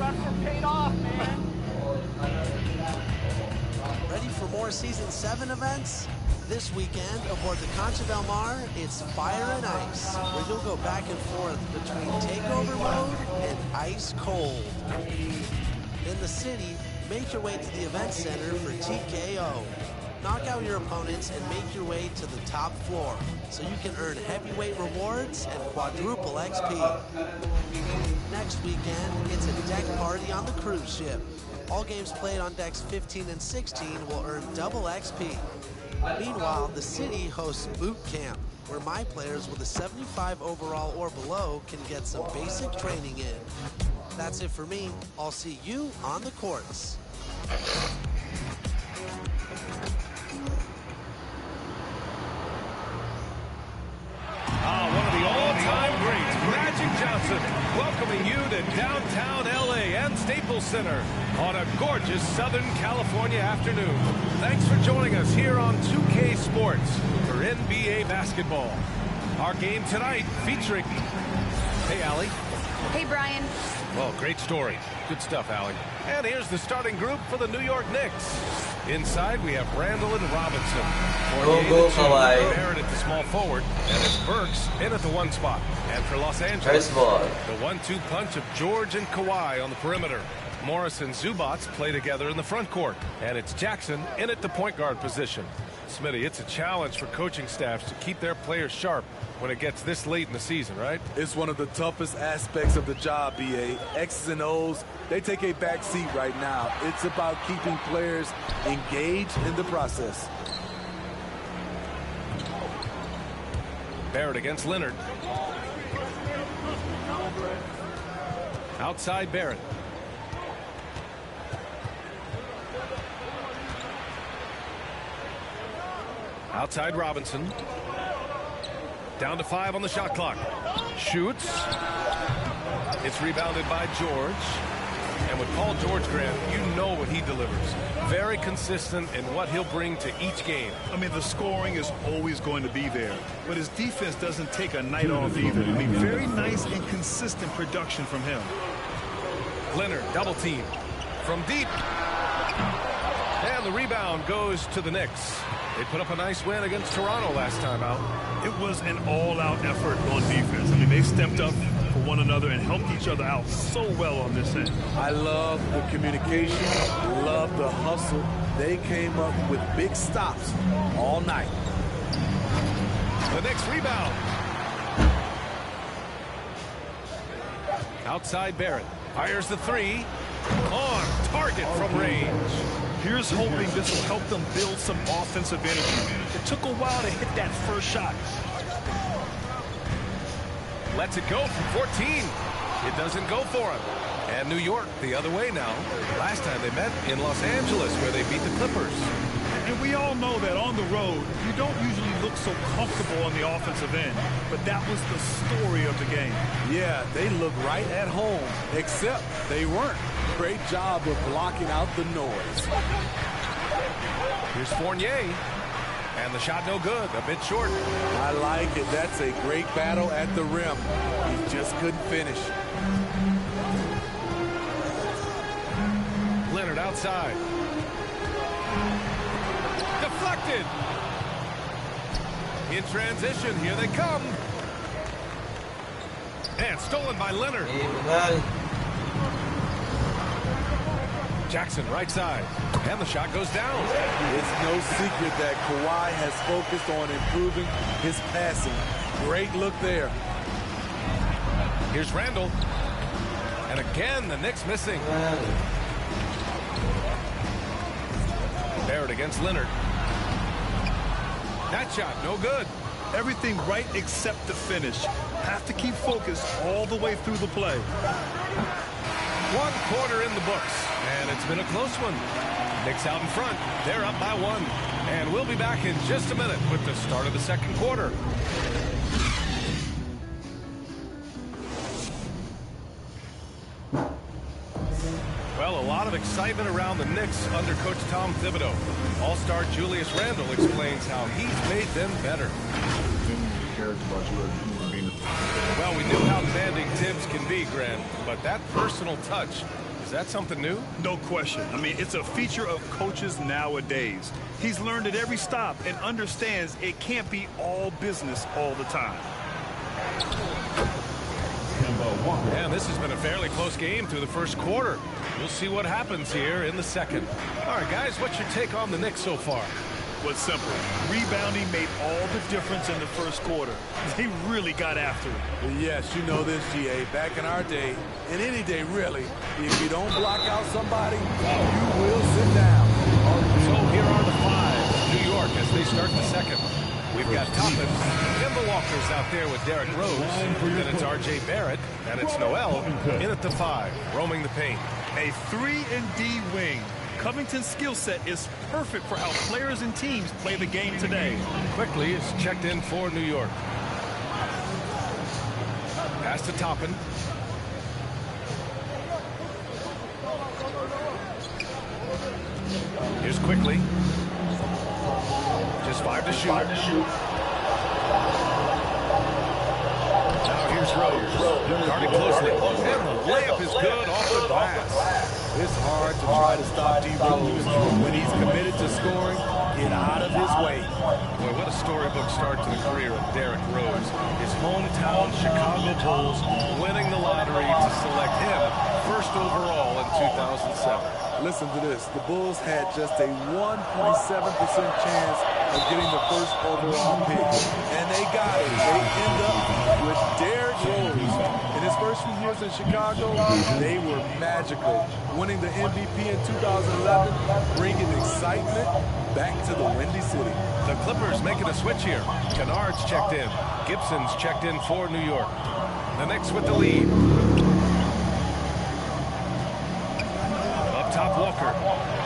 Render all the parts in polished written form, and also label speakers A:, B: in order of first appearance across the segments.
A: hustle paid off, man.
B: Ready for more Season 7 events? This weekend, aboard the Concha Del Mar, it's Fire and Ice, where you'll go back and forth between Takeover Mode and Ice Cold. In the city, make your way to the event center for TKO. Knock out your opponents and make your way to the top floor, so you can earn heavyweight rewards and quadruple XP. Next weekend, it's a deck party on the cruise ship. All games played on decks 15 and 16 will earn double XP. Meanwhile, the city hosts Boot Camp, where my players with a 75 overall or below can get some basic training in. That's it for me. I'll see you on the courts.
C: One of the all-time greats, Magic Johnson, welcoming you to downtown LA and Staples Center on a gorgeous Southern California afternoon. Thanks for joining us here on 2K Sports for NBA basketball. Our game tonight featuring... Hey, Allie.
D: Hey, Brian.
C: Well, great story. Good stuff, Allie. And here's the starting group for the New York Knicks. Inside, we have Randall and Robinson.
E: Go, Kawhi.
C: Barrett at the small forward, and it's Burks in at the 1 spot. And for Los Angeles, the 1-2 punch of George and Kawhi on the perimeter. Morris and Zubats play together in the front court, and it's Jackson in at the point guard position. Smitty, it's a challenge for coaching staffs to keep their players sharp when it gets this late in the season, right?
F: It's one of the toughest aspects of the job, BA. X's and O's, they take a back seat right now. It's about keeping players engaged in the process.
C: Barrett against Leonard. Outside Barrett. Outside Robinson. Down to 5 on the shot clock. Shoots. It's rebounded by George. And with Paul George, Grant, you know what he delivers. Very consistent in what he'll bring to each game.
G: I mean, the scoring is always going to be there. But his defense doesn't take a night off either. I mean, very nice and consistent production from him.
C: Leonard, double team. From deep. And the rebound goes to the Knicks. They put up a nice win against Toronto last time out.
G: It was an all-out effort on defense. I mean, they stepped up for one another and helped each other out so well on this end.
F: I love the communication, love the hustle. They came up with big stops all night.
C: The Knicks rebound. Outside Barrett. Fires the 3. On target from range.
G: Here's hoping this will help them build some offensive energy. It took a while to hit that first shot.
C: Lets it go from 14. It doesn't go for him. And New York the other way now. Last time they met in Los Angeles where they beat the Clippers.
G: And we all know that on the road, you don't usually look so comfortable on the offensive end. But that was the story of the game.
F: Yeah, they look right at home, except they weren't. Great job of blocking out the noise.
C: Here's Fournier. And the shot no good, a bit short.
F: I like it. That's a great battle at the rim. He just couldn't finish.
C: Leonard outside. Deflected. In transition, here they come. And stolen by Leonard. Jackson right side. And the shot goes down.
F: It's no secret that Kawhi has focused on improving his passing. Great look there.
C: Here's Randall. And again, the Knicks missing. Barrett against Leonard. That shot, no good.
G: Everything right except the finish. Have to keep focused all the way through the play.
C: 1 quarter in the books, and it's been a close one. Knicks out in front. They're up by 1. And we'll be back in just a minute with the start of the second quarter. Well, a lot of excitement around the Knicks under Coach Tom Thibodeau. All-star Julius Randle explains how he's made them better. Well, we knew how demanding Tibbs can be, Grant, but that personal touch is Is that something new?
G: No question. I mean, it's a feature of coaches nowadays. He's learned at every stop and understands it can't be all business all the time.
C: And this has been a fairly close game through the first quarter. We'll see what happens here in the second. All right, guys, what's your take on the Knicks so far?
G: Well, it's simple. Rebounding made all the difference in the first quarter. They really got after it.
F: Yes, you know this, GA. Back in our day, and any day really, if you don't block out somebody, you will sit down.
C: So here are the five, New York, as they start the second. We've got Toppin and the Walkers out there with Derrick Rose. Then it's R.J. Barrett, and it's Noel in at the 5, roaming the paint.
G: A 3-and-D wing. Covington's skill set is perfect for how players and teams play the game today.
C: Quickly is checked in for New York. Pass to Toppin. Here's Quickly. Just 5 to shoot. Now here's Rose. Guarded closely. And the layup is good off the glass.
F: It's hard to try to stop D. Rose when he's committed to scoring. Get out of his way.
C: Boy, what a storybook start to the career of Derrick Rose. His hometown Chicago Bulls winning the lottery to select him first overall in 2007.
F: Listen to this. The Bulls had just a 1.7% chance of getting the first overall pick. And they got it. They end up with Derrick Rose. In his first few years in Chicago, they were magical. Winning the MVP in 2011, bringing excitement back to the Windy City.
C: The Clippers making a switch here. Kennard's checked in. Gibson's checked in for New York. The Knicks with the lead. Up top, Walker.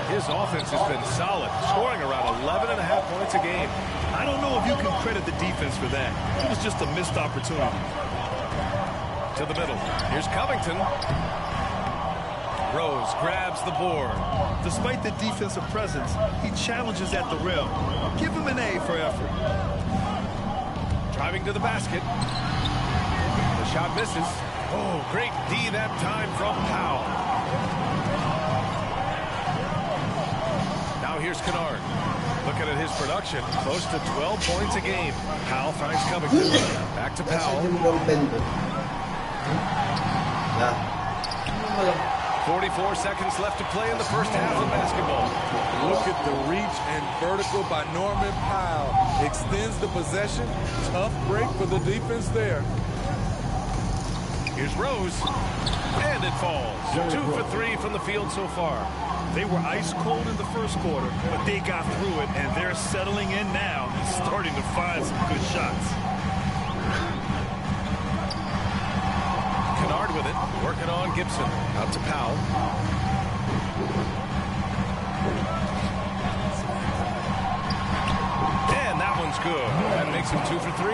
C: His offense has been solid, scoring around 11.5 points a game.
G: I don't know if you can credit the defense for that. It was just a missed opportunity.
C: To the middle. Here's Covington. Rose grabs the board.
G: Despite the defensive presence, he challenges at the rim. Give him an A for effort.
C: Driving to the basket. The shot misses. Oh, great D that time from Powell. Now here's Kennard. Looking at his production, close to 12 points a game. Powell finds Covington. Back to Powell. 44 seconds left to play in the first half of basketball.
F: Look at the reach and vertical by Norman Powell. Extends the possession. Tough break for the defense there.
C: Here's Rose. And it falls. 2 for 3 from the field so far.
G: They were ice cold in the first quarter, but they got through it, and they're settling in now and starting to find some good shots.
C: Kennard with it, working on Gibson. Out to Powell. And that one's good. That makes him 2 for 3.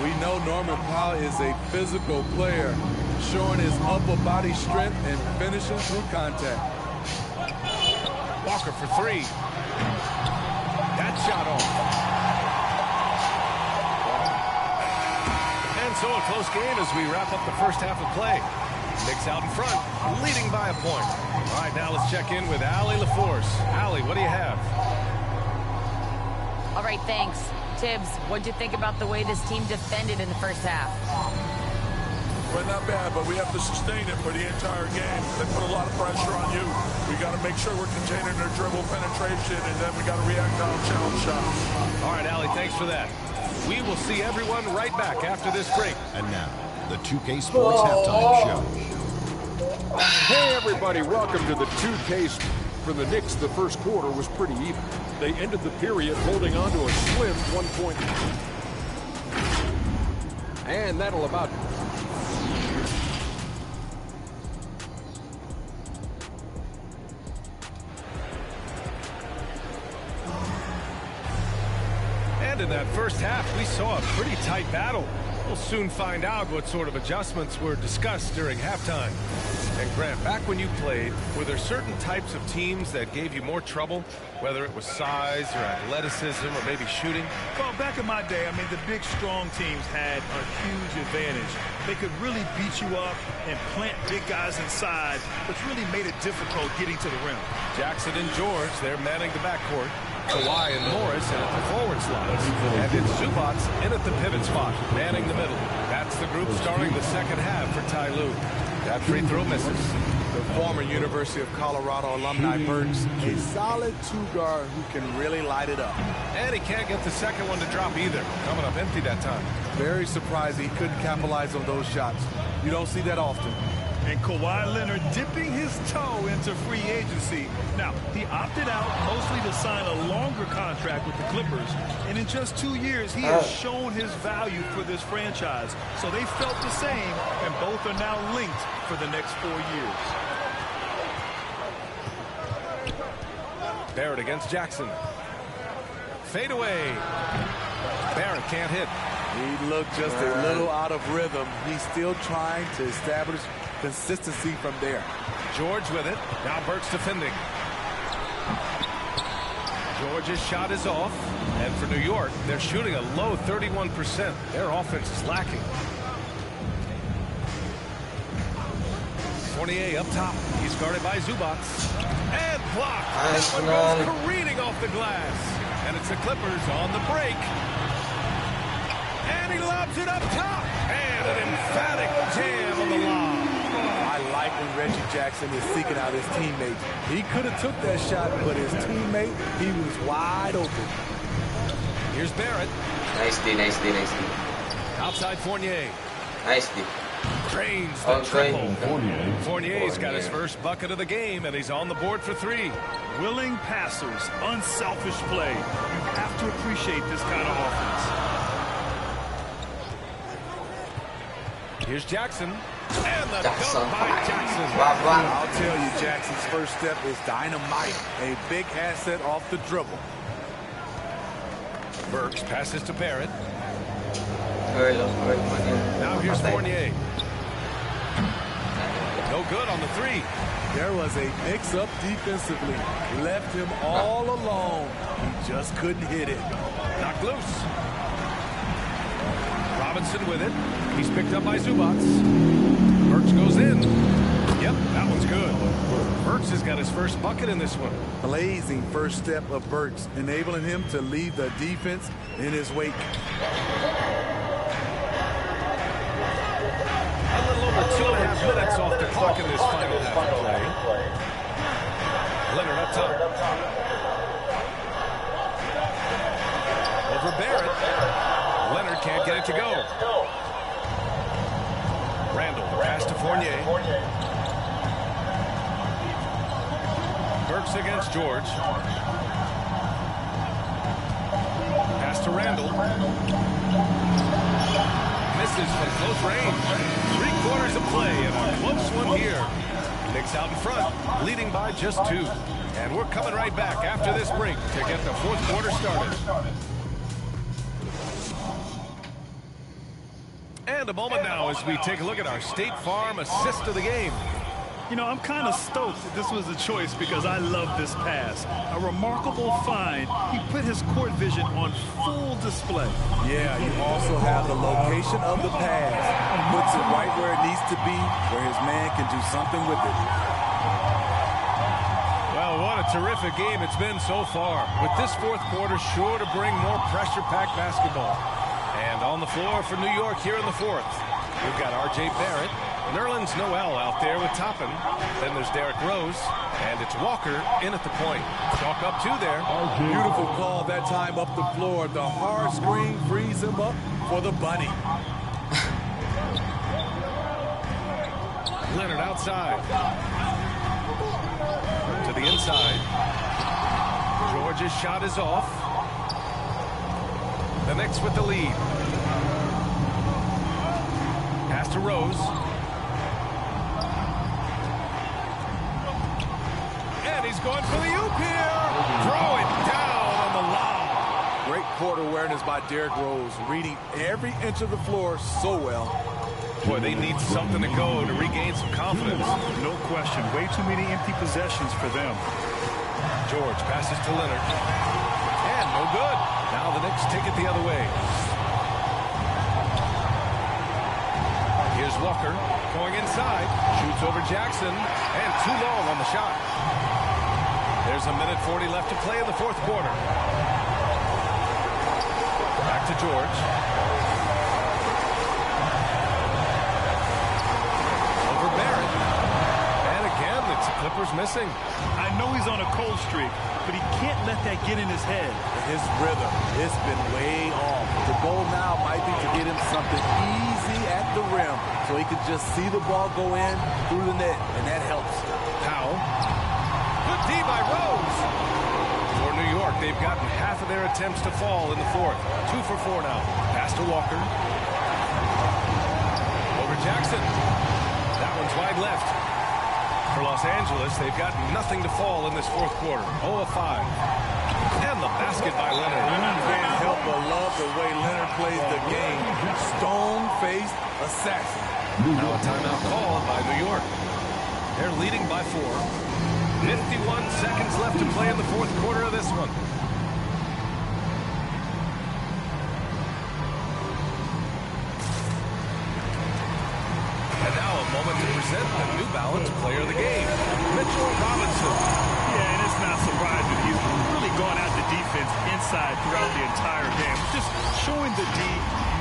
F: We know Norman Powell is a physical player, showing his upper body strength and finishing through contact.
C: Walker for 3. That shot off. And so a close game as we wrap up the first half of play. Knicks out in front, leading by a point. All right, now let's check in with Allie LaForce. Allie, what do you have?
A: All right, thanks. Tibbs, what'd you think about the way this team defended in the first half?
D: Well, not bad, but we have to sustain it for the entire game. They put a lot of pressure on you. We got to make sure we're containing their dribble penetration, and then we got to react on challenge shots.
C: All right, Allie, thanks for that. We will see everyone right back after this break.
H: And now, the 2K Sports Halftime Show.
I: Hey, everybody, welcome to the 2K. For the Knicks, the first quarter was pretty even. They ended the period holding on to a slim 1 point. And that'll about...
C: And in that first half, we saw a pretty tight battle. We'll soon find out what sort of adjustments were discussed during halftime. And Grant, back when you played, were there certain types of teams that gave you more trouble, whether it was size or athleticism or maybe shooting?
G: Well, back in my day, I mean, the big, strong teams had a huge advantage. They could really beat you up and plant big guys inside, which really made it difficult getting to the rim.
C: Jackson and George, they're manning the backcourt. Kawhi and Morris in at the forward slots. And it's Zubats in at the pivot spot, manning the middle. That's the group starting the second half for Ty Lue. That free throw misses.
F: The former University of Colorado alumni Burks, a solid two-guard who can really light it up.
C: And he can't get the second one to drop either. Coming up empty that time.
F: Very surprised he couldn't capitalize on those shots. You don't see that often.
G: And Kawhi Leonard dipping his toe into free agency. Now, he opted out mostly to sign a longer contract with the Clippers. And in just 2 years, he has shown his value for this franchise. So they felt the same, and both are now linked for the next 4 years.
C: Barrett against Jackson. Fade away. Barrett can't hit.
F: He looked just a little out of rhythm. He's still trying to establish consistency from there.
C: George with it. Now Burks defending. George's shot is off. And for New York, they're shooting a low 31%. Their offense is lacking. Fournier up top. He's guarded by Zubats. And blocked. This one goes careening off the glass. And it's the Clippers on the break. And he lobs it up top. And an emphatic jam on the lob.
F: I like when Reggie Jackson is seeking out his teammates. He could have took that shot, but his teammate, he was wide open.
C: Here's Barrett.
E: Nice D, nice D, nice D.
C: Outside Fournier.
E: Nice D.
C: Drains the triple. Fournier's got his first bucket of the game, and he's on the board for 3.
G: Willing passers, unselfish play. You have to appreciate this kind of offense.
C: Here's Jackson. And the dunk by Jackson.
F: I'll tell you, Jackson's first step is dynamite. A big asset off the dribble.
C: Burks passes to Barrett.
E: Now
C: here's Fournier. No good on the 3.
F: There was a mix-up defensively. Left him all alone. He just couldn't hit it.
C: Knocked loose. Robinson with it. He's picked up by Zubats. Burks goes in. Yep, that one's good. Burks has got his first bucket in this one.
F: Blazing first step of Burks, enabling him to leave the defense in his wake.
C: A little over 2.5 minutes off the clock in this final half of play. Leonard up top. Over Barrett. Leonard can't get it to go. Randall, pass to Fournier. Burks against George. Pass to Randall. Misses from close range. 3/4 of play and a close one here. Knicks out in front, leading by just 2. And we're coming right back after this break to get the 4th quarter started. And a moment now as we take a look at our State Farm assist of the game.
G: You know, I'm kind of stoked that this was a choice because I love this pass. A remarkable find. He put his court vision on full display.
F: Yeah, you also have the location of the pass. Puts it right where it needs to be, where his man can do something with it.
C: Well, what a terrific game it's been so far. With this 4th quarter sure to bring more pressure-packed basketball. And on the floor for New York here in the 4th, we've got R.J. Barrett, Nerlens Noel out there with Toppin. Then there's Derrick Rose, and it's Walker in at the point. Chalk up 2 there.
F: Beautiful call that time up the floor. The hard screen frees him up for the bunny.
C: Leonard outside. To the inside. George's shot is off. The Knicks with the lead. Pass to Rose. And he's going for the oop here. Throw it down on the lob.
F: Great quarter where awareness by Derrick Rose, reading every inch of the floor so well.
C: Boy, they need something to go to regain some confidence.
G: No question. Way too many empty possessions for them.
C: George passes to Leonard. And no good. Now the Knicks take it the other way. Here's Walker going inside. Shoots over Jackson. And too long on the shot. There's a minute 40 left to play in the fourth quarter. Back to George. Over Barrett. And again, it's the Clippers missing.
G: I know he's on a cold streak, but he can't let that get in his head.
F: His rhythm, it's been way off. The goal now might be to get him something easy at the rim so he could just see the ball go in through the net, and that helps.
C: Powell. Good D by Rose. For New York, they've gotten half of their attempts to fall in the fourth. 2 for 4 now. Pass to Walker. Over Jackson. That one's wide left. For Los Angeles, they've got nothing to fall in this fourth quarter. 0 of 5. And the basket by Leonard.
F: Can't help but love the way Leonard plays the game. Stone-faced assassin.
C: Now a timeout called by New York. They're leading by 4. 51 seconds left to play in the fourth quarter of this one. And now a moment to present the New Balance Player of the Game, Mitchell Robinson.
G: Yeah, and it's not surprising. He's really gone at the defense inside throughout the entire game. Just showing the D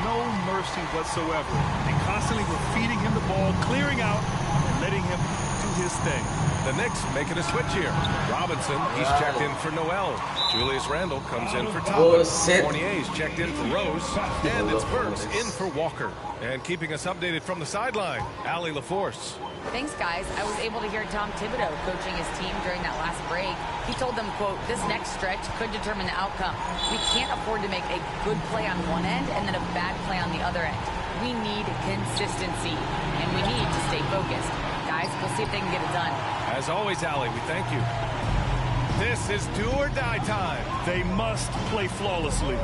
G: no mercy whatsoever. And constantly we're feeding him the ball, clearing out, and letting him do his thing.
C: The Knicks making a switch here. Robinson, he's checked in for Noel. Julius Randle comes in for Tagum. Fournier's checked in for Rose. And it's Burks in for Walker. And keeping us updated from the sideline, Allie LaForce.
A: Thanks, guys. I was able to hear Tom Thibodeau coaching his team during that last break. He told them, quote, this next stretch could determine the outcome. We can't afford to make a good play on one end and then a bad play on the other end. We need consistency, and we need to stay focused. Guys, we'll see if they can get it done.
C: As always, Allie, we thank you. This is do or die time.
G: They must play flawlessly.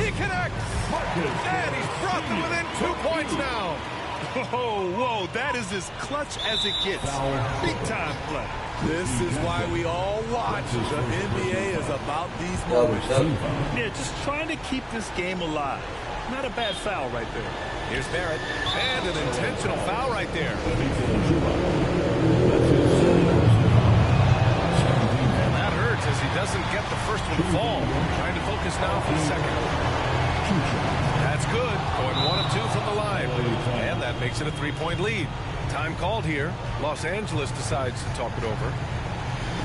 C: He connects. And he's brought them within 2 points now.
G: Whoa, whoa, that is as clutch as it gets. Big time play.
F: This is why we all watch. The NBA is about these moments.
G: Yeah, just trying to keep this game alive. Not a bad foul right there.
C: Here's Barrett. And an intentional foul right there. And that hurts as he doesn't get the first one to fall. Trying to focus now for the second. That's good. Going 1 of 2 from the line. And that makes it a 3-point lead. Time called here. Los Angeles decides to talk it over.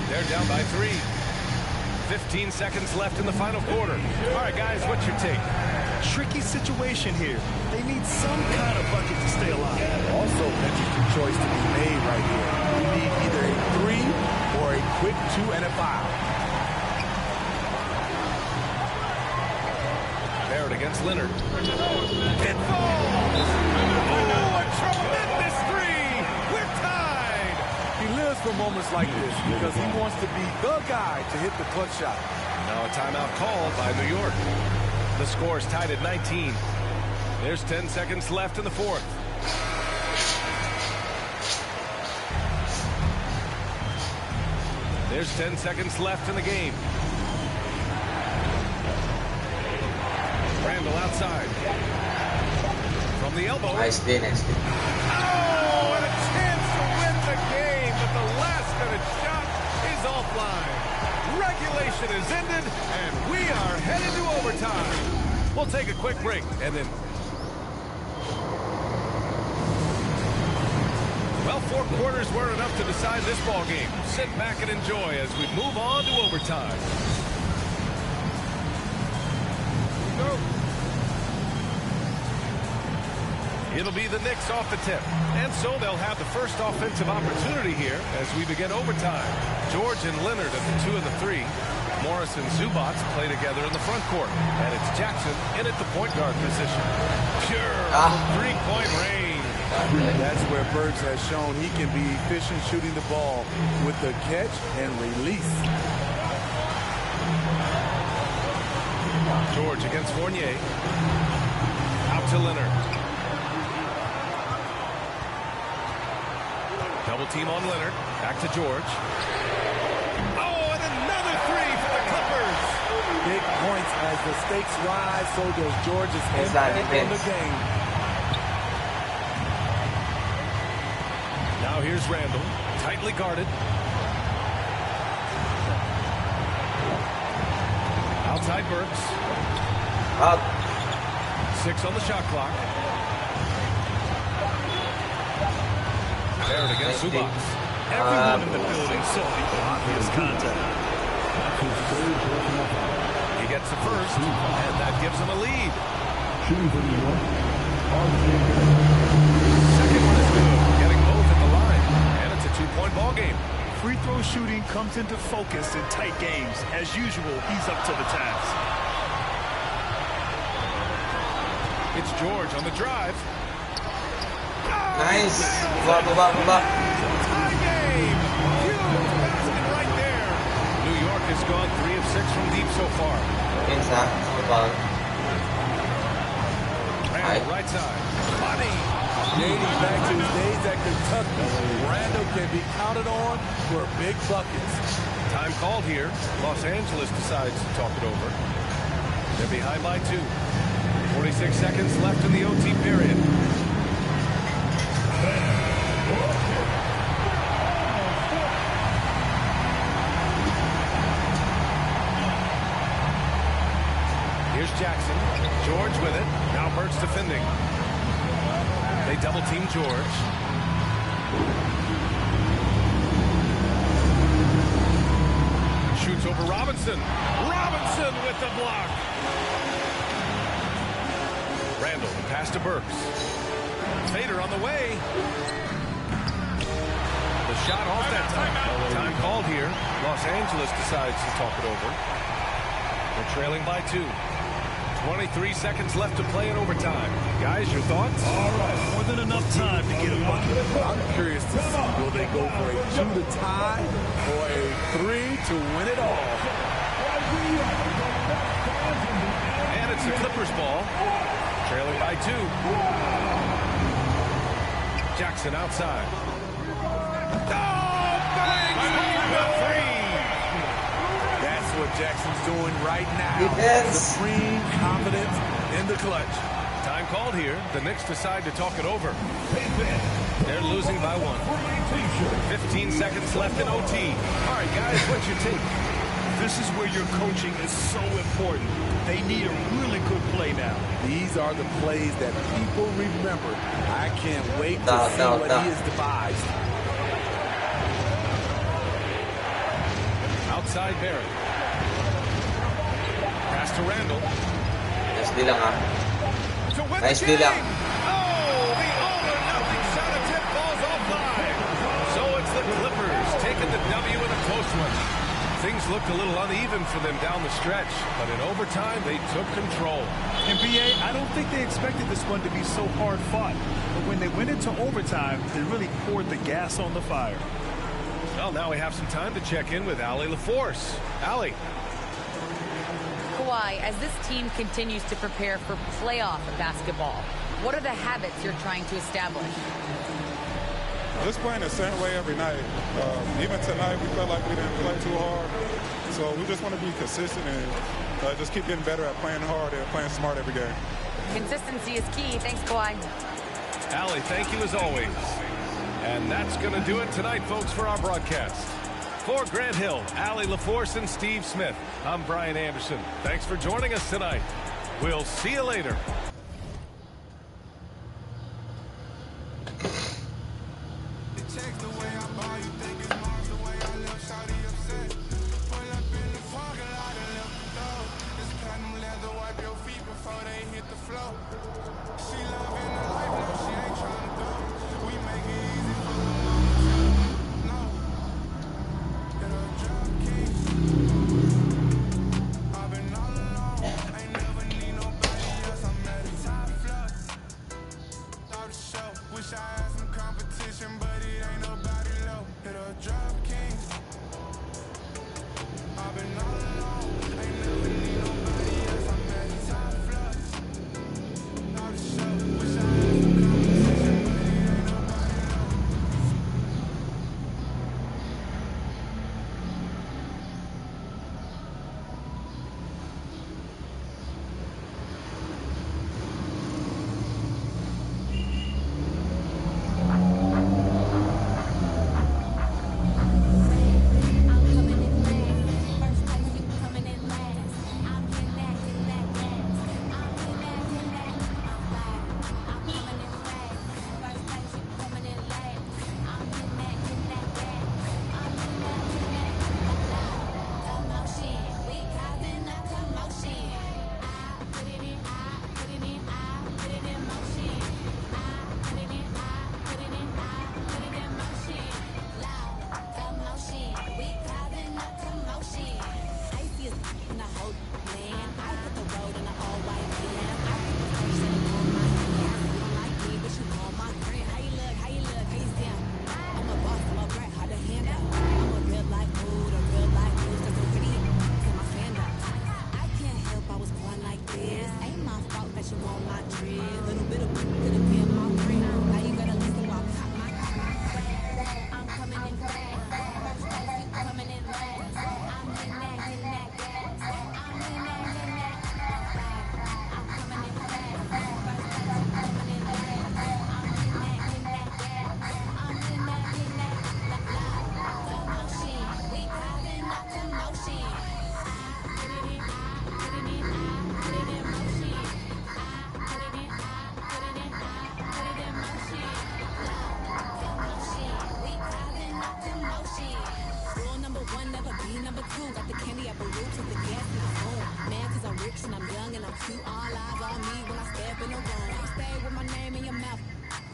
C: They're down by 3. 15 seconds left in the final quarter. All right, guys, what's your take?
G: Tricky situation here. They need some kind of bucket to stay alive.
F: Also, interesting choice to be made right here. We need either a 3 or a quick 2 and a foul.
C: Barrett against Leonard. It falls! Oh, a tremendous 3! We're tied!
F: He lives for moments like this because he wants to be the guy to hit the clutch shot.
C: Now a timeout called by New York. The score is tied at 19. There's 10 seconds left in the fourth. There's 10 seconds left in the game. Randall outside. From the elbow.
E: Nice day.
C: Oh, and a chance to win the game, but the last-minute shot is offline. Regulation is ended, and we are headed to overtime. We'll take a quick break, and then... Well, 4 quarters weren't enough to decide this ball game. Sit back and enjoy as we move on to overtime. Go. It'll be the Knicks off the tip, and so they'll have the first offensive opportunity here as we begin overtime. George and Leonard at the 2 and the 3. Morris and Zubac play together in the front court, and it's Jackson in at the point guard position. Pure 3-point range.
F: That's where Burks has shown he can be efficient shooting the ball with the catch and release.
C: George against Fournier. Out to Leonard. Double team on Leonard. Back to George. Oh, and another three for the Clippers.
F: Big points as the stakes rise, so does George's impact on the game.
C: Now here's Randall, tightly guarded. Outside Burks.
E: Out.
C: 6 on the shot clock. Barrett against Zubats.
G: Everyone in the building saw the obvious contact.
C: He gets the first, and that gives him a lead. Second one is good, getting both at the line, and it's a 2-point ball game.
G: Free throw shooting comes into focus in tight games. As usual, he's up to the task.
C: It's George on the drive.
E: Nice.
C: Tie game. Huge basket right there. New York has gone 3 of 6 from deep so far. Randall, right side. Money.
F: Dating back to his days at Kentucky, Randall can be counted on for big buckets.
C: Time called here. Los Angeles decides to talk it over. They're behind by 2. 46 seconds left in the OT period. Here's Jackson. George with it. Now Burks defending. They double team George. Shoots over Robinson. Robinson with the block. Randall, the pass to Burks. Fader on the way. The shot off that time. Time called here. Los Angeles decides to talk it over. They're trailing by 2. 23 seconds left to play in overtime. Guys, your thoughts?
G: All right, more than enough time to get a bucket.
F: I'm curious to see, will they go for a 2 to tie or a 3 to win it all?
C: And it's the Clippers ball. Trailing by 2. Jackson outside. Oh, bang!
F: That's what Jackson's doing right now.
E: Defense.
F: Supreme confidence in the clutch.
C: Time called here. The Knicks decide to talk it over. They're losing by 1. 15 seconds left in OT. All right, guys, what's your take?
G: This is where your coaching is so important. They need a really good play now.
F: These are the plays that people remember. I can't wait to see what he has devised.
C: Outside Barrett. Pass to Randall.
E: Nice D lang,
C: To win
E: Nice
C: the
E: D
C: game.
E: lang.
C: Oh, the all-or-nothing shot attempt falls offline. So it's the Clippers taking the W in a close one. Things looked a little uneven for them down the stretch, but in overtime, they took control.
G: NBA, I don't think they expected this one to be so hard fought. But when they went into overtime, they really poured the gas on the fire.
C: Well, now we have some time to check in with Allie LaForce. Allie.
A: Kawhi, as this team continues to prepare for playoff basketball, what are the habits you're trying to establish?
J: Just playing the same way every night. Even tonight, we felt like we didn't play too hard. So we just want to be consistent and just keep getting better at playing hard and playing smart every game.
A: Consistency is key. Thanks, Kawhi.
C: Allie, thank you as always. And that's going to do it tonight, folks, for our broadcast. For Grant Hill, Allie LaForce, and Steve Smith, I'm Brian Anderson. Thanks for joining us tonight. We'll see you later.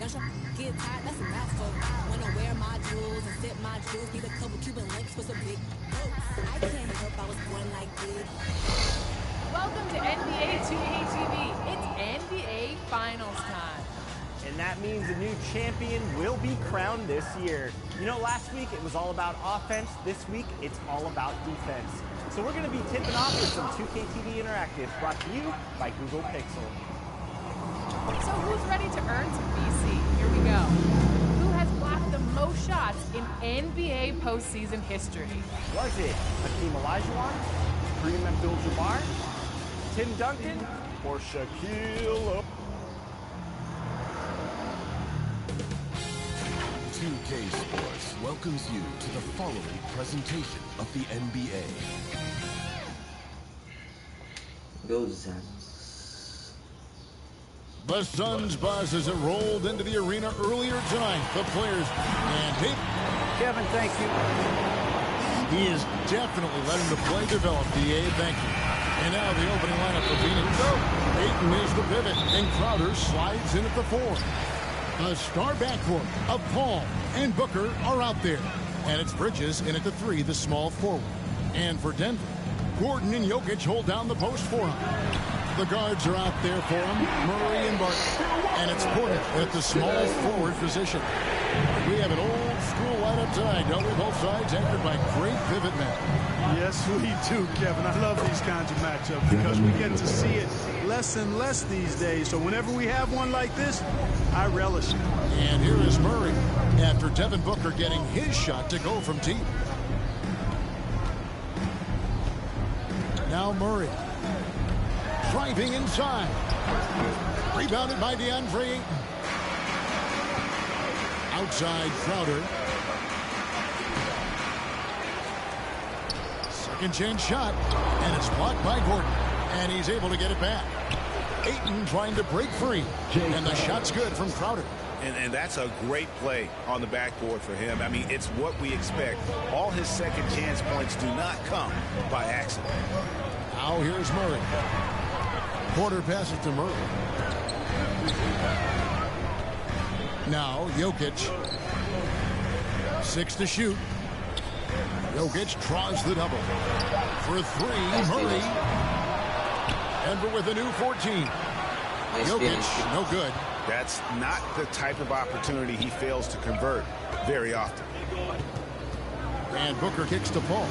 K: Get tired, that's enough, so wanna wear my jewels and sip my juice. Need a couple Cuban links for some big boats. I can't help I was born like this.
L: Welcome to NBA2K22. It's NBA Finals time.
M: And that means a new champion will be crowned this year. You know, last week it was all about offense. This week it's all about defense. So we're going to be tipping off with some 2K TV Interactive, brought to you by Google Pixel.
L: So who's ready to earn some VC? Here we go. Who has blocked the most shots in NBA postseason history?
M: Was it Hakeem Olajuwon, Kareem Abdul-Jabbar, Tim Duncan, or Shaquille O'Neal?
H: 2K Sports welcomes you to the following presentation of the NBA.
E: Go Suns.
H: The Suns buzz as it rolled into the arena earlier tonight. The players and
M: Kevin, thank you.
H: He is definitely letting the play develop. DA, thank you. And now the opening lineup for Phoenix. Ayton is the pivot, and Crowder slides in at the 4. A star backcourt of Paul and Booker are out there. And it's Bridges in at the 3, the small forward. And for Denver, Gordon and Jokic hold down the post for him. The guards are out there for him, Murray and Barton. And it's Porter at the small forward position. We have an old school lineup tonight, don't we? Both sides anchored by great pivot men.
G: Yes, we do, Kevin. I love these kinds of matchups because we get to see it less and less these days. So whenever we have one like this, I relish it.
H: And here is Murray after Devin Booker getting his shot to go from deep. Now Murray driving inside. Rebounded by DeAndre Ayton. Outside Crowder. Second chance shot, and it's blocked by Gordon, and he's able to get it back. Ayton trying to break free, and the shot's good from Crowder.
N: And that's a great play on the backboard for him. I mean, it's what we expect. All his second chance points do not come by accident.
H: Now here's Murray. Porter passes to Murray. Now Jokic. 6 to shoot. Jokic draws the double. For 3, Murray. Denver with a new 14. Jokic, no good.
N: That's not the type of opportunity he fails to convert very often.
H: And Booker kicks to Paul.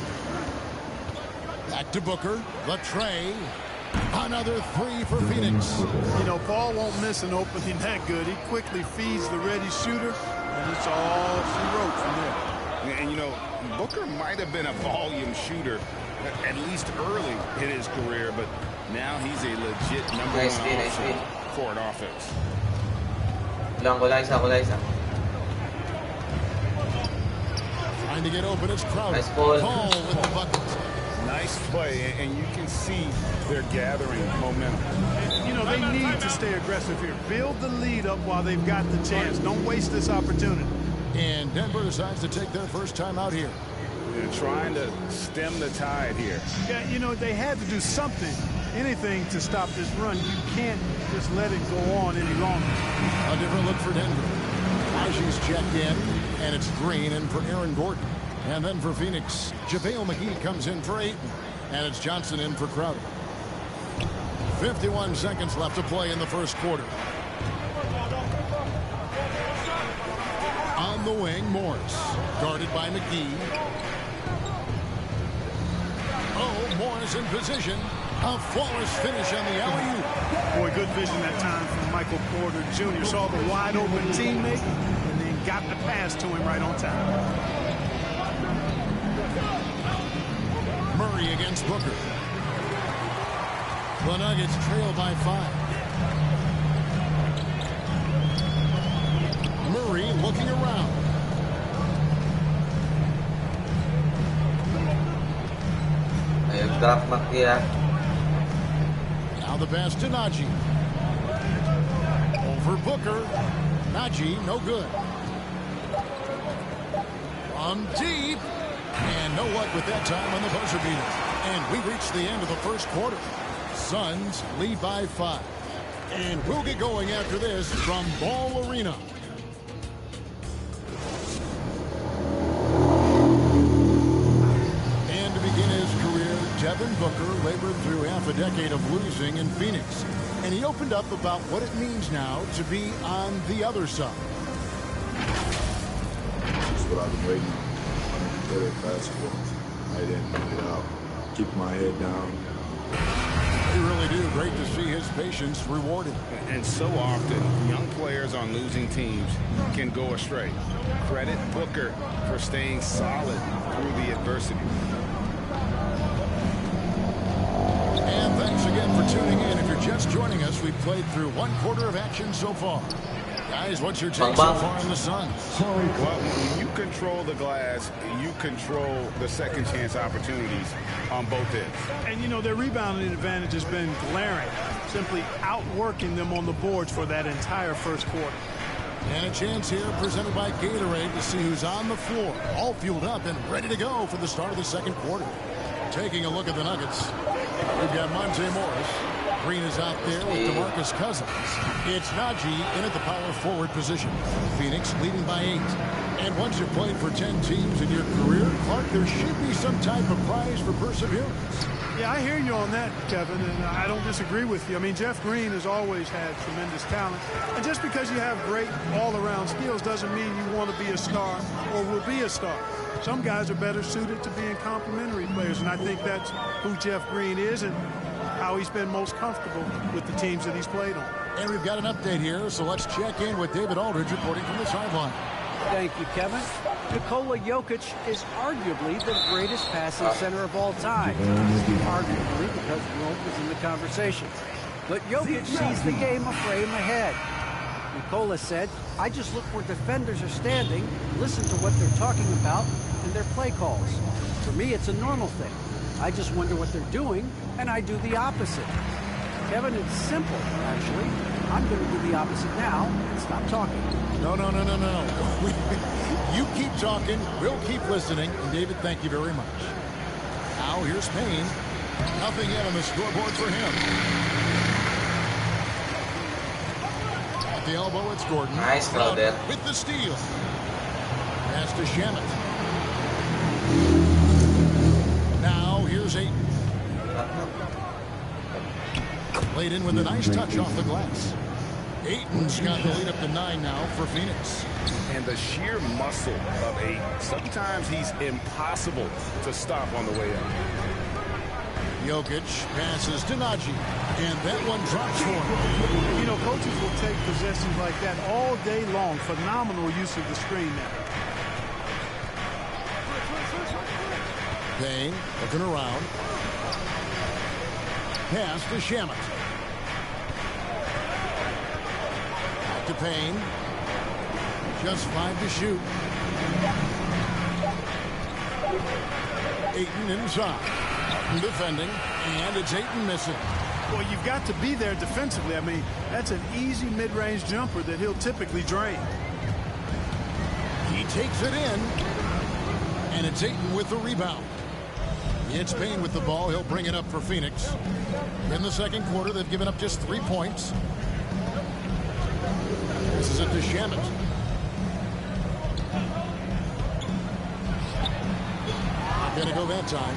H: Back to Booker. The tray. Another 3 for Phoenix.
G: You know, Paul won't miss an opening that good. He quickly feeds the ready shooter, and it's all she wrote from there.
N: And, you know, Booker might have been a volume shooter, at least early in his career, but now he's a legit number one option for an offense.
H: Trying to get open, it's Crowder.
E: Nice ball.
H: Paul with the bucket.
N: Nice play, and you can see they're gathering momentum.
G: And, you know, they need to stay aggressive here. Build the lead up while they've got the chance. Don't waste this opportunity.
H: And Denver decides to take their first time out here.
N: They're trying to stem the tide here.
G: Yeah, you know, they had to do something, anything to stop this run. You can't just let it go on any longer.
H: A different look for Denver. Raji's checked in, and it's Green in for Aaron Gordon. And then for Phoenix, JaVale McGee comes in for Ayton, and it's Johnson in for Crowder. 51 seconds left to play in the first quarter. On the wing, Morris, guarded by McGee. Oh, Morris in position. A flawless finish on the alley-oop.
G: Boy, good vision that time from Michael Porter Jr. Saw the wide-open teammate and then got the pass to him right on time.
H: Murray against Booker. The Nuggets trail by 5. Murray looking around. Now the pass to Najee. Over Booker. Najee, no good. From deep. And no luck with that time on the buzzer beater. And we reach the end of the first quarter. Suns lead by 5. And we'll get going after this from Ball Arena. Devin Booker labored through half a decade of losing in Phoenix, and he opened up about what it means now to be on the other side.
O: That's what I've been waiting on. I'm good at basketball. I didn't get out. Keep my head down.
H: They really do. Great to see his patience rewarded.
N: And so often, young players on losing teams can go astray. Credit Booker for staying solid through the adversity.
H: And thanks again for tuning in. If you're just joining us, we've played through one quarter of action so far. Guys, what's your take so far on the Suns?
N: Well, when you control the glass, you control the second chance opportunities on both ends.
G: And, you know, their rebounding advantage has been glaring, simply outworking them on the boards for that entire first quarter.
H: And a chance here presented by Gatorade to see who's on the floor, all fueled up and ready to go for the start of the second quarter. Taking a look at the Nuggets, we've got Monte Morris. Green is out there with DeMarcus Cousins. It's Najee in at the power forward position. Phoenix leading by 8. And once you've played for 10 teams in your career, Clark, there should be some type of prize for perseverance.
G: Yeah, I hear you on that, Kevin, and I don't disagree with you. I mean, Jeff Green has always had tremendous talent. And just because you have great all-around skills doesn't mean you want to be a star or will be a star. Some guys are better suited to being complementary players, and I think that's who Jeff Green is and how he's been most comfortable with the teams that he's played on.
H: And we've got an update here, so let's check in with David Aldridge reporting from the sideline.
P: Thank you, Kevin. Nikola Jokic is arguably the greatest passing center of all time. Arguably, because Rome was in the conversation. But Jokic sees the game a frame ahead. Nikola said, I just look where defenders are standing, listen to what they're talking about, and their play calls. For me, it's a normal thing. I just wonder what they're doing, and I do the opposite. Kevin, it's simple, actually. I'm going to do the opposite now and stop talking.
H: No. You keep talking, we'll keep listening. And David, thank you very much. Now here's Payne. Nothing yet on the scoreboard for him. At the elbow, it's Gordon.
E: Nice, Crowder.
H: With the steal. Pass to Shamet. Now here's Ayton. Played in with a nice touch off the glass. Ayton's got the lead up to 9 now for Phoenix.
N: And the sheer muscle of Ayton. Sometimes he's impossible to stop on the way up.
H: Jokic passes to Najee. And that one drops for him.
G: You know, coaches will take possessions like that all day long. Phenomenal use of the screen now.
H: Payne looking around. Pass to Shamet. Back to Payne. Just 5 to shoot. Ayton inside. Defending, and it's Ayton missing.
G: Well, you've got to be there defensively. I mean, that's an easy mid-range jumper that he'll typically drain.
H: He takes it in, and it's Ayton with the rebound. It's Payne with the ball. He'll bring it up for Phoenix. In the second quarter, they've given up just 3 points. This is it to Shamet. Not going to go that time.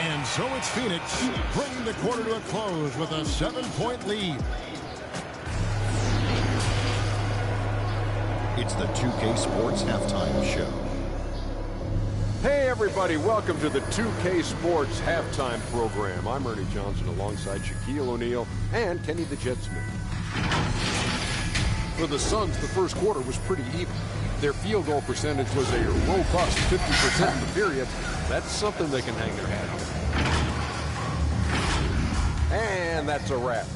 H: And so it's Phoenix bringing the quarter to a close with a 7-point lead.
Q: It's the 2K Sports Halftime Show.
I: Hey everybody, welcome to the 2K Sports Halftime Program. I'm Ernie Johnson alongside Shaquille O'Neal and Kenny the Jet Smith. For the Suns, the first quarter was pretty even. Their field goal percentage was a robust 50% in the period. That's something they can hang their hat on. And that's a wrap.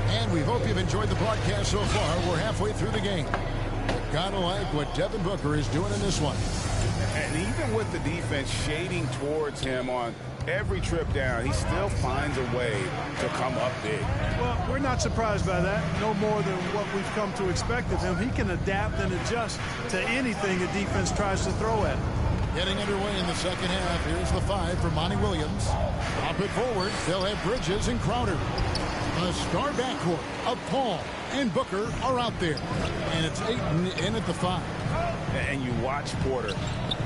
H: And we hope you've enjoyed the broadcast so far. We're halfway through the game. Gotta like what Devin Booker is doing in this one.
N: And even with the defense shading towards him on every trip down, he still finds a way to come up big.
G: Well, we're not surprised by that. No more than what we've come to expect of him. He can adapt and adjust to anything a defense tries to throw at him.
H: Getting underway in the second half. Here's the 5 for Monty Williams. Pop it forward. They'll have Bridges and Crowder. A star backcourt of Paul and Booker are out there. And it's Ayton in at the 5.
N: And you watch Porter.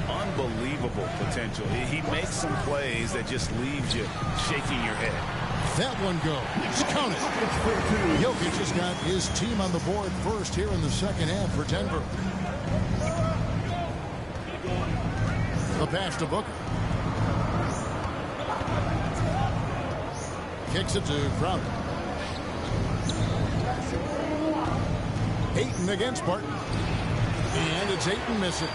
N: Unbelievable potential. He makes some plays that just leaves you shaking your head.
H: That one goes. Count it. Jokic has got his team on the board first here in the second half for Denver. The pass to Booker. Kicks it to Crowder. Ayton against Barton. And it's Ayton missing.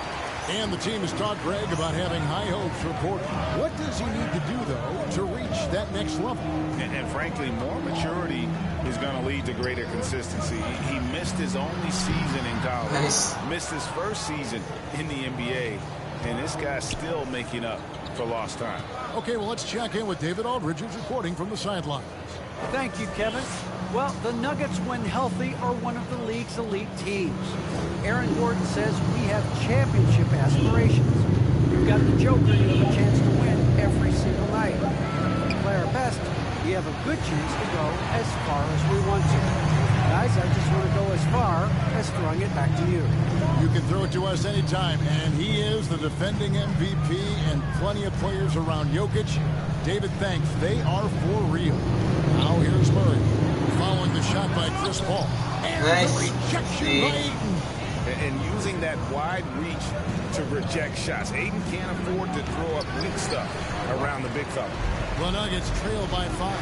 H: And the team has talked Greg about having high hopes for Porter. What does he need to do, though, to reach that next level?
N: And frankly, more maturity is going to lead to greater consistency. He missed his only season in college. Missed his first season in the NBA. And this guy's still making up for lost time.
H: Okay, well, let's check in with David Aldridge, who's reporting from the sidelines.
P: Thank you, Kevin. Well, the Nuggets, when healthy, are one of the league's elite teams. Aaron Gordon says we have championship aspirations. We've got the Joker, you have a chance to win every single night. If we play our best, we have a good chance to go as far as we want to. Guys, I just want to go as far as throwing it back to you.
H: You can throw it to us anytime, and he is the defending MVP and plenty of players around Jokic. David, thanks. They are for real. Now here's Murray. Following the shot by Chris Paul. And the rejection by Ayton.
N: And using that wide reach to reject shots. Ayton can't afford to throw up weak stuff around the big fella.
H: The Nuggets trail by 5.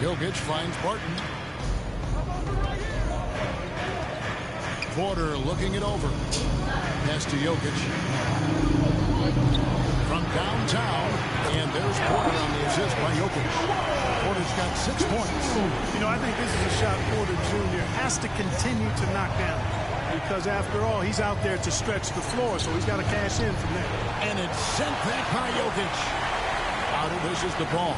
H: Jokic finds Barton. Porter looking it over. Pass to Jokic. From downtown, and there's Porter on the assist by Jokic. Porter's got 6 points.
G: You know, I think this is a shot Porter Jr. has to continue to knock down because, after all, he's out there to stretch the floor, so he's got to cash in from there.
H: And it's sent back by Jokic. Out of this is the ball.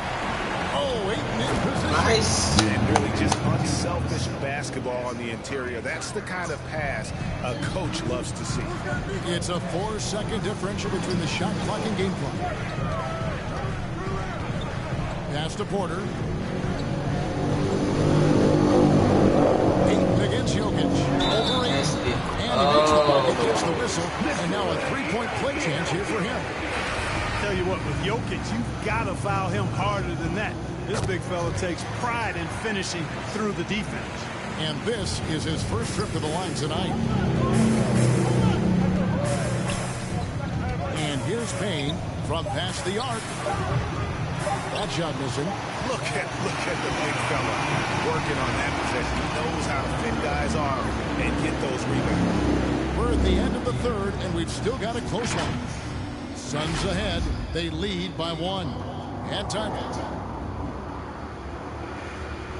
H: Oh, Ayton in position.
N: Nice. And really just unselfish basketball on the interior. That's the kind of pass a coach loves to see.
H: It's a 4-second differential between the shot clock and game clock. Pass to Porter. Ayton against Jokic. Over Ayton. And he makes the bucket, gets the whistle. And now a 3-point play chance here for him.
G: Tell you what, with Jokic, you've got to foul him harder than that. This big fella takes pride in finishing through the defense.
H: And this is his first trip to the line tonight. And here's Payne from past the arc. That shot missing.
N: Look at the big fella working on that possession. He knows how to fit guys off and get those rebounds.
H: We're at the end of the third, and we've still got a close one. Suns ahead. They lead by 1. And time.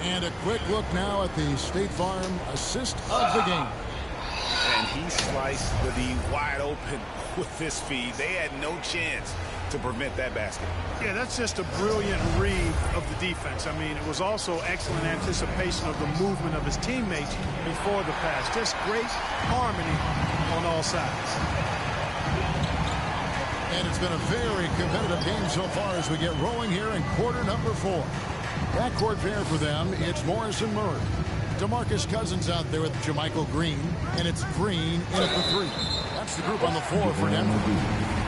H: And a quick look now at the State Farm assist of the game.
N: And he sliced the D wide open with this feed. They had no chance to prevent that basket.
G: Yeah, that's just a brilliant read of the defense. I mean, it was also excellent anticipation of the movement of his teammates before the pass. Just great harmony on all sides.
H: And it's been a very competitive game so far as we get rolling here in quarter number 4. Backcourt pair for them, it's Morris and Murray. DeMarcus Cousins out there with Jermichael Green, and it's Green in at the 3. That's the group on the floor for Denver.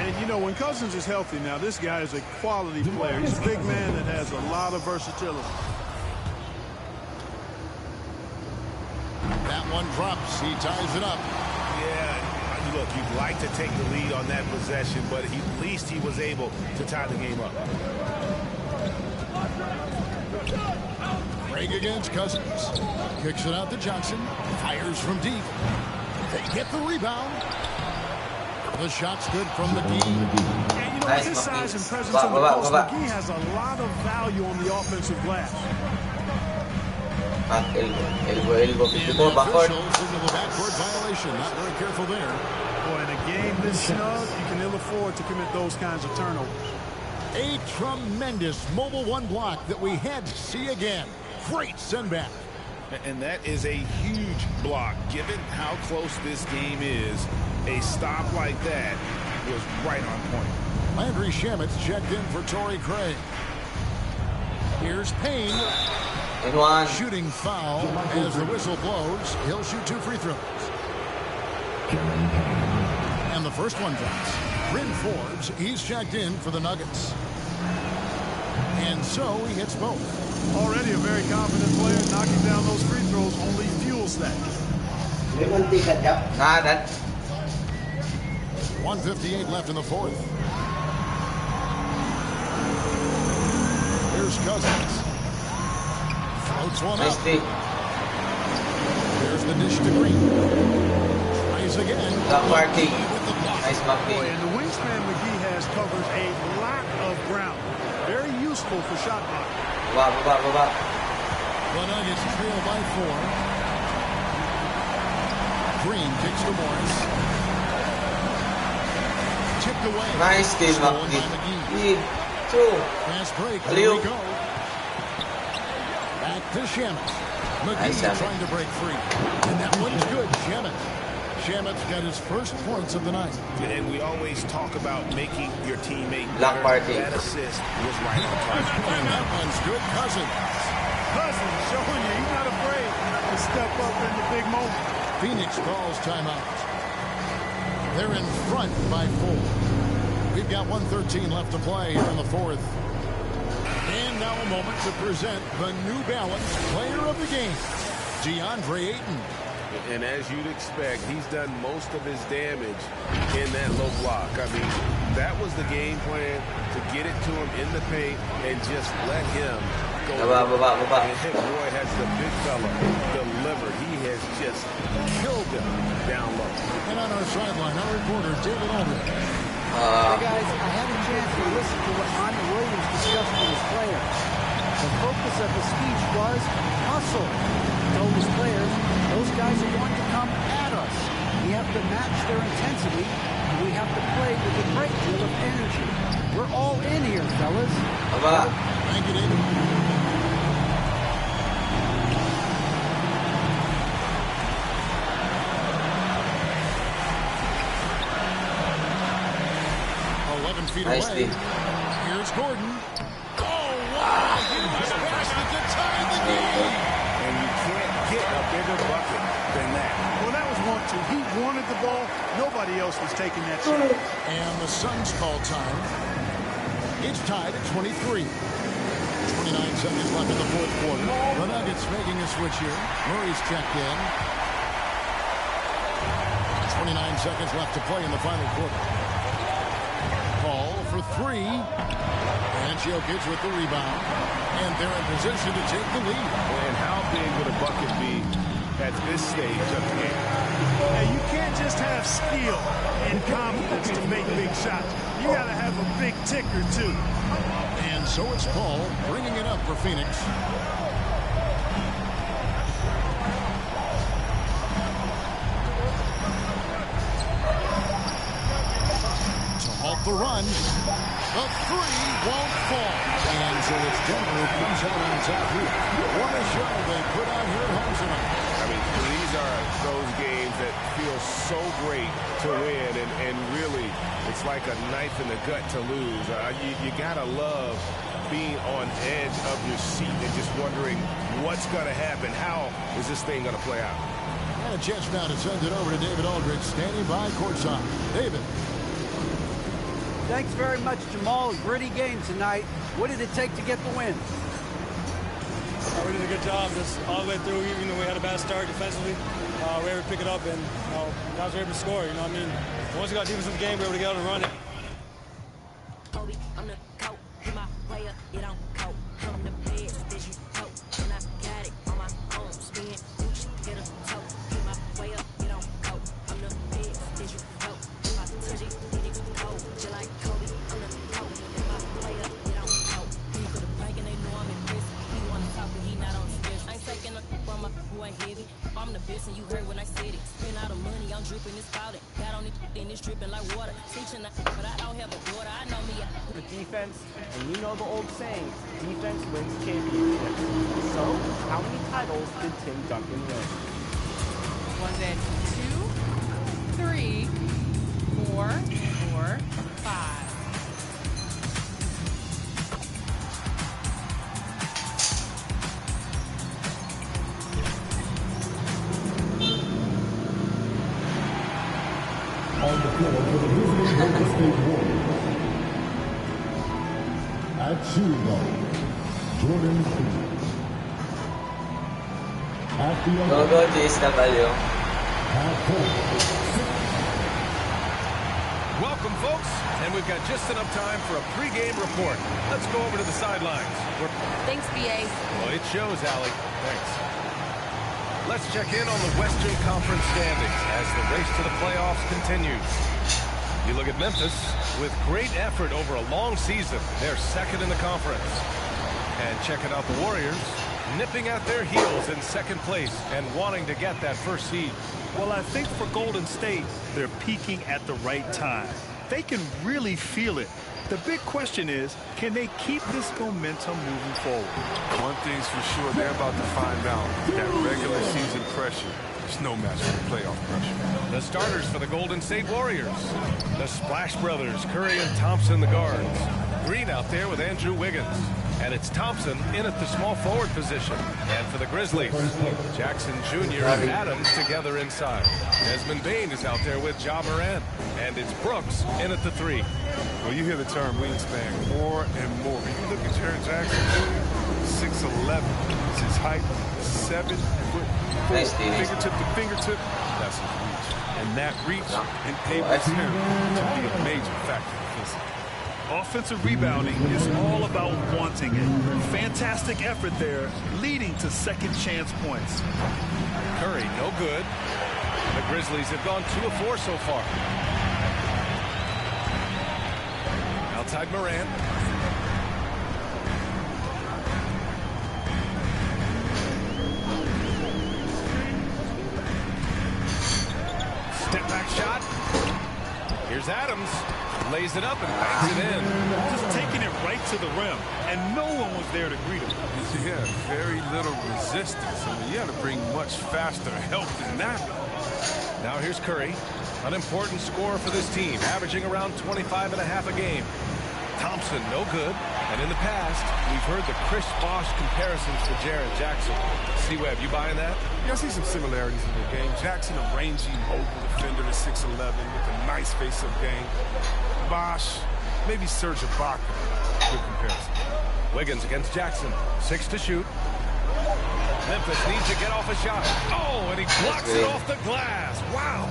G: And, you know, when Cousins is healthy now, this guy is a quality player. He's a big man that has a lot of versatility.
H: That one drops. He ties it up.
N: Yeah, look, you'd like to take the lead on that possession, but at least he was able to tie the game up.
H: Craig against Cousins. Kicks it out to Johnson. Fires from deep. They get the rebound. The shot's good from McGee.
G: And, you know, with his size and presence on the post, McGee has a lot of value on the offensive glass.
H: Officials into the backcourt violation. Not very careful there.
G: Boy, in a game this snug, you can ill afford to commit those kinds of turnovers.
H: A tremendous mobile 1 block that we had to see again. Great send back.
N: And that is a huge block. Given how close this game is, A stop like that was right on point.
H: Landry Shamit's checked in for Torrey Craig. Here's Payne. Shooting foul as the whistle blows. He'll shoot 2 free throws. And the first one drops. Bryn Forbes, he's checked in for the Nuggets. And so he hits both.
G: Already a very confident player. Knocking down those free throws only fuels that.
H: 1:58 left in the fourth. Here's Cousins. Floats one up. There's the dish to Green. Tries again.
G: Nice boy, and the wingspan McGee has covers a lot of ground. Very useful for shot blocking.
H: The Nuggets trail by 4. Green kicks to Morris. Tipped away.
E: Nice steal,
H: McGee. Fast break. There we go. Back to Shamet. McGee trying to break free. And that one's good. Shamit's got his first points of the night.
N: And we always talk about making your teammate better. That assist was right on time.
H: And that one's good. Cousins
G: showing you he's not afraid to step up in the big moment.
H: Phoenix calls timeout. They're in front by 4. We've got 1:13 left to play here in the fourth. And now a moment to present the New Balance Player of the Game, DeAndre Ayton.
C: And as you'd expect, he's done most of his damage in that low block. I mean, that was the game plan, to get it to him in the paint and just let him go. And Hit Roy has the big fella delivered. He has just killed him down low.
H: And on our sideline, our reporter, David Aldridge.
P: Hey guys, I had a chance to listen to what Monty Williams discussed with his players. The focus of the speech was hustle. He told his players, those guys are going to come at us. We have to match their intensity, and we have to play with a great deal of energy. We're all in here, fellas.
H: Thank you, David. Feet away. Here's Gordon. Oh, wow! He was basket to tie the game.
N: And you can't get a bigger bucket than that.
G: Well, that was 1-2. He wanted the ball. Nobody else was taking that shot.
H: And the Suns call time. It's tied at 23. 29 seconds left in the fourth quarter. The Nuggets making a switch here. Murray's checked in. 29 seconds left to play in the final quarter. Paul for 3. And Jokic with the rebound. And they're in position to take the lead.
C: And how big would a bucket be at this stage of the game?
G: Hey, you can't just have skill and confidence to make big shots. You got to have a big ticker, too.
H: And so it's Paul bringing it up for Phoenix. The run. The 3 won't fall. And so it's Denver who comes out on top here. What a show they put out here at home tonight.
C: I mean, these are those games that feel so great to win. And really, it's like a knife in the gut to lose. You got to love being on edge of your seat and just wondering what's going to happen. How is this thing going to play out?
H: And a chance now to send it over to David Aldridge, standing by courtside. David.
P: Thanks very much, Jamal. A gritty game tonight. What did it take to get the win?
R: We did a good job just all the way through. Even though we had a bad start defensively, we were able to pick it up, and guys were able to score. You know what I mean? Once we got defense in the game, we were able to get out and run it.
K: And you heard when I said it. Spend all the money, I'm dripping this powder. Got on it and it's dripping like water. Teaching, but I don't have a daughter. I know me.
M: The defense, and you know the old saying, defense wins championships. So, how many titles did Tim Duncan win?
L: Was it 2, 3, 4, or 5.
H: On the floor for the visiting Golden State Warriors. At shooting guard, Jordan Poole. At the other,
E: Go, Jace Caballo.
C: Welcome, folks. And we've got just enough time for a pregame report. Let's go over to the sidelines.
A: Thanks, BA.
C: Well, it shows, Allie. Thanks. Let's check in on the Western Conference standings as the race to the playoffs continues. You look at Memphis, with great effort over a long season. They're second in the conference. And checking out the Warriors, nipping at their heels in second place and wanting to get that first seed.
G: Well, I think for Golden State, they're peaking at the right time. They can really feel it. The big question is, can they keep this momentum moving forward?
S: One thing's for sure, they're about to find out that regular season pressure is no match for the playoff pressure.
C: The starters for the Golden State Warriors. The Splash Brothers, Curry and Thompson, the guards. Green out there with Andrew Wiggins. And it's Thompson in at the small forward position. And for the Grizzlies, Jackson Jr. and Adams together inside. Desmond Bain is out there with Ja Morant. And it's Brooks in at the 3.
S: Well, you hear the term wingspan more and more. When you look at Jaren Jackson Jr., 6'11". It's his height, 7 foot.
E: Nice,
S: fingertip to fingertip, that's his reach. And that reach enables him to be a major factor defensively.
G: Offensive rebounding is all about wanting it. Fantastic effort there, leading to second chance points.
C: Curry, no good. The Grizzlies have gone 2 of 4 so far. Outside Morant. Step back shot. Here's Adams. Lays it up and bangs it in.
G: Just taking it right to the rim, and no one was there to greet him.
S: Yeah, very little resistance. I mean, you had to bring much faster help than that.
C: Now here's Curry, an important scorer for this team, averaging around 25.5 a game. Thompson, no good. And in the past, we've heard the Chris Bosh comparisons to Jaren Jackson. C-Web, you buying that?
S: Yeah, I see some similarities in their game. Jackson, a rangy, mobile defender at 6'11", with a nice face-up game. Bosh, maybe Serge Ibaka. Good comparison.
C: Wiggins against Jackson. 6 to shoot. Memphis needs to get off a shot. Oh, and he blocks it off the glass. Wow.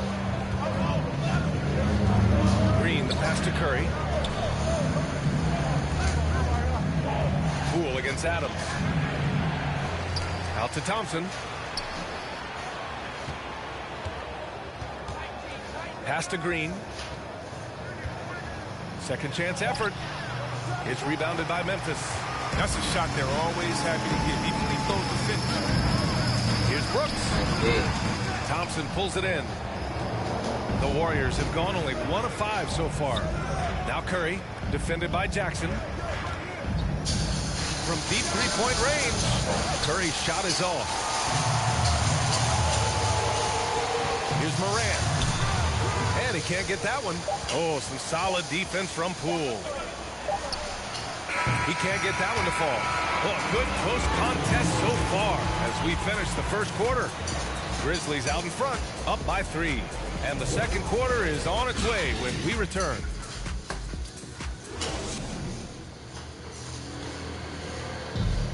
C: Green, the pass to Curry. Poole against Adams. Out to Thompson. Pass to Green. Second chance effort. It's rebounded by Memphis.
S: That's a shot they're always happy to get, even if he throws the finish.
C: Here's Brooks. Thompson pulls it in. The Warriors have gone only 1 of 5 so far. Now Curry, defended by Jackson. From deep three-point range, Curry's shot is off. Here's Morant. And he can't get that one. Oh, some solid defense from Poole. He can't get that one to fall. Well, a good close contest so far as we finish the first quarter. Grizzlies out in front, up by 3. And the second quarter is on its way when we return.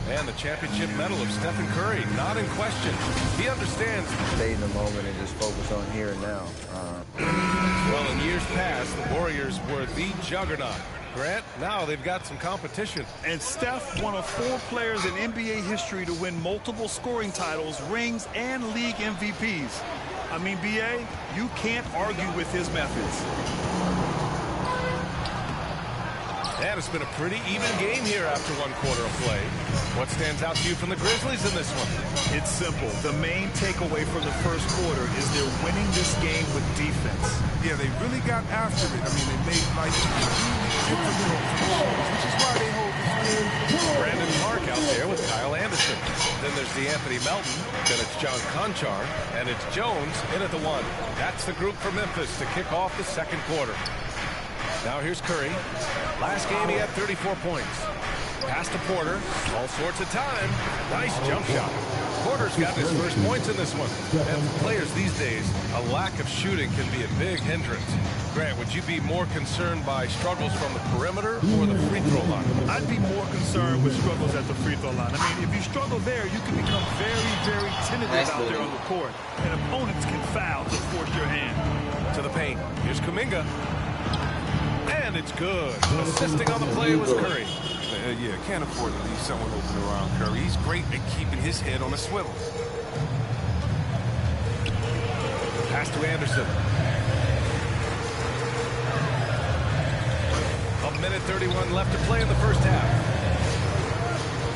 C: And the championship medal of Stephen Curry, not in question. He understands.
T: Stay in the moment and just focus on here and now.
C: Well, in years past, the Warriors were the juggernaut. Grant, now they've got some competition.
G: And Steph, one of 4 players in NBA history to win multiple scoring titles, rings, and league MVPs. I mean, BA, you can't argue with his methods.
C: And it's been a pretty even game here after 1 quarter of play. What stands out to you from the Grizzlies in this one?
G: It's simple. The main takeaway from the first quarter is they're winning this game with defense.
S: Yeah, they really got after it. I mean, they made life extremely difficult for the Warriors, which is why they hold the
C: Brandon Park out there with Kyle Anderson. Then there's DeAnthony Melton. Then it's John Conchar. And it's Jones in at the 1. That's the group for Memphis to kick off the second quarter. Now here's Curry. Last game he had 34 points. Pass to Porter. All sorts of time. Nice jump shot. Porter's got his first points in this one. And for players these days, a lack of shooting can be a big hindrance. Grant, would you be more concerned by struggles from the perimeter or the free throw line?
G: I'd be more concerned with struggles at the free throw line. I mean, if you struggle there, you can become very, very tentative out there on the court. And opponents can foul to force your hand.
C: To the paint. Here's Kuminga. And it's good. Assisting on the play was Curry.
S: Yeah, can't afford to leave someone open around Curry. He's great at keeping his head on a swivel.
C: Pass to Anderson. A minute 31 left to play in the first half.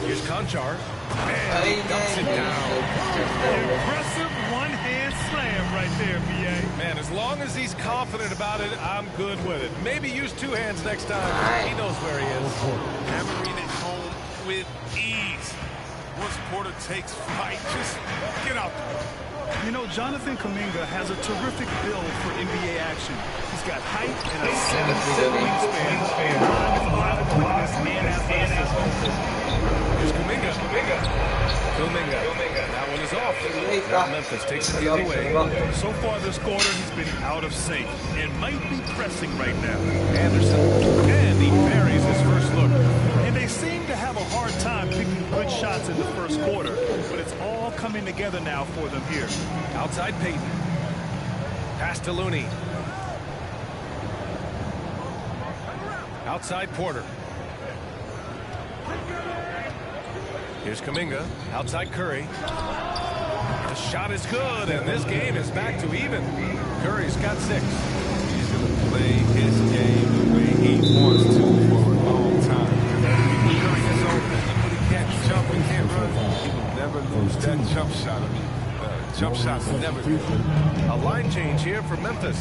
C: Here's Conchar. And he dumps it down.
G: Impressive one-hand slam right there, B.A.
C: Man, as long as he's confident about it, I'm good with it. Maybe use two hands next time. He knows where he is.
S: Hammering it home with ease. Once Porter takes flight, just get out there.
G: You know, Jonathan Kuminga has a terrific build for NBA action. He's got height and a 7-foot wingspan.
C: Here's Kuminga. That one is off. Now Memphis takes it the other way.
G: So far this quarter, he's been out of sync and might be pressing right now.
C: Anderson. And he buries his first look.
G: And they seem to have a hard time picking good shots in the first quarter, but it's all coming together now for them here.
C: Outside Payton. Pass to Looney. Outside Porter. Here's Kuminga. Outside Curry. The shot is good, and this game is back to even. Curry's got 6.
S: He's going to play his game the way he wants to for a long time. Curry is open, but he can't jump and can't run. He will never lose that jump shot. I mean, jump shots will never lose.
C: A line change here for Memphis.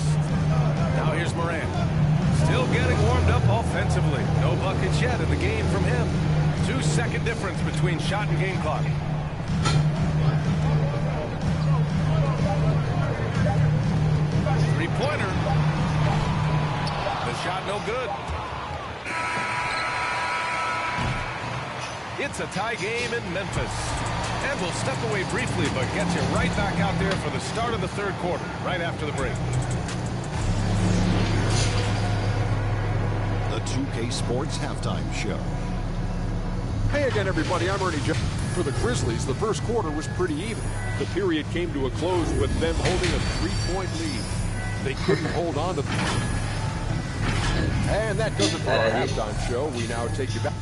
C: Now here's Morant. Still getting warmed up offensively. No buckets yet in the game from him. 2-second difference between shot and game clock. Three-pointer. The shot no good. It's a tie game in Memphis. And we'll step away briefly, but get you right back out there for the start of the third quarter, right after the break.
Q: The 2K Sports Halftime Show.
I: Hey again, everybody. I'm Ernie Jones. For the Grizzlies, the first quarter was pretty even. The period came to a close with them holding a 3-point lead. They couldn't hold on to them. And that does it for our halftime show. We now take you back.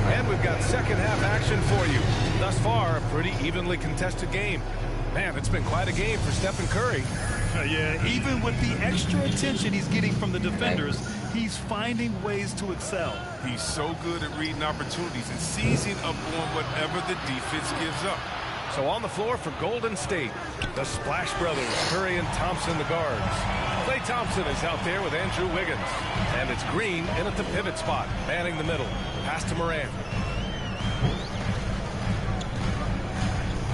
C: And we've got second half action for you. Thus far, a pretty evenly contested game. Man, it's been quite a game for Stephen Curry.
G: Yeah, even with the extra attention he's getting from the defenders, he's finding ways to excel.
S: He's so good at reading opportunities and seizing up on whatever the defense gives up.
C: So on the floor for Golden State, the Splash Brothers, Curry and Thompson, the guards. Klay Thompson is out there with Andrew Wiggins. And it's Green in at the pivot spot, manning the middle. Pass to Morant.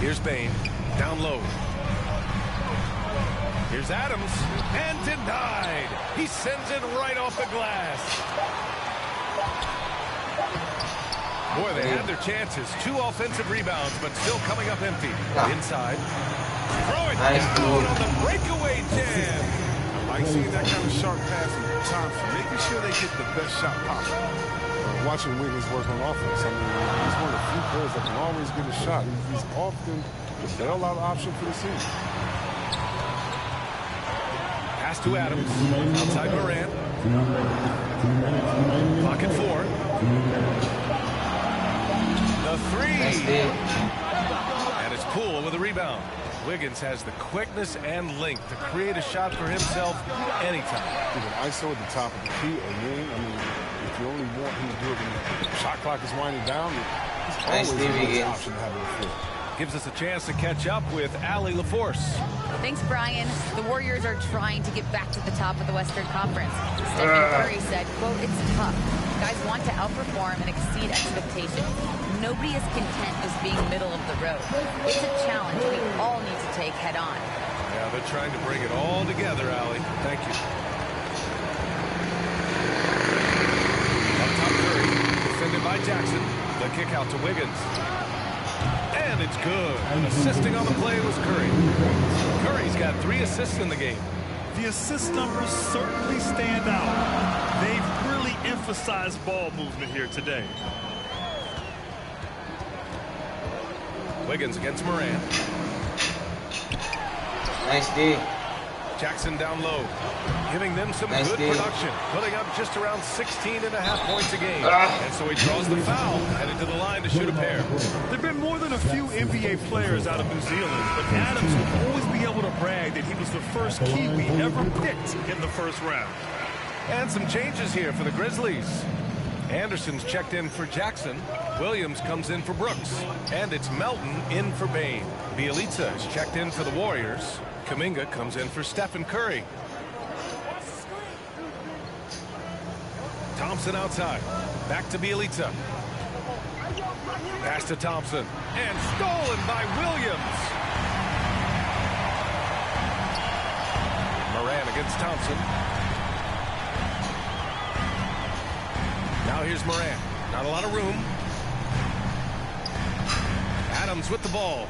C: Here's Bane, down low. Here's Adams, and denied. He sends it right off the glass. Boy, they had their chances. 2 offensive rebounds, but still coming up empty. Inside. Throw it down on the breakaway jam.
S: I like seeing that kind of sharp passing Thompson, making sure they get the best shot possible.
J: Watching Wiggins work on offense, I mean, he's one of the few players that can always get a shot. He's often the bailout option for the team.
C: Pass to Adams. Outside Morant. Pocket 4. The 3. And it's Poole with a rebound. Wiggins has the quickness and length to create a shot for himself anytime.
J: With an ISO at the top of the key, a wing, I mean, if you only want him to do it when the shot clock is winding down, it's always a good option to have on the floor.
C: gives us a chance to catch up with Allie LaForce.
A: Thanks, Brian. The Warriors are trying to get back to the top of the Western Conference. Stephen Curry said, quote, "It's tough. Guys want to outperform and exceed expectations. Nobody is content just being middle of the road. It's a challenge we all need to take head on."
C: Yeah, they're trying to bring it all together, Allie. Thank you. Up top, Curry, defended by Jackson. The kick out to Wiggins. And it's good. Assisting on the play was Curry. Curry's got 3 assists in the game.
G: The assist numbers certainly stand out. They've really emphasized ball movement here today.
C: Wiggins against Moran.
E: Nice D.
C: Jackson down low, giving them some
E: Nice
C: good
E: D.
C: production, putting up just around 16.5 points a game. And so he draws the foul, headed to the line to shoot a pair.
G: There have been more than a few NBA players out of New Zealand, but Adams will always be able to brag that he was the first Kiwi ever picked in the first round.
C: And some changes here for the Grizzlies. Anderson's checked in for Jackson. Williams comes in for Brooks. And it's Melton in for Bain. Bielitsa is checked in for the Warriors. Kuminga comes in for Stephen Curry. Thompson outside. Back to Bielitsa. Pass to Thompson. And stolen by Williams. Moran against Thompson. Now here's Moran. Not a lot of room. Adams with the ball.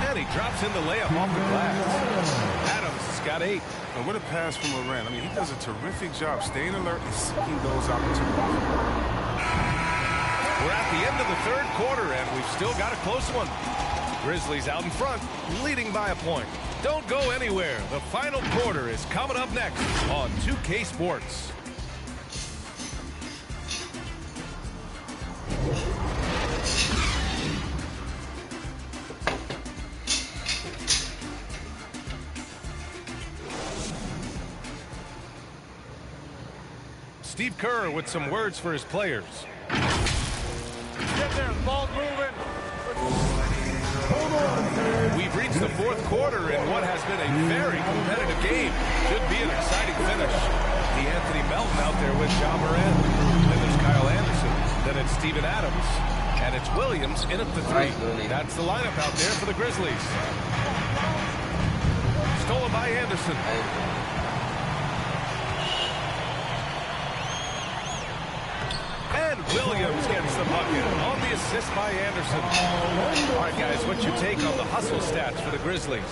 C: And he drops in the layup off the glass. Adams has got 8.
S: And what a pass from Moran. I mean, he does a terrific job staying alert and seeking those opportunities.
C: We're at the end of the 3rd quarter, and we've still got a close one. Grizzlies out in front, leading by a point. Don't go anywhere. The final quarter is coming up next on 2K Sports. Steve Kerr with some words for his players.
D: Get there, ball's moving.
C: We've reached the 4th quarter in what has been a very competitive game. Should be an exciting finish. Anthony Melton out there with Ja Morant. Then there's Kyle Anderson. Then it's Steven Adams. And it's Williams in at the 3. That's the lineup out there for the Grizzlies. Stolen by Anderson. And Williams gets the bucket on the assist by Anderson. All right, guys, what's your take on the hustle stats for the Grizzlies?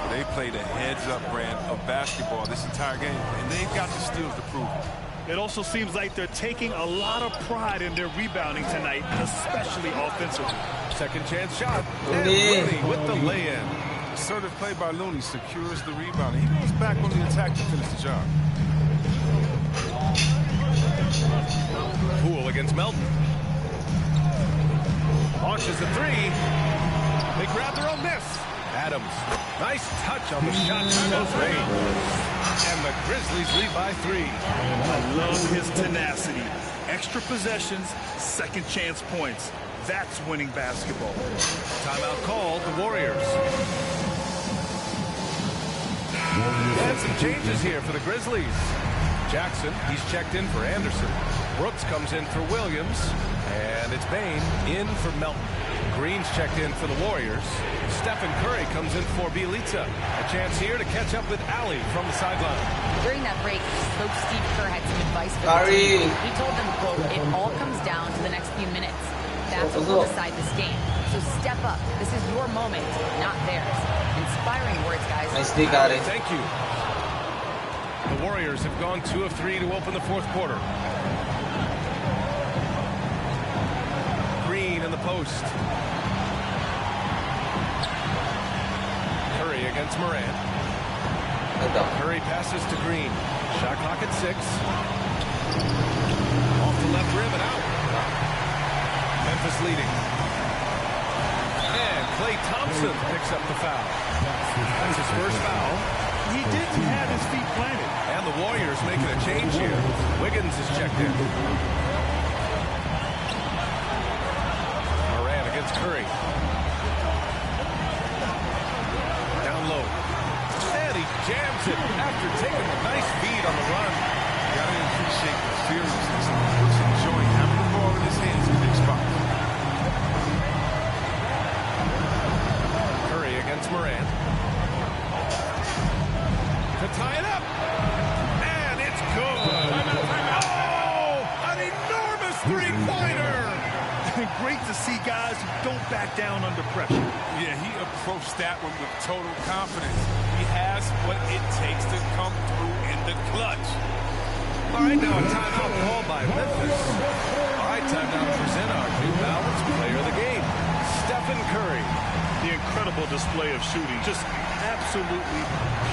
S: They played a heads-up brand of basketball this entire game, and they've got the steals to prove it.
G: It also seems like they're taking a lot of pride in their rebounding tonight, especially offensively.
C: Second chance shot. And Looney with the lay-in.
S: Assertive play by Looney secures the rebound. He goes back on the attack to finish the job.
C: Poole against Melton. Launches a 3. They grab their own miss. Adams. Nice touch on the shot timeout range. And the Grizzlies lead by 3.
G: I love his tenacity. Extra possessions, second chance points. That's winning basketball.
C: Timeout called, the Warriors. And some changes here for the Grizzlies. Jackson, he's checked in for Anderson. Brooks comes in for Williams. And it's Bain in for Melton. Green's checked in for the Warriors. Stephen Curry comes in for Bielitsa. A chance here to catch up with Allie from the sideline.
A: During that break, Coach Steve Kerr had some advice for the team. He told them, quote, "It all comes down to the next few minutes. That's what will decide this game. So step up. This is your moment, not theirs." Inspiring words, guys.
E: Nicely got it.
C: Thank you. The Warriors have gone 2 of 3 to open the 4th quarter. Green in the post. Curry against Moran. Curry passes to Green. Shot clock at 6. Off the left rim and out. Memphis leading. And Klay Thompson picks up the foul. That's his first foul.
G: He didn't have his feet planted.
C: And the Warriors making a change here. Wiggins is checked in. Moran against Curry.
G: great to see guys who don't back down under pressure.
S: Yeah, he approached that one with total confidence. He has what it takes to come through in the clutch.
C: All right, now a timeout called by Memphis. All right, time now to present our New Balance player of the game, Stephen Curry.
G: The incredible display of shooting, just absolutely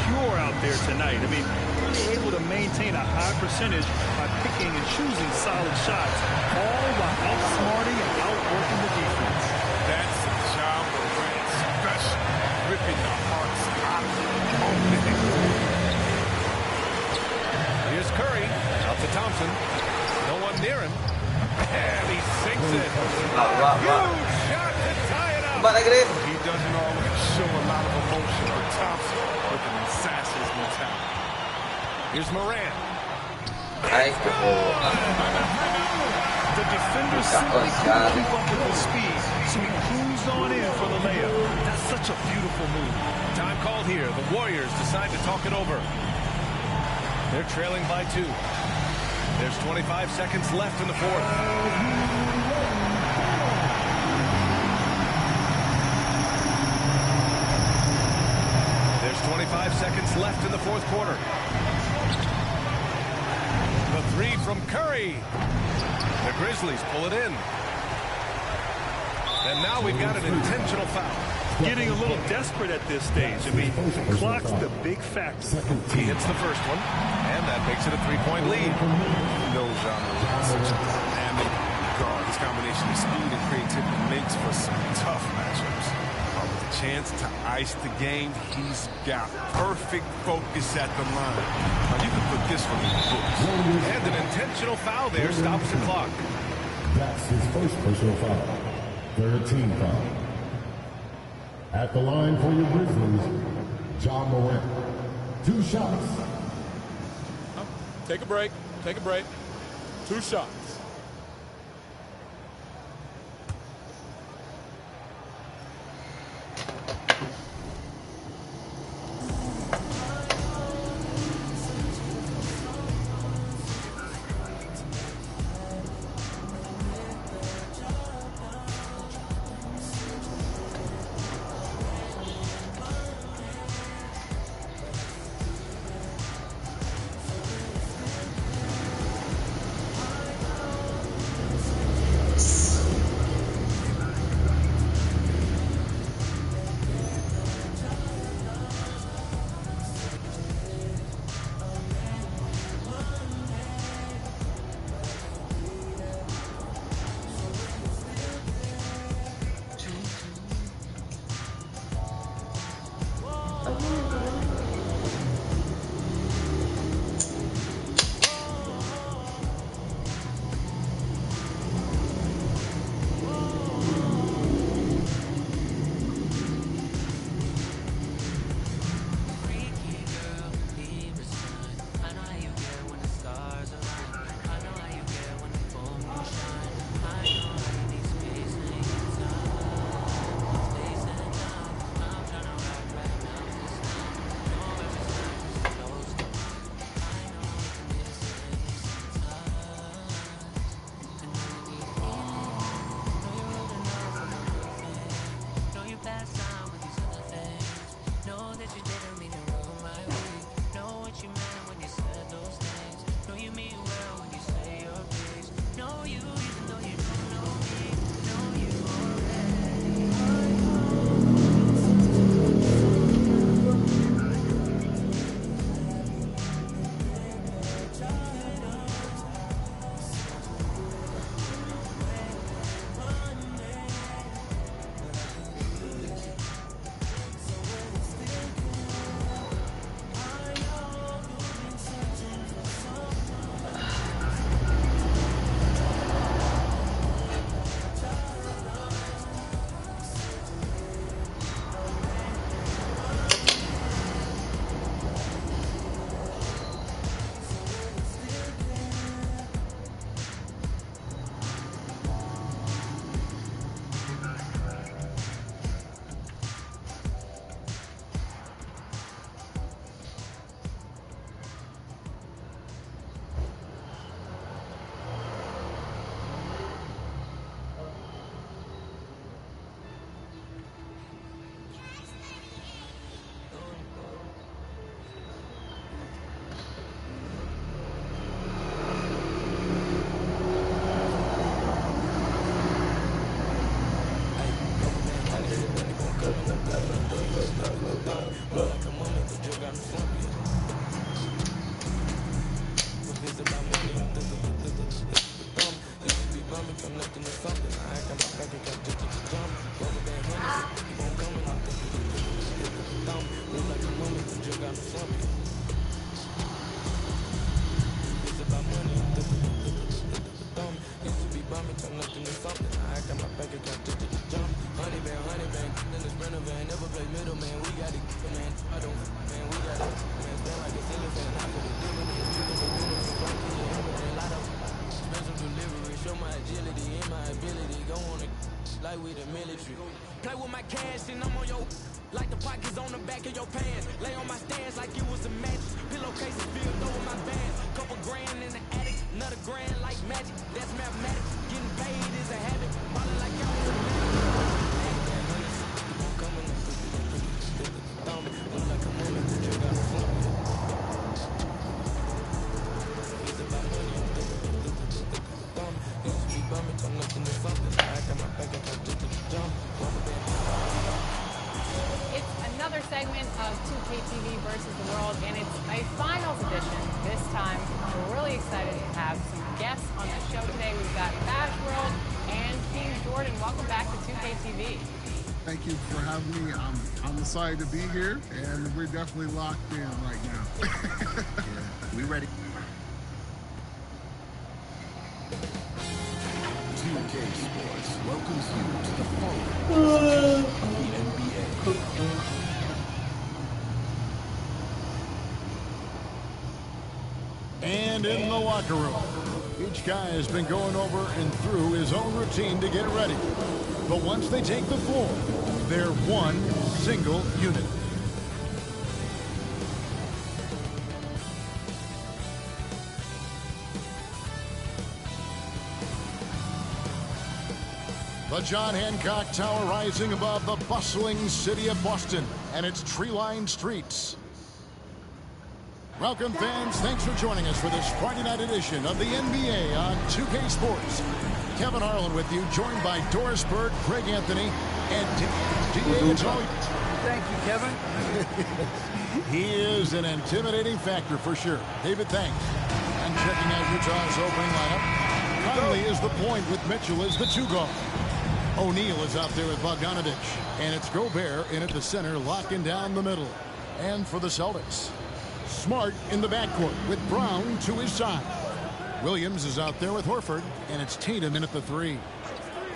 G: pure out there tonight. I mean, really able to maintain a high percentage by picking and choosing solid shots, all while outsmarting and outworking the defense.
S: That's Ja Morant special, ripping the hearts out of the opening.
C: Here's Curry, out to Thompson. No one near him. And he sinks it. Huge shot to tie it up.
S: He doesn't always show a lot of emotion, but Thompson with an assassin's mentality.
C: Here's Morant.
G: The defender simply couldn't keep up with the speed, so he cruised on in for the layup. That's such a beautiful move.
C: Time called here. The Warriors decide to talk it over. They're trailing by 2. There's 25 seconds left in the fourth. There's 25 seconds left in the fourth quarter. The 3 from Curry. The Grizzlies pull it in. And now we've got an intentional foul.
G: Getting a little desperate at this stage. I mean, the clock's the big factor.
C: He hits the first one, and that makes it a 3-point lead.
S: No genre, such a dynamic guard. His combination of speed and creativity makes for some tough matchups. With a chance to ice the game, he's got perfect focus at the line. Now, you can put this one in the books.
C: And an intentional foul there stops the clock.
U: That's his first personal foul. 13 foul. At the line for your Grizzlies, Ja Morant. 2 shots.
D: Take a break. Take a break. 2 shots.
B: with the military. Play with my cash and I'm on your like the pockets on the back of your pants. Lay on my stairs like it was a mattress. Pillowcases filled over my bands. Couple grand in the attic, another grand like magic. That's mathematics. Getting paid is a habit. Ballin' like I was a
L: It's another segment of 2KTV versus the world, and it's a finals edition. This time, we're really excited to have some guests on the show today. We've got Bash World and King Jordan. Welcome back to 2KTV.
V: Thank you for having me. I'm excited to be here, and we're definitely locked in right now.
Q: Yeah, we ready. 2K Sports welcomes you to the following of the NBA.
H: And in the locker room, each guy has been going over and through his own routine to get ready. But once they take the floor, they're one single unit. The John Hancock Tower rising above the bustling city of Boston and its tree-lined streets. Welcome, fans. Thanks for joining us for this Friday night edition of the NBA on 2K Sports. Kevin Harlan with you, joined by Doris Bird, Craig Anthony, and D.A.
P: Thank you, Kevin.
H: He is an intimidating factor for sure. David, thanks. And checking out Utah's opening lineup, Conley is the point with Mitchell as the two guard. O'Neal is out there with Bogdanovich, and it's Gobert in at the center, locking down the middle. And for the Celtics, Smart in the backcourt with Brown to his side. Williams is out there with Horford, and it's Tatum in at the three.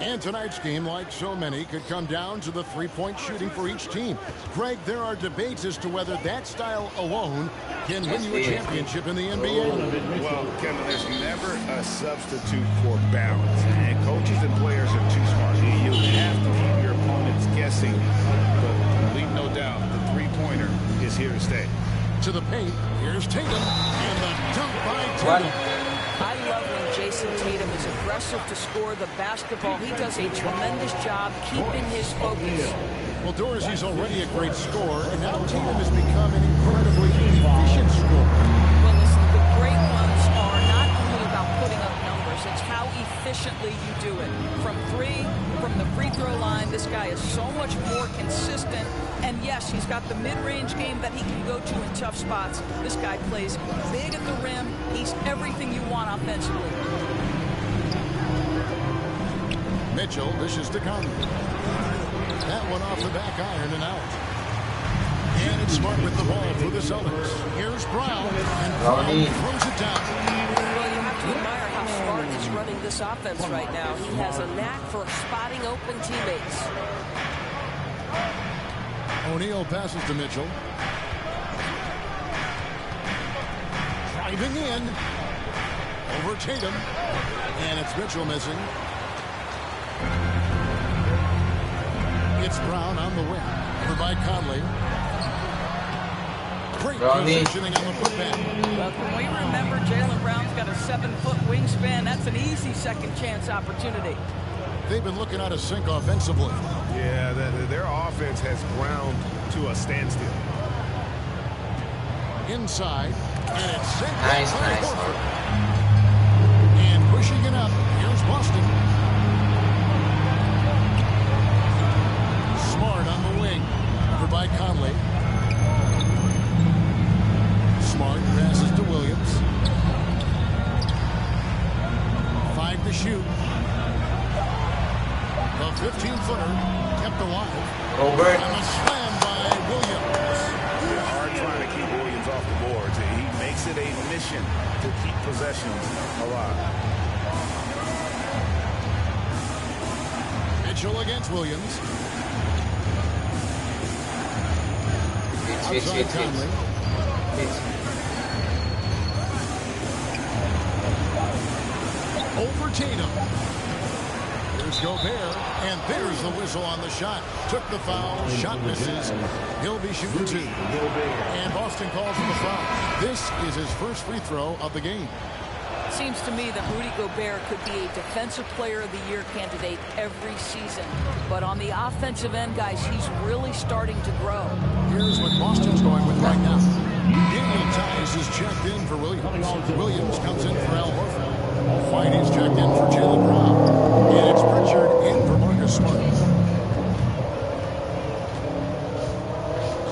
H: And tonight's game, like so many, could come down to the three-point shooting for each team. Greg, there are debates as to whether that style alone can win you a championship in the NBA.
N: Well, Kevin, there's never a substitute for balance. And coaches and players are too smart. You have to keep your opponents guessing. But leave no doubt, the three-pointer is here to stay.
H: To the paint, here's Tatum, and the dunk by Tatum.
W: I love when Jason Tatum is aggressive to score the basketball. He does a tremendous job keeping his focus.
H: Well, Dorsey's already a great scorer, and now Tatum has become an incredibly efficient scorer.
W: Well, listen, the great ones are not only about putting up numbers, it's how efficiently you do it. From three, from the free throw line, this guy is so much more consistent. And yes, he's got the mid-range game that he can go to in tough spots. This guy plays big at the rim. He's everything you want offensively.
H: Mitchell dishes to Conley. That one off the back iron and out. And it's Smart with the ball for the Celtics. Here's Brown, and Brown throws it down.
W: Well, you have to admire how Smart is running this offense right now. He has a knack for spotting open teammates.
H: O'Neal passes to Mitchell. Driving in. Over Tatum. And it's Mitchell missing. It's Brown on the wing. Over by Conley. Great positioning on the putback.
W: Well, can we remember Jaylen Brown's got a 7-foot wingspan? That's an easy second chance opportunity.
H: They've been looking out of sync offensively.
C: Yeah, their offense has ground to a standstill.
H: Inside, and it's sent
E: Nice.
H: Horford. And pushing it up, here's Boston. Smart on the wing, over by Conley. Smart passes to Williams. 5 to shoot. The 15-footer kept alive.
E: Over.
H: And a slam by Williams.
N: They're hard trying to keep Williams off the boards. He makes it a mission to keep possessions alive.
H: Mitchell against Williams. Outside Conley. Over Tatum. Here's Gobert, and there's the whistle on the shot. Took the foul, shot misses. He'll be shooting 2. And Boston calls him a foul. This is his first free throw of the game.
W: Seems to me that Rudy Gobert could be a Defensive Player of the Year candidate every season. But on the offensive end, guys, he's really starting to grow.
H: Here's what Boston's going with right now. Daniel Tice is checked in for Williams. Williams comes in for Al Horford. Whitey's checked in for Jaylen Brown. And it's Pritchard in for Marcus Smart.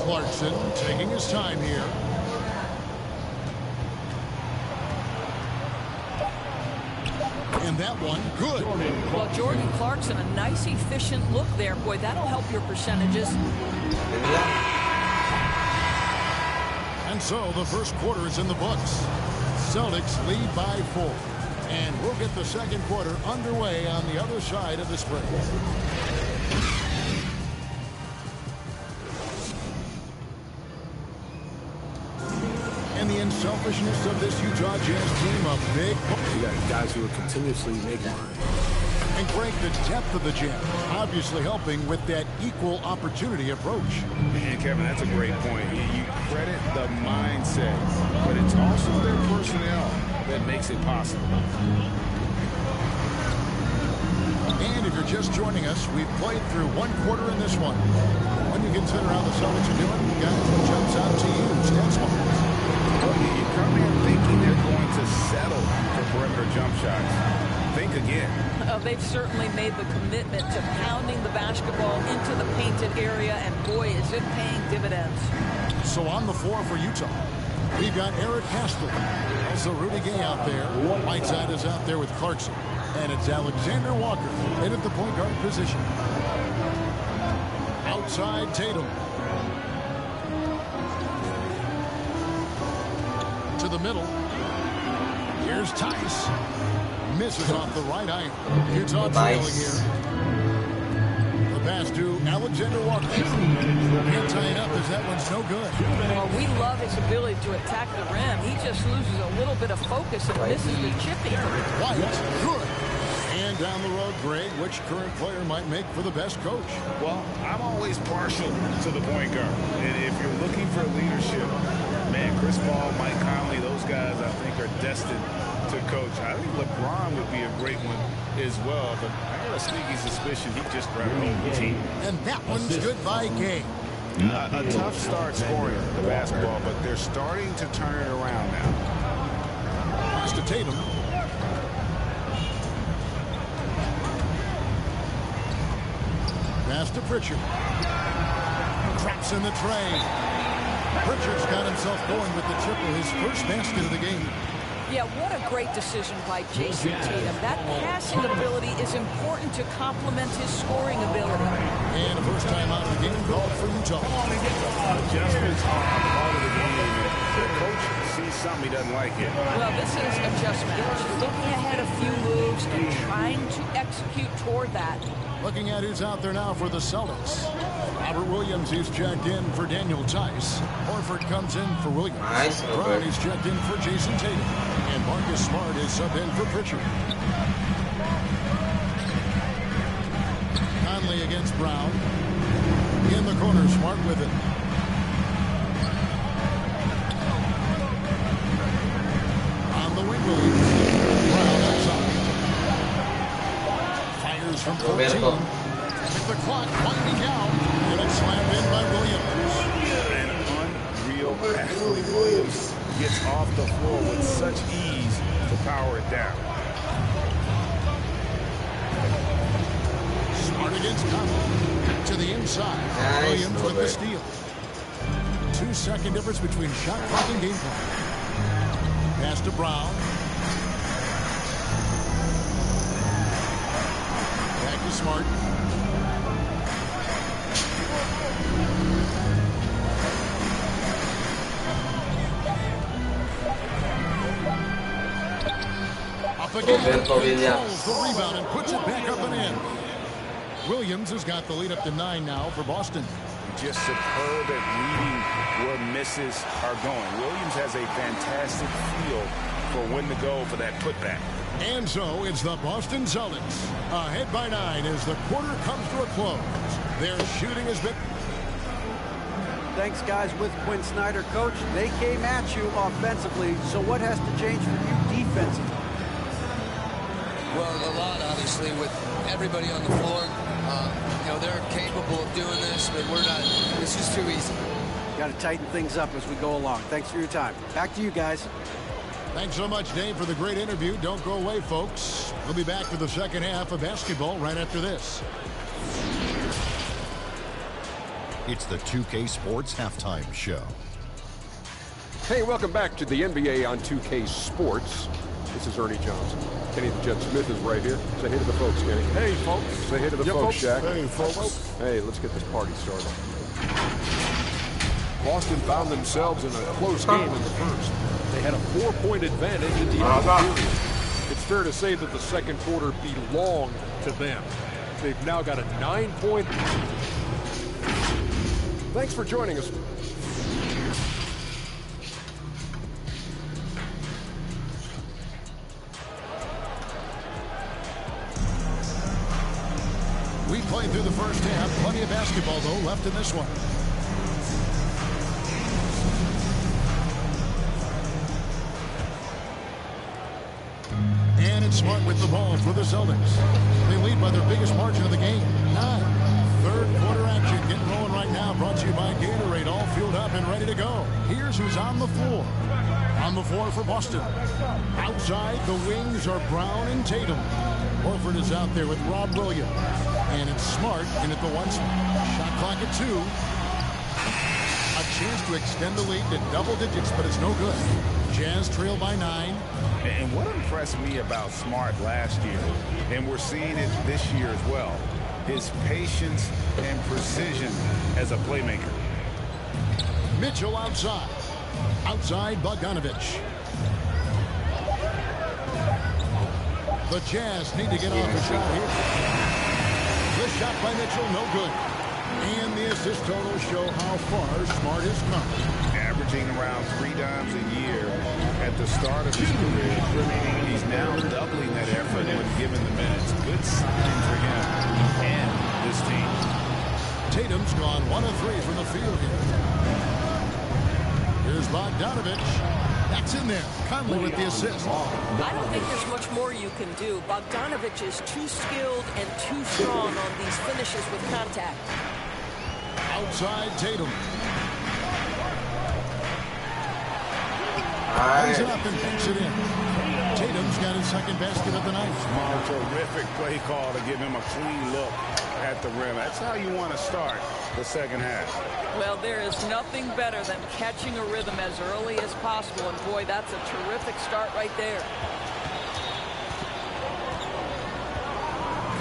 H: Clarkson taking his time here. And that one, good.
W: Well, Jordan Clarkson, a nice, efficient look there. Boy, that'll help your percentages.
H: And so the first quarter is in the books. Celtics lead by 4. And we'll get the second quarter underway on the other side of this break. And the unselfishness of this Utah Jazz team, a big...
F: You got guys who are continuously making.
H: And Greg, the depth of the Jazz obviously helping with that equal opportunity approach.
N: And Kevin, that's a great point. You credit the mindset, but it's also their personnel that makes it possible.
H: And if you're just joining us, we've played through one quarter in this one. When you consider how the Celtics are doing, guys, what jumps out to you, stats-wise?
N: Well, you come in thinking they're going to settle for perimeter jump shots. Think again.
W: They've certainly made the commitment to pounding the basketball into the painted area, and boy, is it paying dividends.
H: So on the floor for Utah, we've got Eric Castle, also Rudy Gay out there. Whiteside is out there with Clarkson, and it's Alexander Walker in at the point guard position. Outside Tatum. To the middle. Here's Tice. Misses off the right eye. Utah trailing here. The pass to Alexander Walker. Can't tie it up as that one's no good.
W: Well, we love his ability to attack the rim. He just loses a little bit of focus and misses the chipping.
H: White, good. And down the road, Greg, which current player might make for the best coach?
N: Well, I'm always partial to the point guard. And if you're looking for leadership, man, Chris Paul, Mike Conley, those guys I think are destined to coach. I think LeBron would be a great one as well, but I got a sneaky suspicion he just grabbed the whole team.
H: And that one's good by Gay.
N: A tough start scoring the basketball, but they're starting to turn it around now.
H: Pass to Tatum. Pass to Pritchard. Traps in the tray. Pritchard's got himself going with the triple, his first basket of the game.
W: Yeah, what a great decision by Jason Tatum. That passing ability is important to complement his scoring ability.
H: And a first time out of the game called for Utah.
N: Adjustments are a part of the game. The coach sees something he doesn't like here.
W: Well, this is adjustment. Looking ahead a few moves and trying to execute toward that.
H: Looking at who's out there now for the Celtics. Robert Williams, who's checked in for Daniel Tice. Horford comes in for Williams.
E: Nice.
H: Brown is checked in for Jason Tatum. And Marcus Smart is sub in for Pritchard. Conley against Brown. In the corner, Smart with it. On the wing, Williams. Brown outside. Fires from 14. The clock winding down. And it's slammed in by Williams.
N: An unreal athlete. Williams gets off the floor with such ease to power it down.
H: Smart against Conley. To the inside.
E: Nice.
H: Williams with the steal. 2-second difference between shot clock and game clock. Pass to Brown. Back to Smart. Again, Williams the rebound and puts it back up and in. Williams has got the lead up to 9 now for Boston.
N: Just superb at reading where misses are going. Williams has a fantastic feel for when to go for that putback.
H: And so it's the Boston Celtics ahead by 9 as the quarter comes to a close. Their shooting has been...
P: Thanks, guys, with Quinn Snyder. Coach, they came at you offensively, so what has to change for you defensively?
K: Well, a lot, obviously, with everybody on the floor. You know, they're capable of doing this, but we're not. This is too easy.
P: Got to tighten things up as we go along. Thanks for your time. Back to you guys.
H: Thanks so much, Dave, for the great interview. Don't go away, folks. We'll be back for the second half of basketball right after this.
Q: It's the 2K Sports Halftime Show.
I: Hey, welcome back to the NBA on 2K Sports. This is Ernie Johnson. Kenny the Jet Smith is right here. Say hey to the folks, Kenny. Hey, folks. Say hey to the folks, Shaq.
F: Hey, folks.
I: Hey, let's get this party started. Boston found themselves in a close game in the first. They had a 4-point advantage at the end of the period. It's fair to say that the second quarter belonged to them. They've now got a 9-point... Thanks for joining us.
H: We played through the first half. Plenty of basketball, though, left in this one. And it's Smart with the ball for the Celtics. They lead by their biggest margin of the game, 9. Third quarter action getting rolling right now. Brought to you by Gatorade. All fueled up and ready to go. Here's who's on the floor. On the floor for Boston. Outside, the wings are Brown and Tatum. Horford is out there with Rob Williams. And it's Smart in at the 1 spot. Shot clock at 2. A chance to extend the lead to double digits, but it's no good. Jazz trail by 9.
N: And what impressed me about Smart last year, and we're seeing it this year as well, his patience and precision as a playmaker.
H: Mitchell outside. Outside Bogdanovich. The Jazz need to get off the shot here. The shot by Mitchell, no good. And the assist total show how far Smart has come.
N: Averaging around 3 dimes a year at the start of his career. He's now doubling that effort when given the minutes. Good sign for him and his team.
H: Tatum's gone 1 of 3 from the field here. Here's Bogdanovich. That's in there. Conley with the assist.
W: I don't think there's much more you can do. Bogdanovich is too skilled and too strong on these finishes with contact.
H: Outside Tatum.
U: Eyes
H: it up and takes it in. Tatum's got his second basket of the night.
N: Terrific play call to give him a clean look at the rim. That's how you want to start the second half.
W: Well, there is nothing better than catching a rhythm as early as possible. And boy, that's a terrific start right there.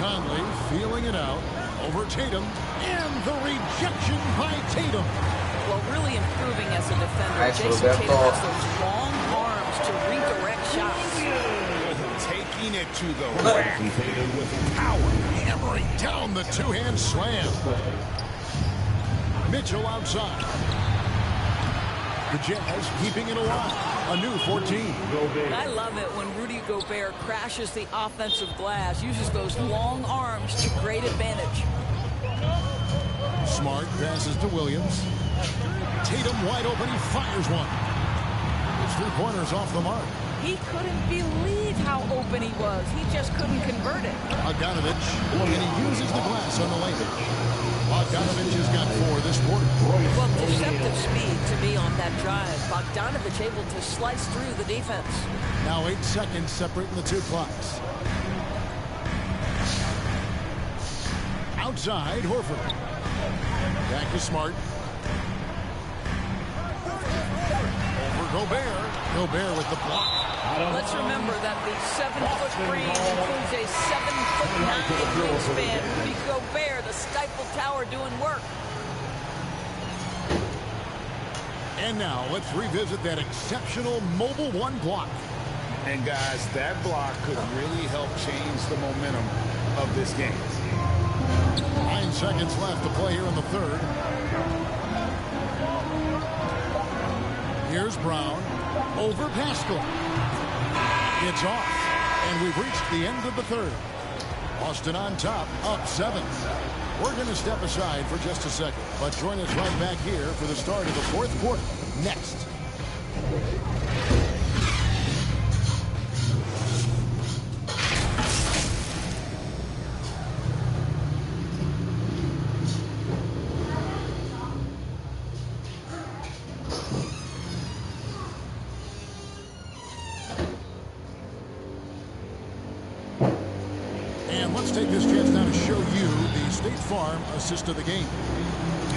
H: Conley feeling it out over Tatum. And the rejection by Tatum.
W: Well, really improving as a defender. Jason Tatum has those long arms to redirect shots.
N: Taking it to the rack with power.
H: Hammering down the two-hand slam. Mitchell outside. The Jazz keeping it alive. A new 14.
W: I love it when Rudy Gobert crashes the offensive glass, uses those long arms to great advantage.
H: Smart passes to Williams. Tatum wide open. He fires one. His 3-pointers off the mark.
W: He couldn't believe how open he was. He just couldn't convert it.
H: Bogdanovich, and he uses the glass on the layup. Bogdanovich has got 4 this quarter.
W: Well, deceptive speed to be on that drive. Bogdanovich able to slice through the defense.
H: Now 8 seconds separating the 2 clocks. Outside, Horford. Back to Smart. Over Gobert. Gobert with the block.
W: Let's remember that the 7-foot frame includes a 7'9" wingspan. Rudy Gobert, the Stifle Tower, doing work.
H: And now let's revisit that exceptional mobile 1 block.
N: And guys, that block could really help change the momentum of this game.
H: 9 seconds left to play here in the third. Here's Brown over Pascal. It's off. And we've reached the end of the third. Boston on top, up 7. We're going to step aside for just a second, but join us right back here for the start of the fourth quarter next. Let's take this chance now to show you the State Farm assist of the game.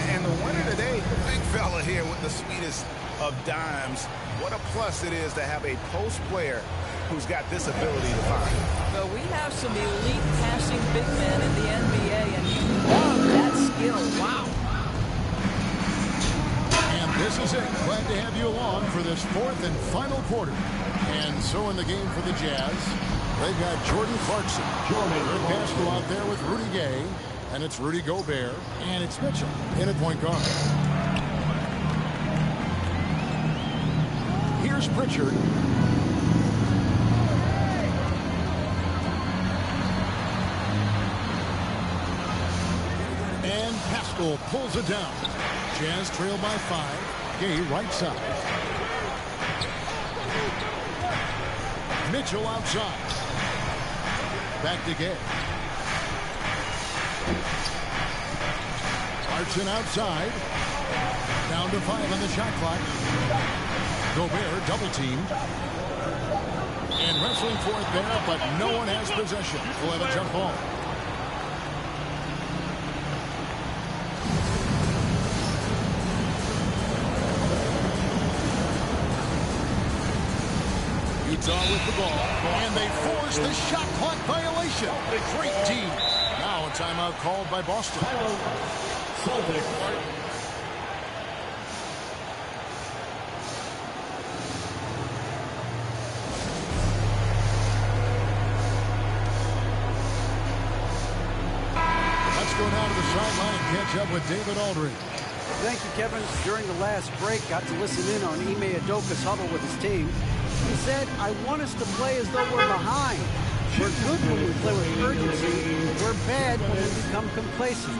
N: And the winner today, the big fella here with the sweetest of dimes. What a plus it is to have a post player who's got this ability to find.
W: Well, we have some elite passing big men in the NBA, and you love that skill. Wow.
H: And this is it. Glad to have you along for this fourth and final quarter. And so in the game for the Jazz, they've got Jordan Clarkson. Rick Castro out there with Rudy Gay. And it's Rudy Gobert. And it's Mitchell in at point guard. Here's Pritchard. And Pascal pulls it down. Jazz trail by 5. Gay right side. Mitchell outside. Back to Gay. Clarkson outside. Down to 5 on the shot clock. Gobert double teamed. And wrestling for it there, but no one has possession. We'll have a jump ball. Utah with the ball, and they force the shot clock violation. Great team. Now a timeout called by Boston. Let's go down to the sideline and catch up with David Aldridge.
P: Thank you, Kevin. During the last break, got to listen in on Ime Udoka's huddle with his team. He said, I want us to play as though we're behind. We're good when we play with urgency. We're bad when we become complacent.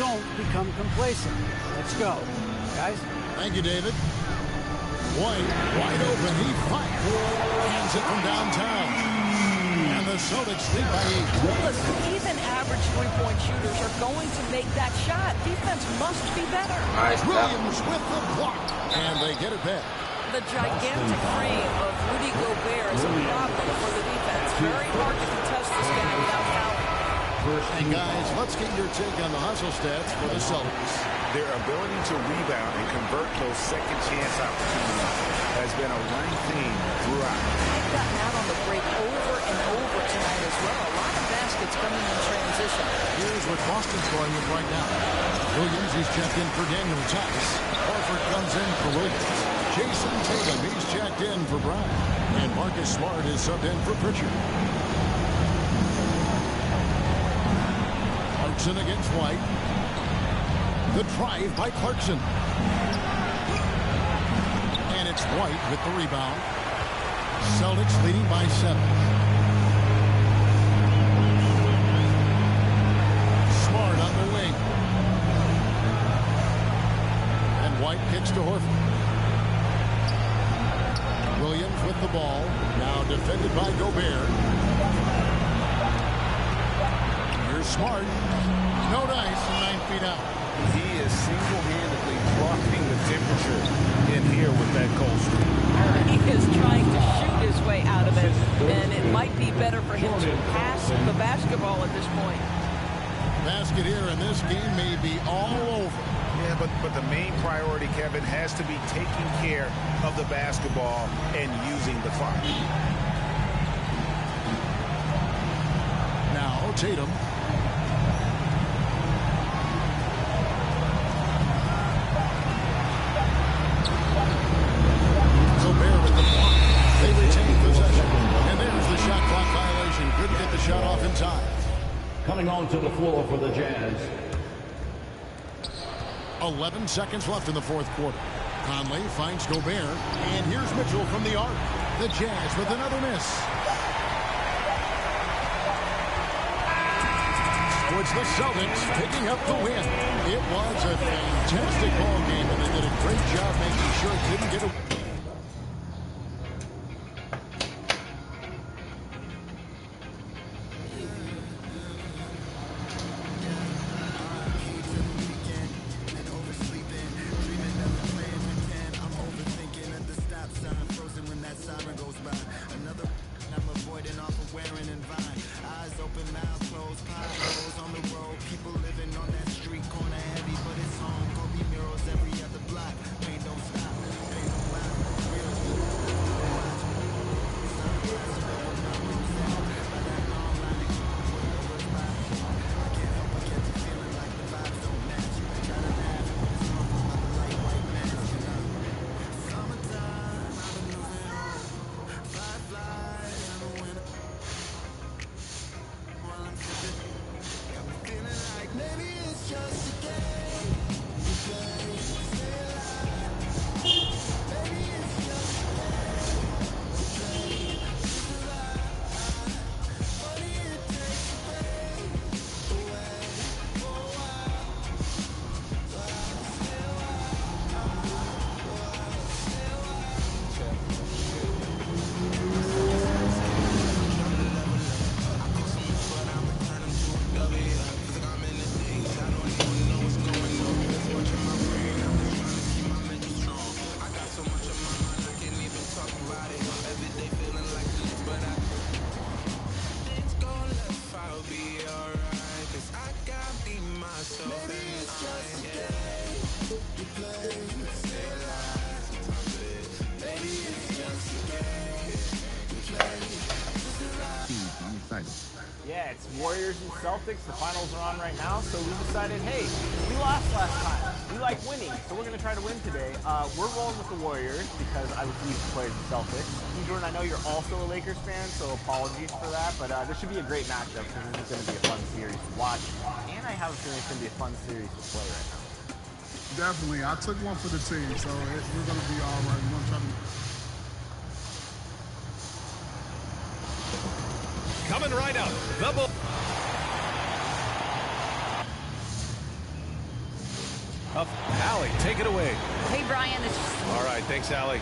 P: Don't become complacent. Let's go. Guys?
H: Thank you, David. White, wide open. He fires. Hands it from downtown. And the Celtics lead by 8.
W: Listen, even average three-point shooters are going to make that shot. Defense must be better.
H: Williams with the block. And they get it back.
W: The gigantic frame of Rudy Gobert is a problem for the defense. Very hard to contest this guy without fouling.
H: And guys, let's get your take on the hustle stats for the Celtics.
N: Their ability to rebound and convert those second chance opportunities has been a running theme throughout.
W: They've gotten out on the break over and over tonight as well. A lot of baskets coming in transition.
H: Here's what Boston's going with right now. Williams is checked in for Daniel Tice. Horford comes in for Williams. Jason Tatum, he's checked in for Bryant. And Marcus Smart is subbed in for Pritchard. Clarkson against White. The drive by Clarkson. And it's White with the rebound. Celtics leading by 7. Smart on the wing. And White kicks to Horford. Williams with the ball. Now defended by Gobert. Here's Smart. No dice and 9 feet out.
N: He is single-handedly dropping the temperature in here with that cold streak.
W: He is trying to shoot his way out of it, and it might be better for him to pass the basketball at this point.
H: Basket here, and this game may be all over.
N: Yeah, but the main priority, Kevin, has to be taking care of the basketball and using the clock.
H: Now Tatum. Gobert with the block. They retain possession. And there's the shot clock violation. Couldn't get the shot off in time.
U: Coming onto the floor for the Jazz.
H: 11 seconds left in the fourth quarter. Conley finds Gobert, and here's Mitchell from the arc. The Jazz with another miss. It's the Celtics picking up the win. It was a fantastic ball game, and they did a great job making sure it didn't get a...
M: Yeah, it's Warriors and Celtics. The finals are on right now, so we decided, hey, we lost last time. We like winning, so we're going to try to win today. We're rolling with the Warriors because I refuse to play the Celtics. Jordan, I know you're also a Lakers fan, so apologies for that, but this should be a great matchup because this is going to be a fun series to watch, and I have a feeling it's going to be a fun series to play right now.
V: Definitely. I took one for the team, so we're going to be all right. We're going to try to...
C: Coming right up, the ball. Up, Allie, take it away.
A: Hey, Brian.
C: All right, thanks, Allie.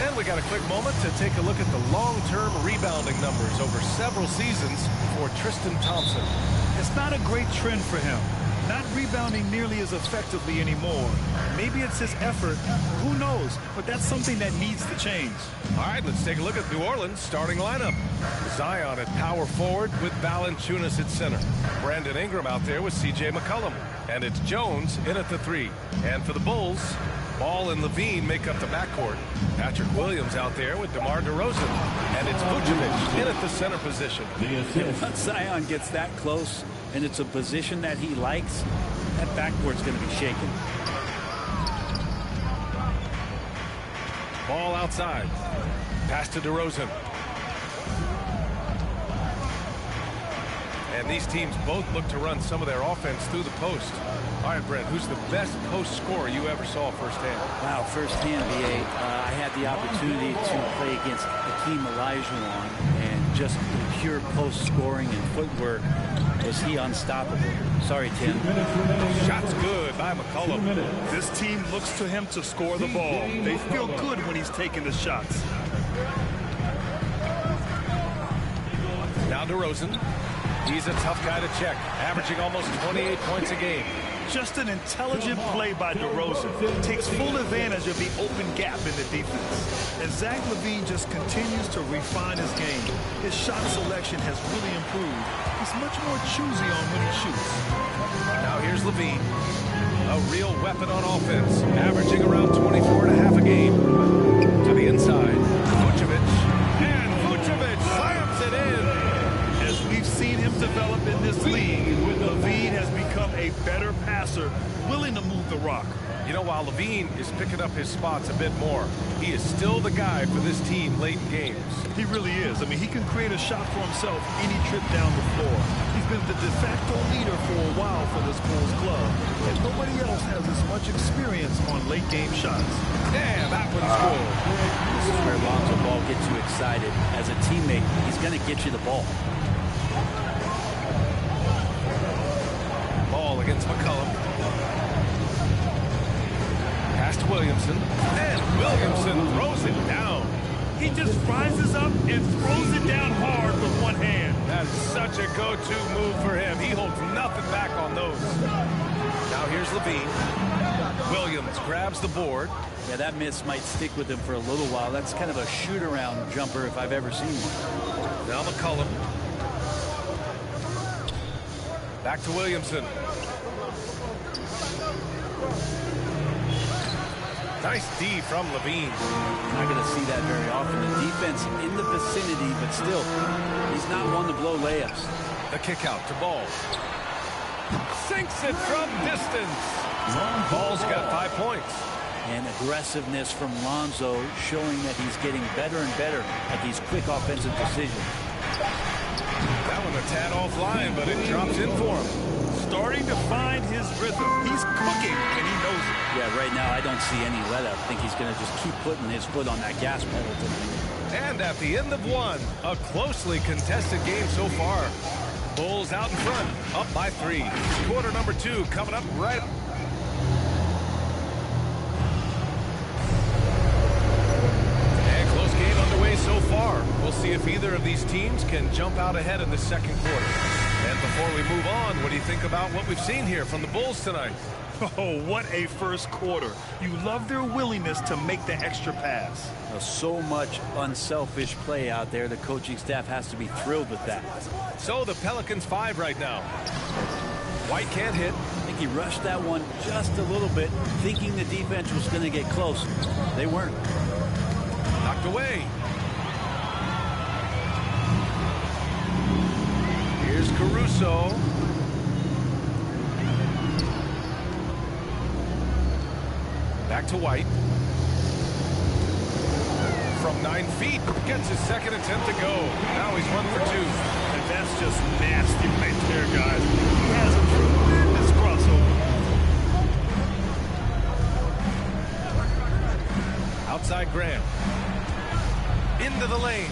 C: And we got a quick moment to take a look at the long-term rebounding numbers over several seasons for Tristan Thompson.
G: It's not a great trend for him. Not rebounding nearly as effectively anymore. Maybe it's his effort. Who knows? But that's something that needs to change.
C: All right, let's take a look at New Orleans' starting lineup. Zion at power forward with Valanciunas at center. Brandon Ingram out there with C.J. McCollum. And it's Jones in at the 3. And for the Bulls, Ball and Levine make up the backcourt. Patrick Williams out there with DeMar DeRozan. And it's Vucevic in at the center position.
P: Once Zion gets that close, and it's a position that he likes, that backcourt's going to be shaken.
C: Ball outside. Pass to DeRozan. And these teams both look to run some of their offense through the post. All right, Brent, who's the best post scorer you ever saw firsthand?
P: Wow, firsthand, BA. I had the opportunity to play against Hakeem Olajuwon, and just pure post scoring and footwork, was he unstoppable. Sorry, Tim.
C: Shot's good by McCollum.
G: This team looks to him to score the ball. They feel good when he's taking the shots.
C: Now DeRozan. He's a tough guy to check, averaging almost 28 points a game.
G: Just an intelligent play by DeRozan. Takes full advantage of the open gap in the defense. And Zach LaVine just continues to refine his game. His shot selection has really improved. He's much more choosy on when he shoots.
C: Now here's LaVine. A real weapon on offense, averaging around 24.5 a game. To the inside, Vucevic. And Vucevic slams it in.
G: As we've seen him develop in this league, LaVine has become a better passer, willing to move the rock.
C: You know, while Levine is picking up his spots a bit more, he is still the guy for this team late in games.
G: He really is. I mean, he can create a shot for himself any trip down the floor. He's been the de facto leader for a while for this Bulls club, and nobody else has as much experience on late game shots.
C: Yeah, that one's good.
O: This is where Lonzo Ball gets you excited. As a teammate, he's going to get you the ball.
C: Ball against McCollum. Pass to Williamson. And Williamson throws it down.
G: He just rises up and throws it down hard with one hand.
C: That is such a go-to move for him. He holds nothing back on those. Now here's Levine. Williams grabs the board.
O: Yeah, that miss might stick with him for a little while. That's kind of a shoot-around jumper if I've ever seen one.
C: Now McCollum. Back to Williamson. Nice D from Levine.
O: Not going to see that very often. The defense in the vicinity, but still, he's not one to blow layups.
C: The kick out to Ball. Sinks it from distance. Ball's got 5 points.
O: And aggressiveness from Lonzo, showing that he's getting better and better at these quick offensive decisions.
C: That one a tad offline, but it drops in for him.
G: Starting to find his rhythm. He's cooking, and he knows it.
O: Yeah, right now I don't see any let-up. I think he's going to just keep putting his foot on that gas pedal tonight.
C: And at the end of one, a closely contested game so far. Bulls out in front, up by 3. Quarter number 2 coming up right. And close game underway so far. We'll see if either of these teams can jump out ahead in the second quarter. And before we move on, what do you think about what we've seen here from the Bulls tonight?
G: Oh, what a first quarter. You love their willingness to make the extra pass.
O: So much unselfish play out there. The coaching staff has to be thrilled with that.
C: So the Pelicans 5 right now. White can't hit.
O: I think he rushed that one just a little bit, thinking the defense was going to get close. They weren't.
C: Knocked away. Here's Caruso. Back to White. From 9 feet, gets his second attempt to go. Now he's 1 for 2.
G: And that's just nasty right there, guys. He has a tremendous crossover.
C: Outside Graham. Into the lane.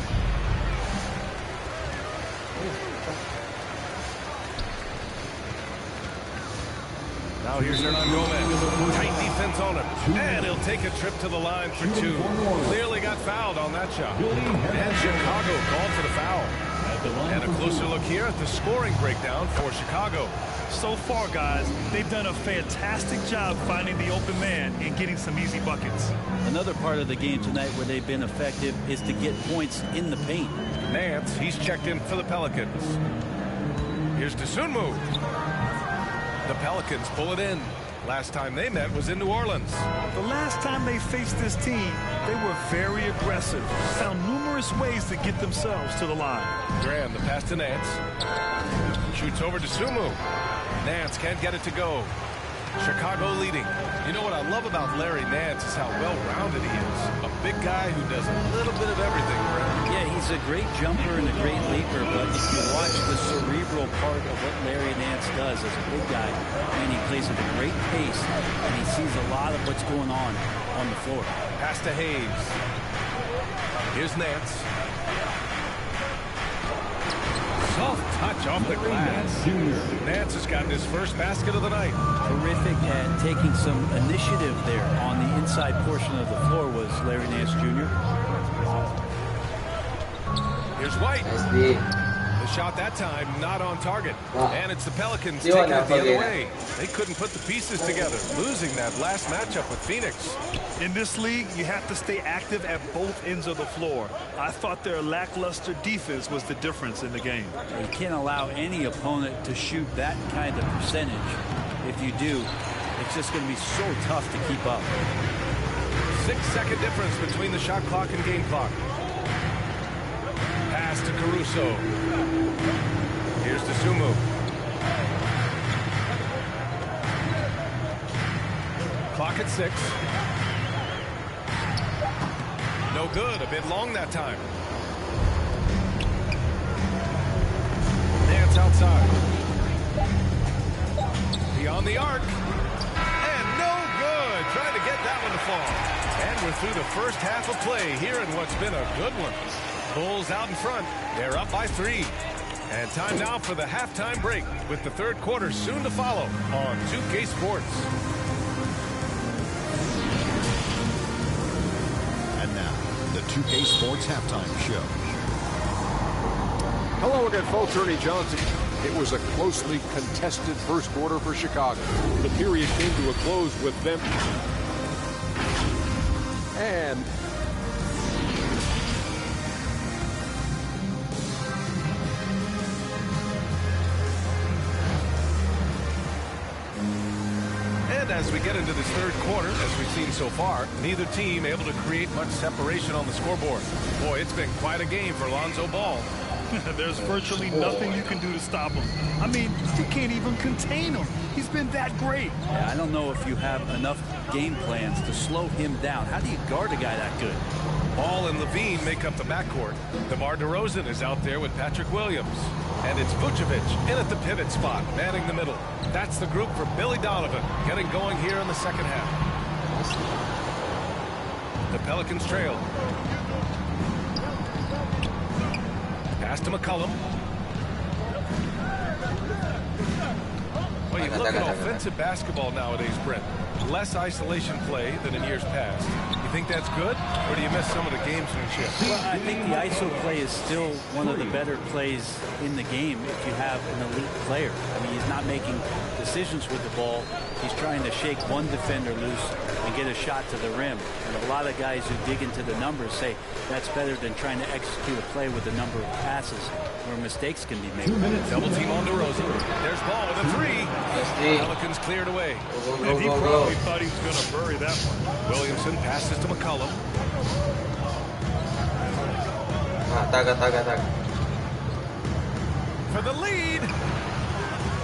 C: Now here's Hernan Gomez. Tight defense on him. And he'll take a trip to the line for 2. Clearly got fouled on that shot. And Chicago called for the foul. And a closer look here at the scoring breakdown for Chicago.
G: So far, guys, they've done a fantastic job finding the open man and getting some easy buckets.
O: Another part of the game tonight where they've been effective is to get points in the paint.
C: Nance, he's checked in for the Pelicans. Here's Dosunmu. The Pelicans pull it in. Last time they met was in New Orleans.
G: The last time they faced this team, they were very aggressive. Found numerous ways to get themselves to the line.
C: Graham, the pass to Nance. Shoots over to Sumu. Nance can't get it to go. Chicago leading. You know what I love about Larry Nance is how well-rounded he is. A big guy who does a little bit of everything, Brent.
O: Yeah, he's a great jumper and a great leaper, but if you watch the cerebral part of what Larry Nance does as a big guy, and he plays at a great pace, and he sees a lot of what's going on the floor.
C: Pass to Hayes. Here's Nance. Soft touch off the glass. Nance has gotten his first basket of the night.
O: Terrific at taking some initiative there on the inside portion of the floor was Larry Nance Jr.
C: Here's White. The shot that time not on target. And it's the Pelicans taking it the other way. They couldn't put the pieces together, losing that last matchup with Phoenix.
G: In this league, you have to stay active at both ends of the floor. I thought their lackluster defense was the difference in the game.
O: You can't allow any opponent to shoot that kind of percentage. If you do, it's just going to be so tough to keep up.
C: 6-second difference between the shot clock and game clock. Pass to Caruso. Here's to Sumu. Clock clock at 6. No good. A bit long that time. Dance outside. Beyond the arc. And no good. Trying to get that one to fall. And we're through the first half of play here in what's been a good one. Bulls out in front. They're up by 3. And time now for the halftime break with the third quarter soon to follow on 2K Sports.
Q: And now, the 2K Sports Halftime Show.
I: Hello again, folks. Ernie Johnson. It was a closely contested first quarter for Chicago. The period came to a close with them. And
C: as we get into this third quarter, as we've seen so far, neither team able to create much separation on the scoreboard. Boy, it's been quite a game for Lonzo Ball.
G: There's virtually nothing you can do to stop him. I mean, you can't even contain him. He's been that great.
O: Yeah, I don't know if you have enough game plans to slow him down. How do you guard a guy that good?
C: Ball and Levine make up the backcourt. DeMar DeRozan is out there with Patrick Williams. And it's Vucevic in at the pivot spot, manning the middle. That's the group for Billy Donovan, getting going here in the second half. The Pelicans trail. Pass to McCollum. Well, you look at offensive basketball nowadays, Brent. Less isolation play than in years past. You think that's good, or do you miss some of the gamesmanship?
O: Well, I think the ISO play is still one of the better plays in the game if you have an elite player. I mean, he's not making decisions with the ball. He's trying to shake one defender loose and get a shot to the rim. And a lot of guys who dig into the numbers say that's better than trying to execute a play with a number of passes where mistakes can be made.
C: Double team on DeRozan. There's Ball with a 3. Pelicans cleared away.
G: And he probably thought he was going to bury that one.
C: Williamson passes to McCollum. For the lead.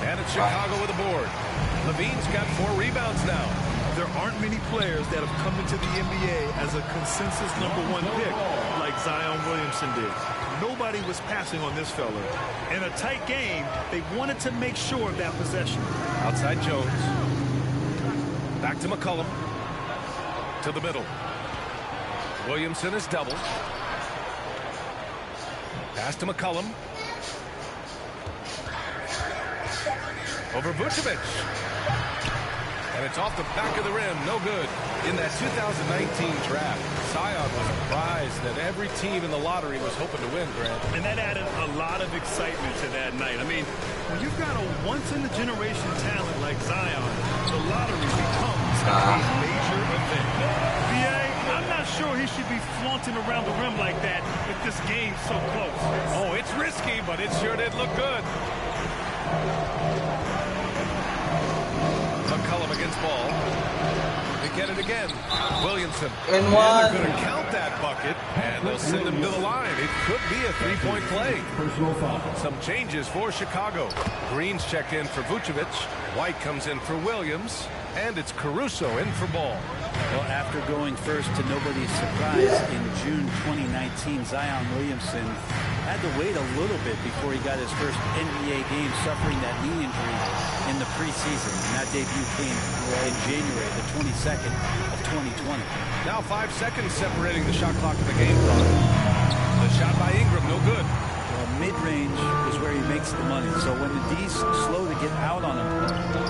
C: And it's Chicago with a board. Levine's got 4 rebounds now.
G: There aren't many players that have come into the NBA as a consensus #1 pick like Zion Williamson did. Nobody was passing on this fella. In a tight game, they wanted to make sure of that possession.
C: Outside Jones. Back to McCollum. To the middle. Williamson is doubled. Pass to McCollum. Over Vucevic. And it's off the back of the rim. No good. In that 2019 draft, Zion was a prize that every team in the lottery was hoping to win, Grant.
G: And that added a lot of excitement to that night. I mean, when you've got a once-in-a-generation talent like Zion, the lottery becomes a major event. VA, I'm not sure he should be flaunting around the rim like that if this game's so close.
C: Oh, it's risky, but it sure did look good. McCollum against Ball. They get it again. Williamson. And they're going to count that bucket, and they'll send him to the line. It could be a 3-point play. Some changes for Chicago. Green's checked in for Vucevic. White comes in for Williams. And it's Caruso in for Ball.
O: Well, after going first to nobody's surprise in June 2019, Zion Williamson had to wait a little bit before he got his first NBA game, suffering that knee injury in the preseason. And that debut came in January the 22nd of 2020.
C: Now 5 seconds separating the shot clock to the game clock. The shot by Ingram, no good.
O: Well, mid-range is where he makes the money. So when the D's slow to get out on him,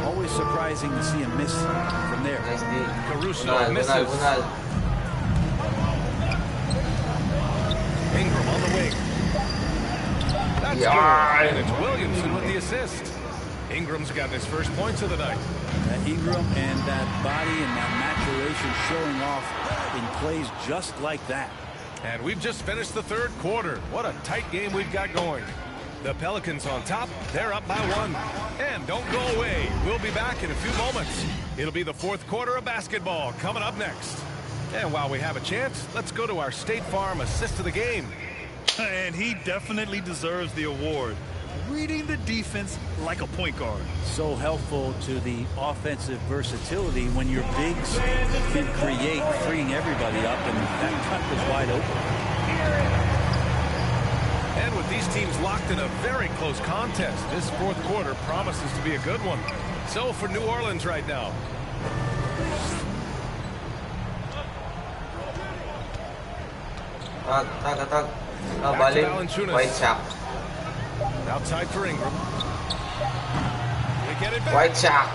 O: always surprising to see him miss from there.
C: Caruso misses. Ingram on the wing. That's good. And it's Williamson with the assist. Ingram's gotten his first points of the night.
O: That Ingram and that body and that maturation showing off in plays just like that.
C: And we've just finished the third quarter. What a tight game we've got going. The Pelicans on top. They're up by 1. And don't go away. We'll be back in a few moments. It'll be the fourth quarter of basketball coming up next. And while we have a chance, let's go to our State Farm assist of the game.
G: And he definitely deserves the award. reading the defense like a point guard.
O: So helpful to the offensive versatility when your bigs can create, freeing everybody up, and that cut was wide open.
C: And with these teams locked in a very close contest, this fourth quarter promises to be a good one. So for New Orleans right now.
E: Balik. White shot.
C: Outside for Ingram. They get it back.
E: White shot.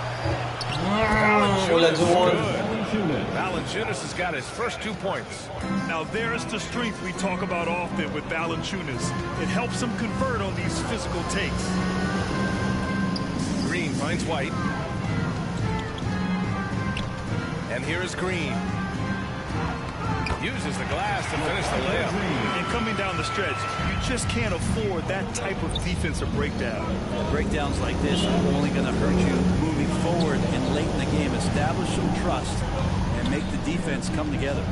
C: Valanciunas has got his first 2 points.
G: Now there's the strength we talk about often with Valanciunas. It helps him convert on these physical takes.
C: Green finds White. And here is Green. Uses the glass to finish the layup.
G: And coming down the stretch, you just can't afford that type of defensive breakdown.
O: Breakdowns like this are only going to hurt you moving forward and late in the game. Establish some trust and make the defense come together.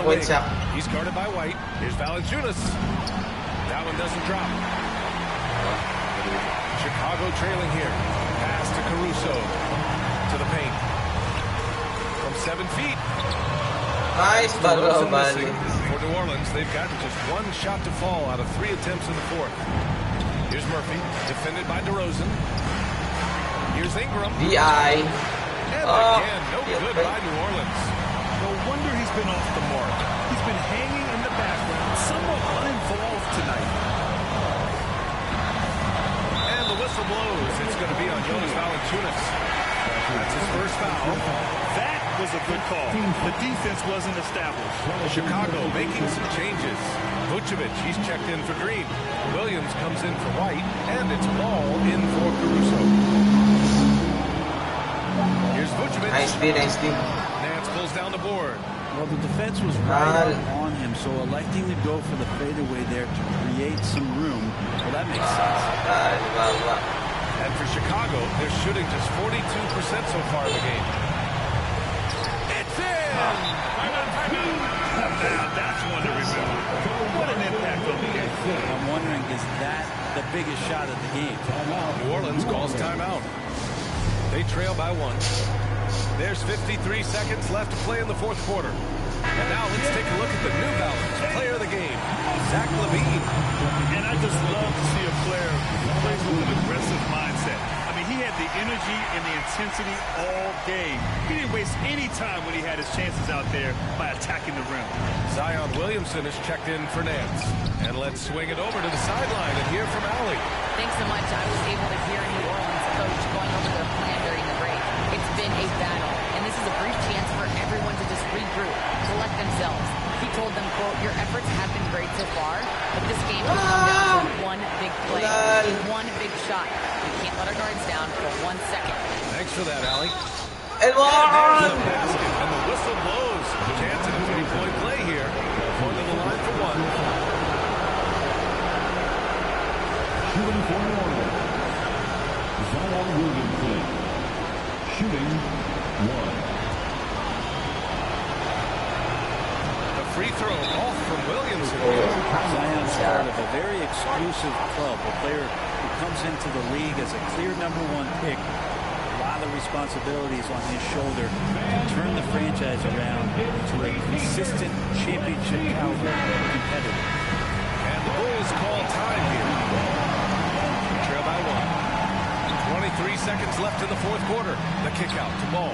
E: White shot.
C: He's guarded by White. Here's Valanciunas. That one doesn't drop. Chicago trailing here. Pass to Caruso. To the paint. 7 feet.
E: Nice,
C: for New Orleans, they've got just 1 shot to fall out of 3 attempts in the fourth. Here's Murphy, defended by DeRozan. Here's Ingram.
E: And
C: again, no good by New Orleans.
G: No wonder he's been off the mark. He's been hanging in the background, somewhat uninvolved tonight.
C: And the whistle blows. It's going to be on Jonas Valanciunas. That's his first foul.
G: That was a good call. The defense wasn't established.
C: Chicago making some changes. Vucevic, he's checked in for Green. Williams comes in for White, and it's Ball in for Caruso. Here's Vucevic.
E: Nice D.
C: Nance pulls down the board.
O: Well, the defense was right on him, so electing to go for the fadeaway there to create some room, well, that makes sense.
C: And for Chicago, they're shooting just 42% so far in the game. It's in!
G: Now that's one to remember. What an impact on the game.
O: I'm wondering, is that the biggest shot of the game?
C: New Orleans calls timeout. They trail by 1. There's 53 seconds left to play in the fourth quarter. And now let's take a look at the New Balance player of the game, Zach LaVine.
G: And I just love to see a player who plays with an aggressive mindset. I mean, he had the energy and the intensity all game. He didn't waste any time when he had his chances out there by attacking the rim.
C: Zion Williamson is checked in for Nance. And let's swing it over to the sideline and hear from Allie.
A: Thanks so much. I was able to hear New Orleans coach going over their plan during the break. It's been a battle, and this is a brief chance for everyone to just regroup, collect themselves. He told them, quote, your efforts have been great so far, but this game will come down to one big play, one big shot. We can't let our guards down for 1 second.
C: Thanks for that, Allie.
E: And
C: there's the basket, and the whistle blows. Chance at a 3-point play here. Going to the line for 1.
U: Shooting for New Orleans, Zion Williamson. Shooting 1.
C: Free throw off from Williamson.
O: Zion's part of a very exclusive club, a player who comes into the league as a clear #1 pick. A lot of responsibilities on his shoulder to turn the franchise around to a consistent championship caliber competitor.
C: And the Bulls call time here. Trail by 1. 23 seconds left in the fourth quarter. The kick out to Ball.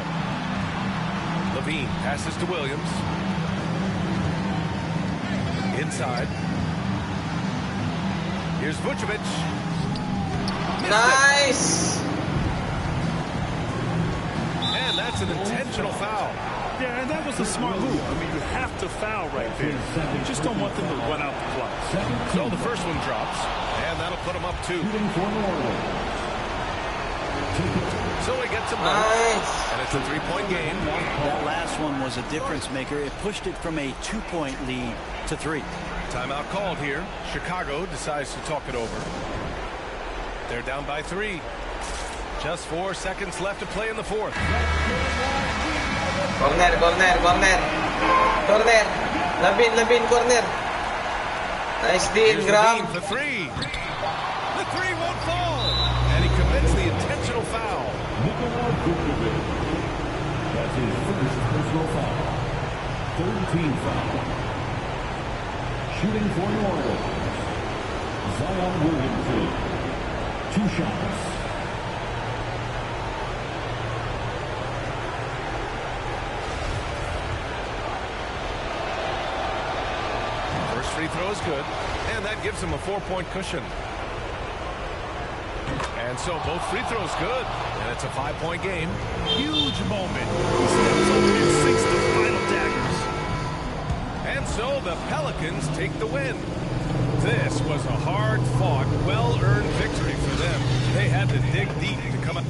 C: LaVine passes to Williams. Inside. Here's Vucevic.
E: Nice!
C: And that's an intentional foul.
G: Yeah, and that was a smart move. I mean, you have to foul right there. You just don't want them to run out the clock.
C: So the first one drops, and that'll put them up 2. So he gets a bonus, and it's a 3-point game.
O: That last one was a difference maker. It pushed it from a 2-point lead to 3.
C: Timeout called here. Chicago decides to talk it over. They're down by 3. Just 4 seconds left to play in the fourth.
E: Corner. Lavine, corner. Nice
C: Here's
E: deal, Graham.
C: Levine for three. The three won't fall. And he commits the intentional foul.
U: That's his first personal foul. Third team foul. Shooting for New Orleans. Zion Williamson. 2 shots.
C: First free throw is good, and that gives him a 4-point cushion. And so both free throws good, and it's a 5-point game.
G: Huge moment. He steps up and sinks the final daggers.
C: And so the Pelicans take the win. This was a hard-fought, well-earned victory for them. They had to dig deep to come up.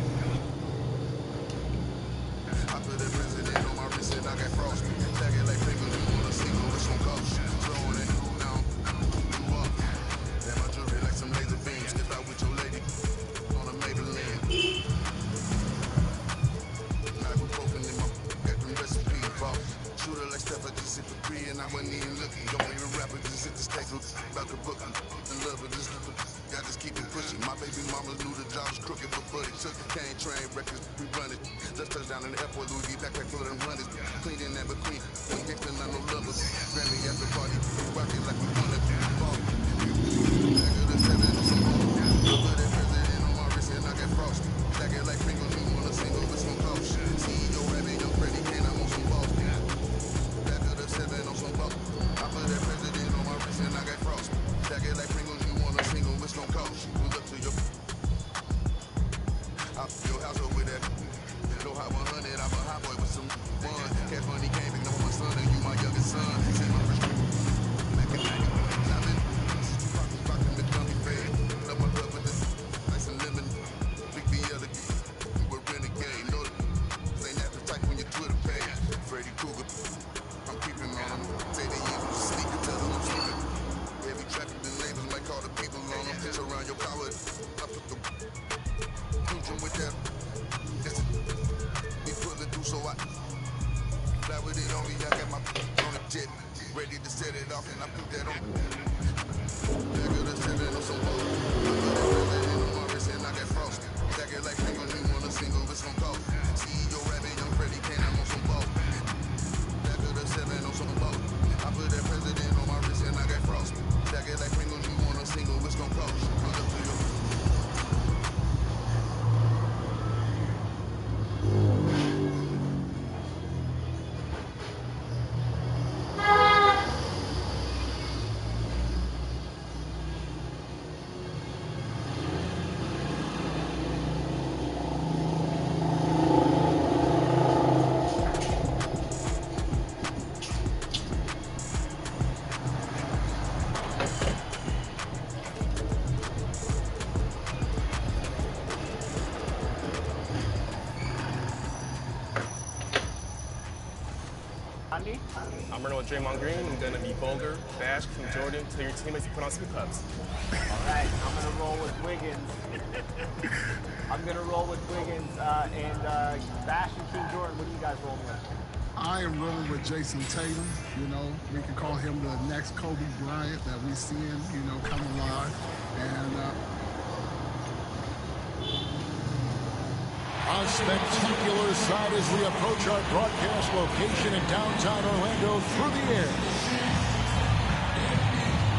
J: I'm running with Draymond Green. I'm going to be Boulder, Bash, King Jordan. Tell your teammates to put on some cups.
M: All right, I'm going to roll with Wiggins. And Bash and King Jordan, what are you guys rolling with?
V: I am rolling with Jason Tatum. You know, we can call him the next Kobe Bryant that we're seeing, you know, come alive. And
H: a spectacular sight as we approach our broadcast location in downtown Orlando through the air.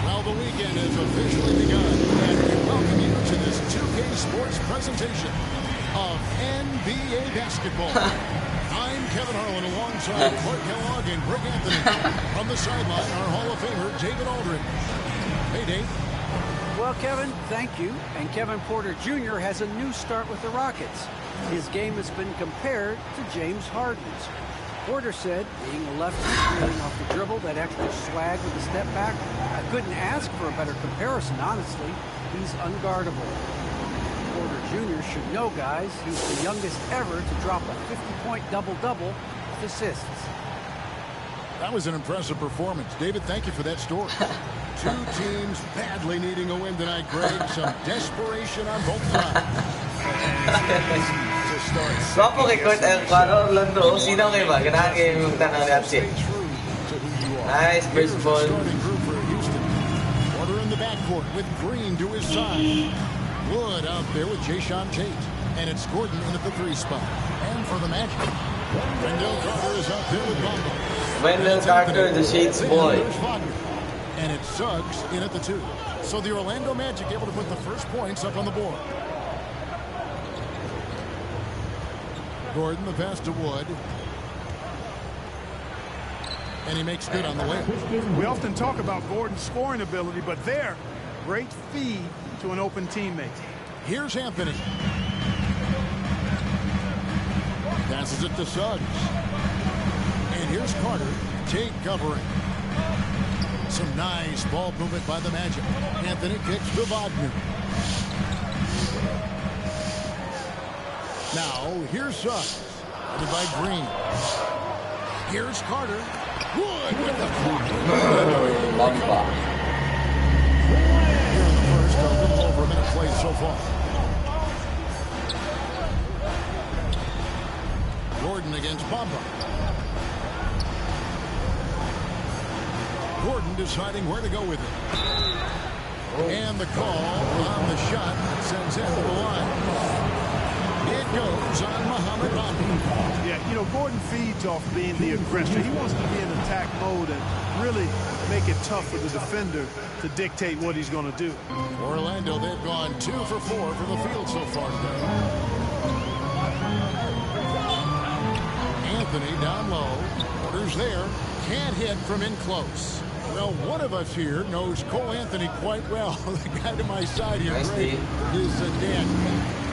H: Well, the weekend has officially begun, and we welcome you to this 2K Sports presentation of NBA basketball. I'm Kevin Harlan alongside Clark Kellogg and Greg Anthony. From the sideline, our Hall of Famer, David Aldridge. Hey, Dave.
P: Well, Kevin, thank you. And Kevin Porter Jr. has a new start with the Rockets. His game has been compared to James Harden's. Porter said, being a lefty, shooting off the dribble, that extra swag with a step back, I couldn't ask for a better comparison, honestly. He's unguardable. Porter Jr. should know, guys, he's the youngest ever to drop a 50-point double-double with assists.
H: That was an impressive performance. David, thank you for that story. Two teams badly needing a win tonight, Greg. Some desperation on both sides.
E: Guwapo kay Court Orlando. Sino kayo ba? Ganahan kayo yung tanong ni Atsi. Nice, first ball.
H: Quarter in the backcourt with Green to his side. Wood out there with Jayshawn Tate. And it's Gordon in at the 3 spot. And for the Magic, Wendell Carter is out there with Bamba.
E: Wendell Carter, the Shades boy.
H: And it's Suggs in at the 2. So the Orlando Magic able to put the first points up on the board. Gordon, the pass to Wood. And he makes good on the way.
G: We often talk about Gordon's scoring ability, but there, great feed to an open teammate.
H: Here's Anthony. Passes it to Suggs. And here's Carter. Tate covering. Some nice ball movement by the Magic. Anthony kicks to Wagner. Now, here's Suggs. Headed by Green. Here's Carter. Wood with the block. Here in the first, a little over a minute played so far. Gordon against Bamba. Gordon deciding where to go with it. And the call on the shot sends him to the line. It goes on Muhammad Bamba.
G: Yeah, you know, Gordon feeds off being the aggressor. He wants to be in attack mode and really make it tough for the defender to dictate what he's going to do.
H: Orlando, they've gone 2 for 4 from the field so far today. Anthony down low. Porter's there. Can't hit from in close. Well, one of us here knows Cole Anthony quite well. The guy to my side here, Greg, is Dan.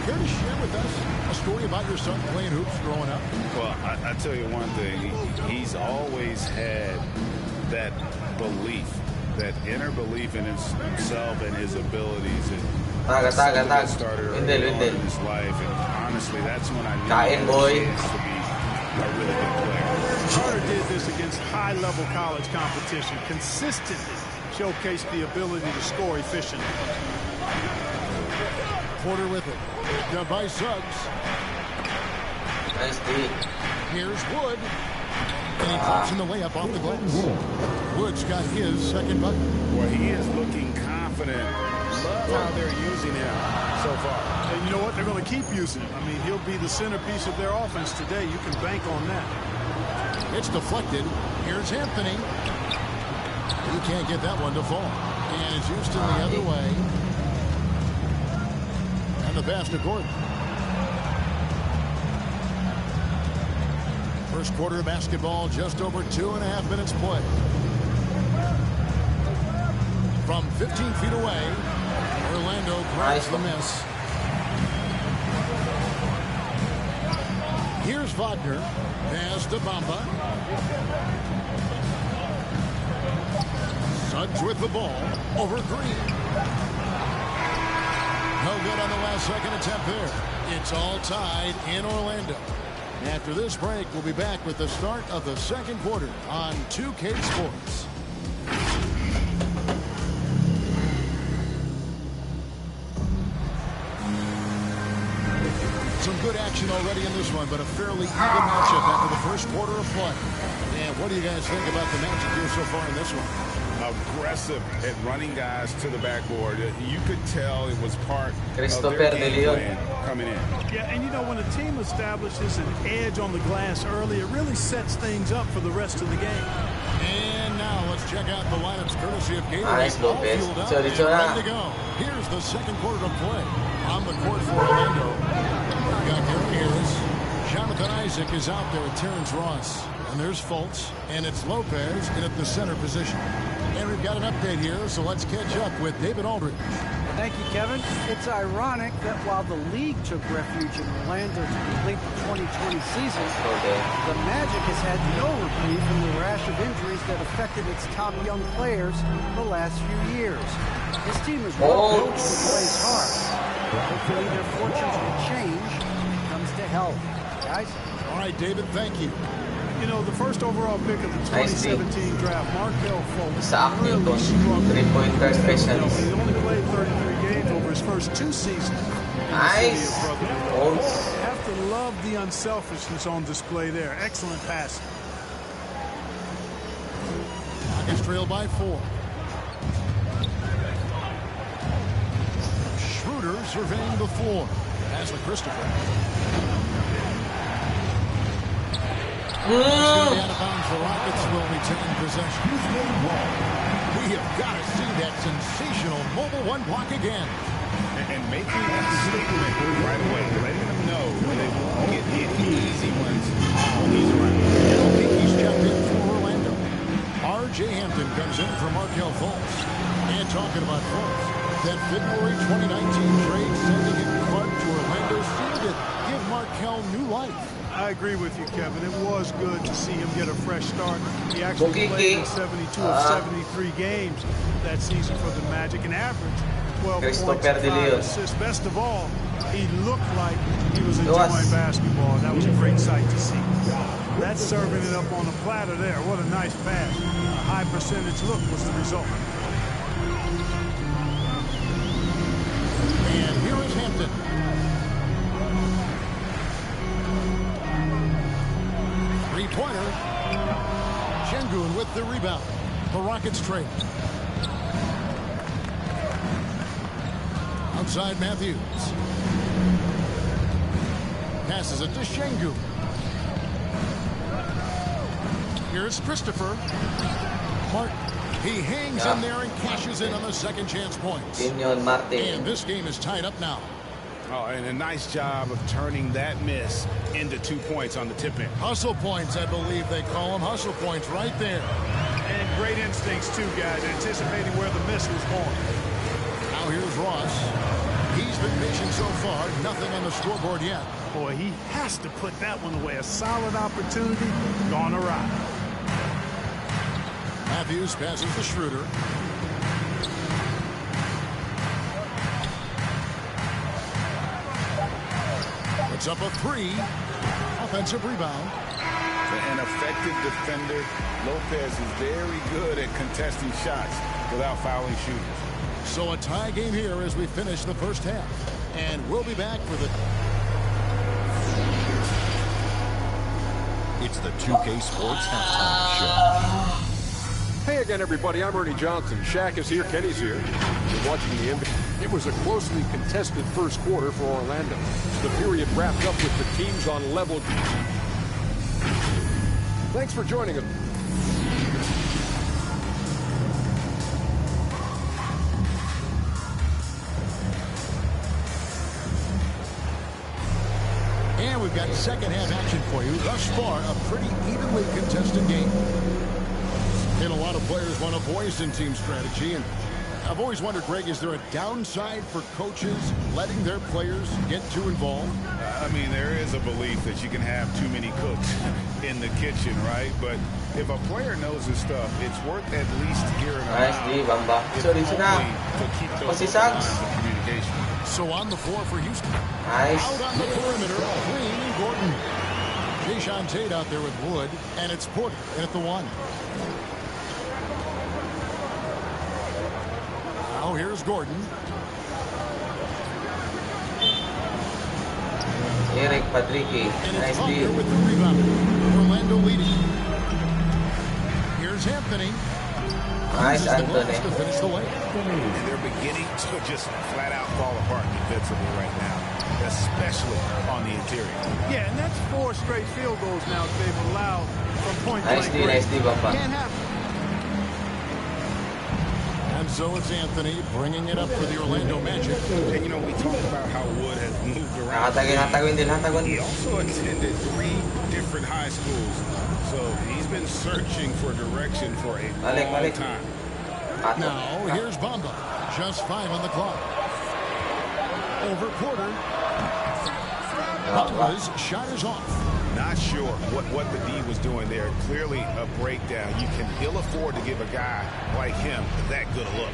H: Care to share with us a story about your son playing hoops growing up?
N: Well, I tell you one thing. He's always had that belief, that inner belief in himself and his abilities. And started early on in his life, and honestly, that's when I knew he had a chance to be a really good player.
G: Carter did this against high-level college competition, consistently showcased the ability to score efficiently.
H: Porter with it. Done by Suggs.
E: Nice D.
H: Here's Wood. And he drops in the layup off the glass. Wood's got his second bucket.
N: Well, he is looking confident. Love how they're using him so far.
G: And you know what? They're going to keep using him. I mean, he'll be the centerpiece of their offense today. You can bank on that.
H: It's deflected. Here's Anthony. He can't get that one to fall. And it's Houston the other way. And the pass to Gordon. First quarter of basketball, just over 2.5 minutes play. From 15 feet away, Orlando grabs the miss. Here's Wagner. Pass to Bamba. Suggs with the ball over Green. No good on the last second attempt there. It's all tied in Orlando. After this break, we'll be back with the start of the second quarter on 2K Sports. Some good action already in this one, but a fairly even matchup after the first quarter of play. And what do you guys think about the Magic here so far in this one?
N: Aggressive at running guys to the backboard. You could tell it was part of their game plan coming in.
G: Yeah, and you know, when a team establishes an edge on the glass early, it really sets things up for the rest of the game.
H: And now let's check out the lineups courtesy of Gatorade.
E: Nice,
H: All fueled up and ready to go. Here's the second quarter of play. On the court for Orlando. We got Gary Harris. Jonathan Isaac is out there with Terrence Ross. And there's Fultz. And it's Lopez in at the center position. And we've got an update here, so let's catch up with David Aldridge.
P: Thank you, Kevin. It's ironic that while the league took refuge in Orlando to complete the 2020 season, the Magic has had no reprieve from the rash of injuries that affected its top young players the last few years. This team is well coached and plays hard. Hopefully their fortunes will change when it comes to health. Guys?
H: All right, David, thank you.
G: You know, the first overall pick of the 2017 draft, Markelle Fultz.
E: Newton, 3-pointer specialist.
G: He only played 33 games over his first 2 seasons.
E: Nice.
G: Have to love the unselfishness on display there. Excellent passing.
H: Rockets trail by 4. Schroeder surveying the floor. Pass to Christopher. He's going to be out of bounds. The Rockets will retain possession. We have got to see that sensational mobile one block again.
N: And making a statement right away, letting them know when they won't get any easy ones when he's around.
H: And I think he's checked in for Orlando. R.J. Hampton comes in for Markelle Fultz. And talking about Fultz, that February 2019 trade sending him Clark to Orlando seemed to give Markelle new life.
G: I agree with you, Kevin. It was good to see him get a fresh start. He actually played in 72 of 73 games that season for the Magic, and average 12 points, 5 assists. Best of all, he looked like he was enjoying basketball. That was a great sight to see. That's serving it up on a platter there. What a nice pass. A high percentage look was the result.
H: And here is Hampton. Three-pointer. Şengün with the rebound. The Rockets trade. Outside Matthews. Passes it to Şengün. Here's Christopher. Martin. He hangs in there and cashes in on the second chance points. And this game is tied up now.
N: Oh, and a nice job of turning that miss into 2 points on the tip in.
H: Hustle points, I believe they call them. Hustle points right there.
G: And great instincts, too, guys, anticipating where the miss was going.
H: Now here's Ross. He's been patient so far. Nothing on the scoreboard yet.
G: Boy, he has to put that one away. A solid opportunity gone awry.
H: Matthews passes to Schroeder. Puts up a three. Offensive rebound.
N: An effective defender. Lopez is very good at contesting shots without fouling shooters.
H: So a tie game here as we finish the first half. And we'll be back for the...
Q: It's the 2K Sports Halftime Show.
I: Hey again, everybody. I'm Ernie Johnson. Shaq is here. Kenny's here. You're watching the NBA. It was a closely contested first quarter for Orlando. The period wrapped up with the teams on level. Thanks for joining us.
H: And we've got second half action for you. Thus far, a pretty evenly contested game. And a lot of players want a voice in team strategy. And I've always wondered, Greg, is there a downside for coaches letting their players get too involved?
N: I mean, there is a belief that you can have too many cooks in the kitchen, right? But if a player knows his stuff, it's worth at least hearing out. To keep those lines of communication.
H: So on the floor for Houston.
E: Nice.
H: Out on the perimeter, Green and Gordon. Jason Tate out there with Wood, and it's Porter in at the one. Now here's Gordon.
E: Eric Patricky. Nice deal.
H: With the rebound. Orlando leading. Here's Anthony.
E: Nice, Anthony.
H: To finish the way.
N: And they're beginning to just flat out fall apart defensively right now, especially on the interior.
G: Yeah, and that's 4 straight field goals now they've allowed from point blank.
E: Nice D, Bamba.
G: Can't happen.
H: And so it's Anthony bringing it up for the Orlando Magic.
N: And you know, we talked about how Wood has moved around. He also attended 3 different high schools, so he's been searching for direction for a long time.
H: Now here's Bamba, just 5 on the clock. Over Porter. Bamba's shot is off.
N: Not sure what the D was doing there. Clearly a breakdown. You can ill afford to give a guy like him that good a look.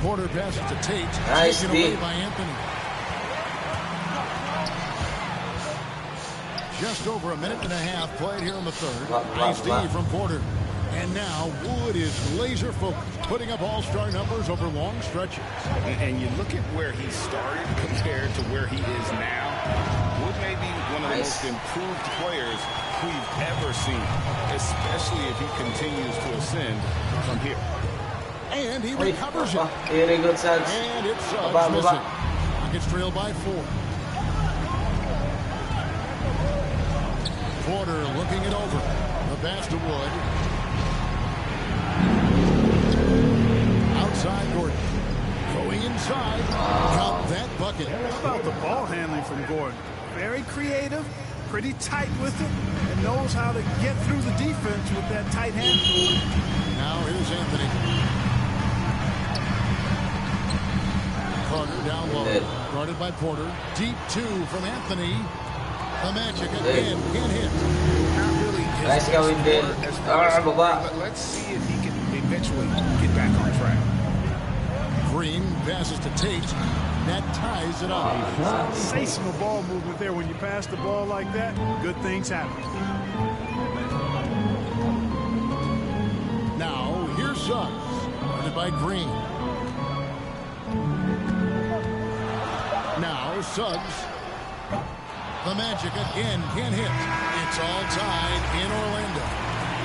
H: Porter passes to Tate.
E: Nice
H: taken away by Anthony. Just over a minute and a half played here in the third. Nice D from Porter. And now Wood is laser focused, putting up all-star numbers over long stretches.
N: And you look at where he started compared to where he is now. Wood may be one of the most improved players we've ever seen, especially if he continues to ascend from here.
H: And he recovers it.
E: Very good, Suggs.
H: And it's Suggs missing. Rockets trail by 4. Porter looking it over. The pass to Wood. Outside Gordon. Going inside. Count that bucket.
G: How about the ball handling from Gordon? Very creative, pretty tight with it, and knows how to get through the defense with that tight hand.
H: Now here's Anthony. Carter down low. Guarded by Porter. Deep 2 from Anthony. The Magic again can't hit.
N: Not really his
E: Nice going, Bill.
N: but let's see if he can eventually get back on track.
H: Green passes to Tate. That ties it up.
G: Sensational ball movement there. When you pass the ball like that, good things happen.
H: Now here's Suggs. Guarded by Green. Now Suggs. The Magic again can't hit. It's all tied in Orlando.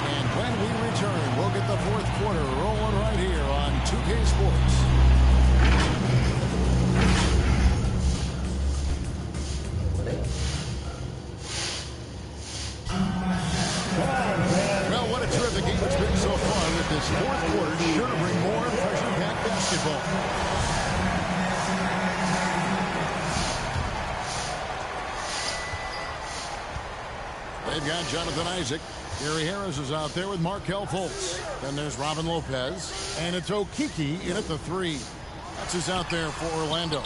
H: And when we return, we'll get the fourth quarter rolling right here on 2K Sports. Well, what a terrific game it's been so far with this fourth quarter. Sure to bring more pressure-packed basketball. They've got Jonathan Isaac. Gary Harris is out there with Markelle Fultz. Then there's Robin Lopez. And it's Okeke in at the 3. That's who's out there for Orlando.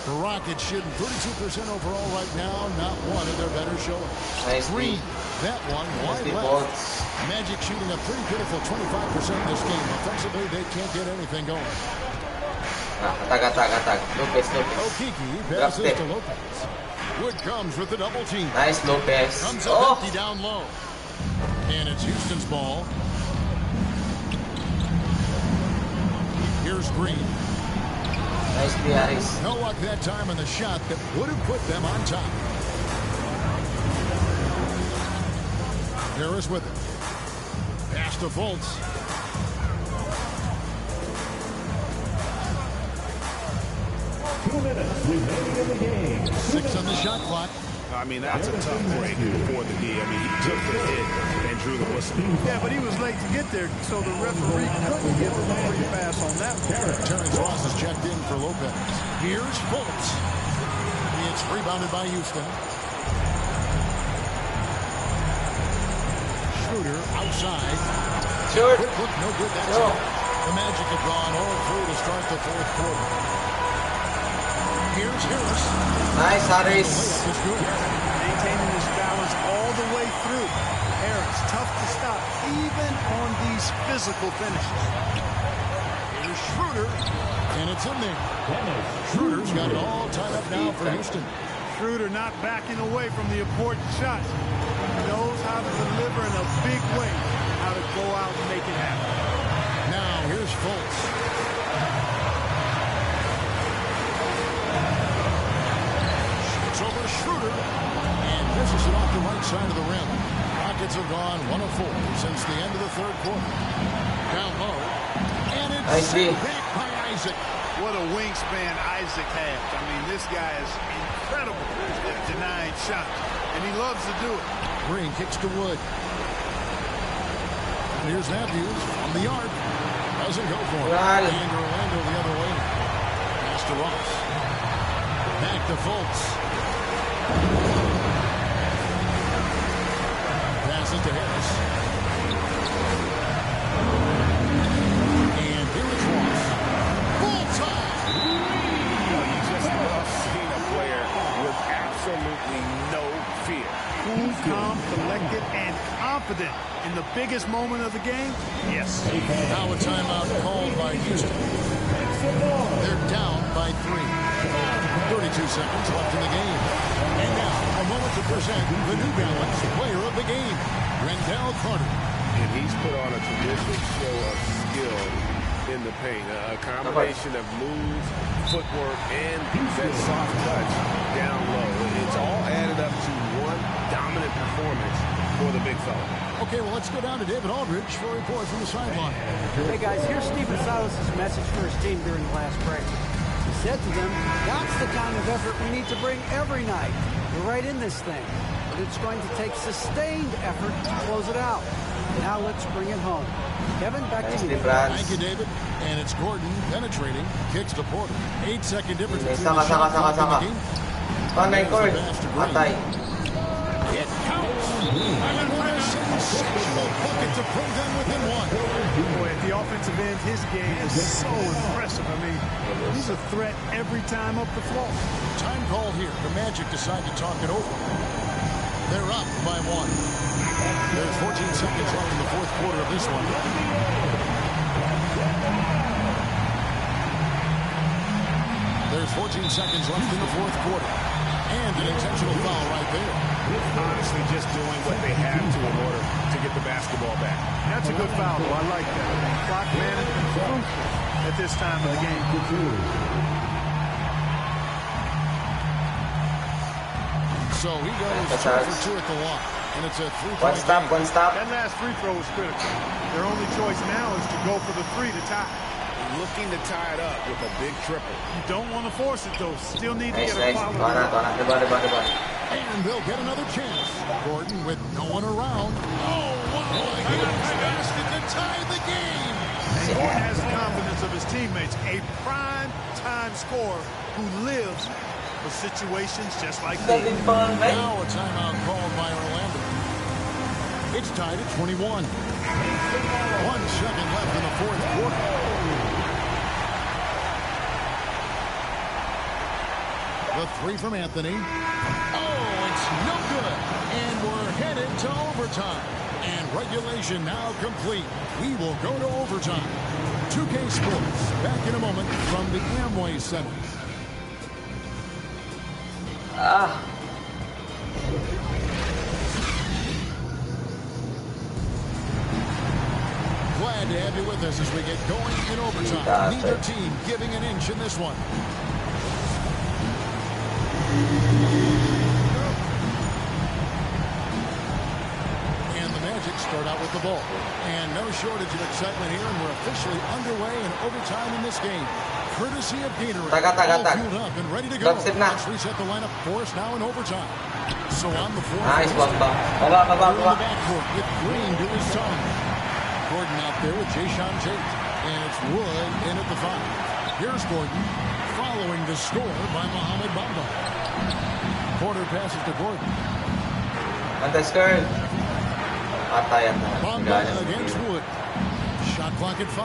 H: The Rockets shooting 32% overall right now. Not one of their better showings.
E: Nice
H: Green. That one wide left. Magic shooting a pretty pitiful 25% in this game. Offensively, they can't get anything going.
E: Attack. Lopez.
H: Okeke passes to Lopez. Wood comes with the double team.
E: Nice, Lopez.
H: Comes up empty down low. And it's Houston's ball. Here's Green.
E: Nice.
H: No luck that time on the shot that would have put them on top. Harris with it. Pass to Fultz. Six on the shot clock.
N: I mean, that's a tough break before the D. I mean, he took the hit and drew the whistle.
G: Yeah, but he was late to get there, so the referee couldn't give him a free pass on that one.
H: Terrence Ross is checked in for Lopez. Here's Fultz. It's rebounded by Houston. Schroeder outside.
E: Short.
H: Look, no good that time. The Magic have gone all through to start the fourth quarter. Here's Harris.
E: Nice, Harris.
G: Maintaining his balance all the way through. Harris, tough to stop, even on these physical finishes.
H: Here's Schroeder, and it's in there. Schroeder's got it all tied up now for Houston.
G: Schroeder not backing away from the important shots. He knows how to deliver in a big way, how to go out and make it happen.
H: Now here's Fultz. Over Schroeder, and misses it off the right side of the rim. Rockets have gone 1 of 4 since the end of the third quarter. Down low, and it's back by Isaac.
G: What a wingspan Isaac has. I mean, this guy is incredible at denying shots, and he loves to do it.
H: Green kicks to Wood. And here's Matthews on the arc. Doesn't go for it. And Orlando the other way. Pass to Ross. Back to Fultz. Passes to Harris. And here is Ross. Full time.
N: You just love seeing a player with absolutely no fear.
G: Cool, calm, collected, and confident in the biggest moment of the game? Yes.
H: Now a timeout called by Houston. They're down by 3. 32 seconds left in the game. And now, a moment to present the New Balance player of the game, Wendell Carter.
N: And he's put on a terrific show of skill in the paint. A combination of moves, footwork, and that soft touch down low. It's all added up to one dominant performance for the big fella.
H: Okay, well, let's go down to David Aldridge for a report from the sideline.
P: Hey, guys, here's Stephen Silas' message for his team during the last break. He said to them, that's the kind of effort we need to bring every night. We're right in this thing, but it's going to take sustained effort to close it out. Now let's bring it home. Kevin, back to you.
H: Thank you, David. And it's Gordon penetrating, kicks to Porter. 8-second difference between the shot clock and the game.
E: Patay.
H: It counts. Sensational bucket to bring them within one.
G: Boy, at the offensive end, his game is so impressive. I mean, he's a threat every time up the floor.
H: Time call here. The Magic decide to talk it over. They're up by 1. There's 14 seconds left in the fourth quarter of this one. There's 14 seconds left in the fourth quarter. And an intentional foul right there.
N: Honestly, just doing what they have to in order to get the basketball back.
G: That's a good foul, though. I like that. Clock management crucial at this time of the game.
H: So he goes 2 for 2 at the line. And it's a 3-point game.
E: One stop.
G: That last free throw was critical. Their only choice now is to go for the 3 to tie.
N: Looking to tie it up with a big triple.
G: You don't want to force it, though. Still need to get a foul.
H: And they'll get another chance. Gordon with no one around. Oh, wow. Huge basket to tie the game.
G: And Gordon has the confidence of his teammates. A prime-time scorer who lives for situations just like this.
H: Now a timeout called by Orlando. It's tied at 21. 1 second left in the fourth quarter. The 3 from Anthony. Oh, it's no good. And we're headed to overtime. And regulation now complete. We will go to overtime. 2K Sports back in a moment from the Amway Center. Glad to have you with us as we get going in overtime. Neither team giving an inch in this one. And the Magic start out with the ball. And no shortage of excitement here, and we're officially underway in overtime in this game. Courtesy of Gatorade. All fueled up and ready to go. Let's reset the lineup for us now in overtime. So on the floor.
E: Nice, Bamba.
H: In the backcourt with Green to his son. Gordon out there with Jayshawn Tate. And it's Wood in at the 5. Here's Gordon following the score by Mohamed Bamba. Porter passes to Gordon. Bamba against Wood. Shot clock at 5.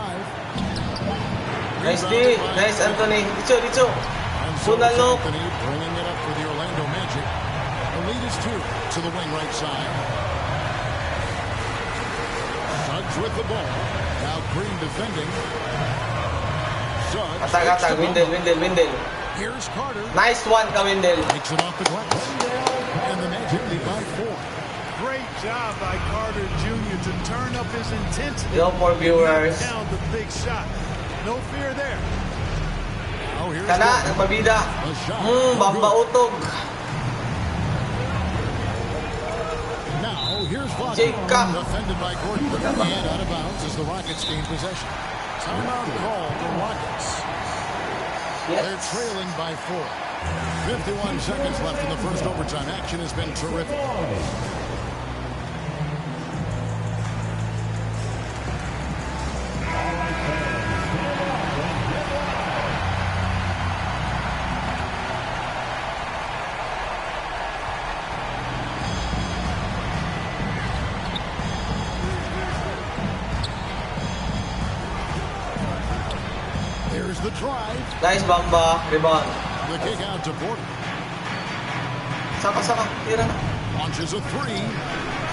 E: Nice D. Nice, Anthony. Dicho.
H: Anthony bringing it up for the Orlando Magic. The lead is 2 to the wing right side. Suggs with the ball. Now Green defending. Suggs.
E: Windel.
H: Here's Carter.
E: Nice one, Windel.
H: Takes it off the glass. And the Magic lead by 4.
G: Great job by Carter Jr. to turn up his intensity.
E: Yo, for viewers.
G: Down the big shot. No fear there.
H: Now here's
E: nagpabida. Bamba utog.
H: Now here's Jacob. Defended by Gordon. And out of bounds as the Rockets gain possession. Timeout call the Rockets. Yes. They're trailing by 4. 51 seconds left in the first overtime. Action has been terrific. Here's the drive.
E: Nice, Bamba. Rebound.
H: The kick out to Porter.
E: Saka. Tira na.
H: Launches a 3.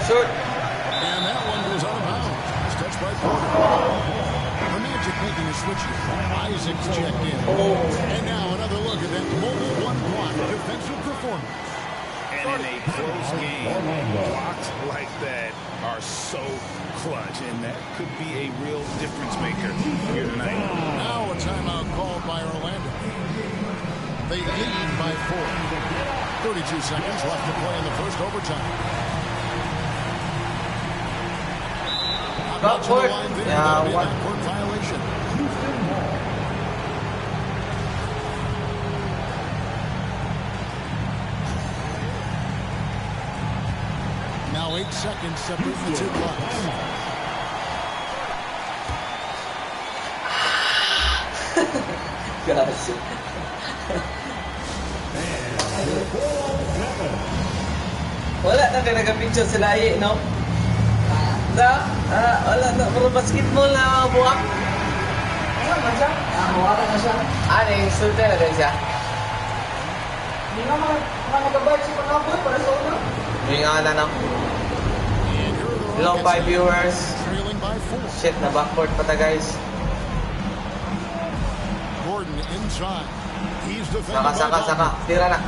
E: Shoot.
H: And that one goes out of bounds. It's touched by Porter. The Magic making a switch here. Isaac's checked in. And now another look at that mobile one-block defensive performance.
N: And in a close game, blocks like that are so clutch, and that could be a real difference maker here tonight.
H: Now a timeout called by Orlando. They lead by 4. 32 seconds left to play in the first overtime.
E: Backcourt. Yeah, what?
H: Backcourt violation. Now 8 seconds separate the two blocks.
E: Gosh. Wala na kayo nagka-picture sa lahi, no? Wala na. Puro basketball na mga buwak. Ano man siya? Buwakan na siya. Ano yung sultan na rin siya? Hindi nga magkabayad siya pang-abot para sa ulo. Hindi nga na, no? Low 5 viewers. Shit, na backcourt pa ta, guys.
H: Gordon inside. He's defended
E: Saka. Tira na.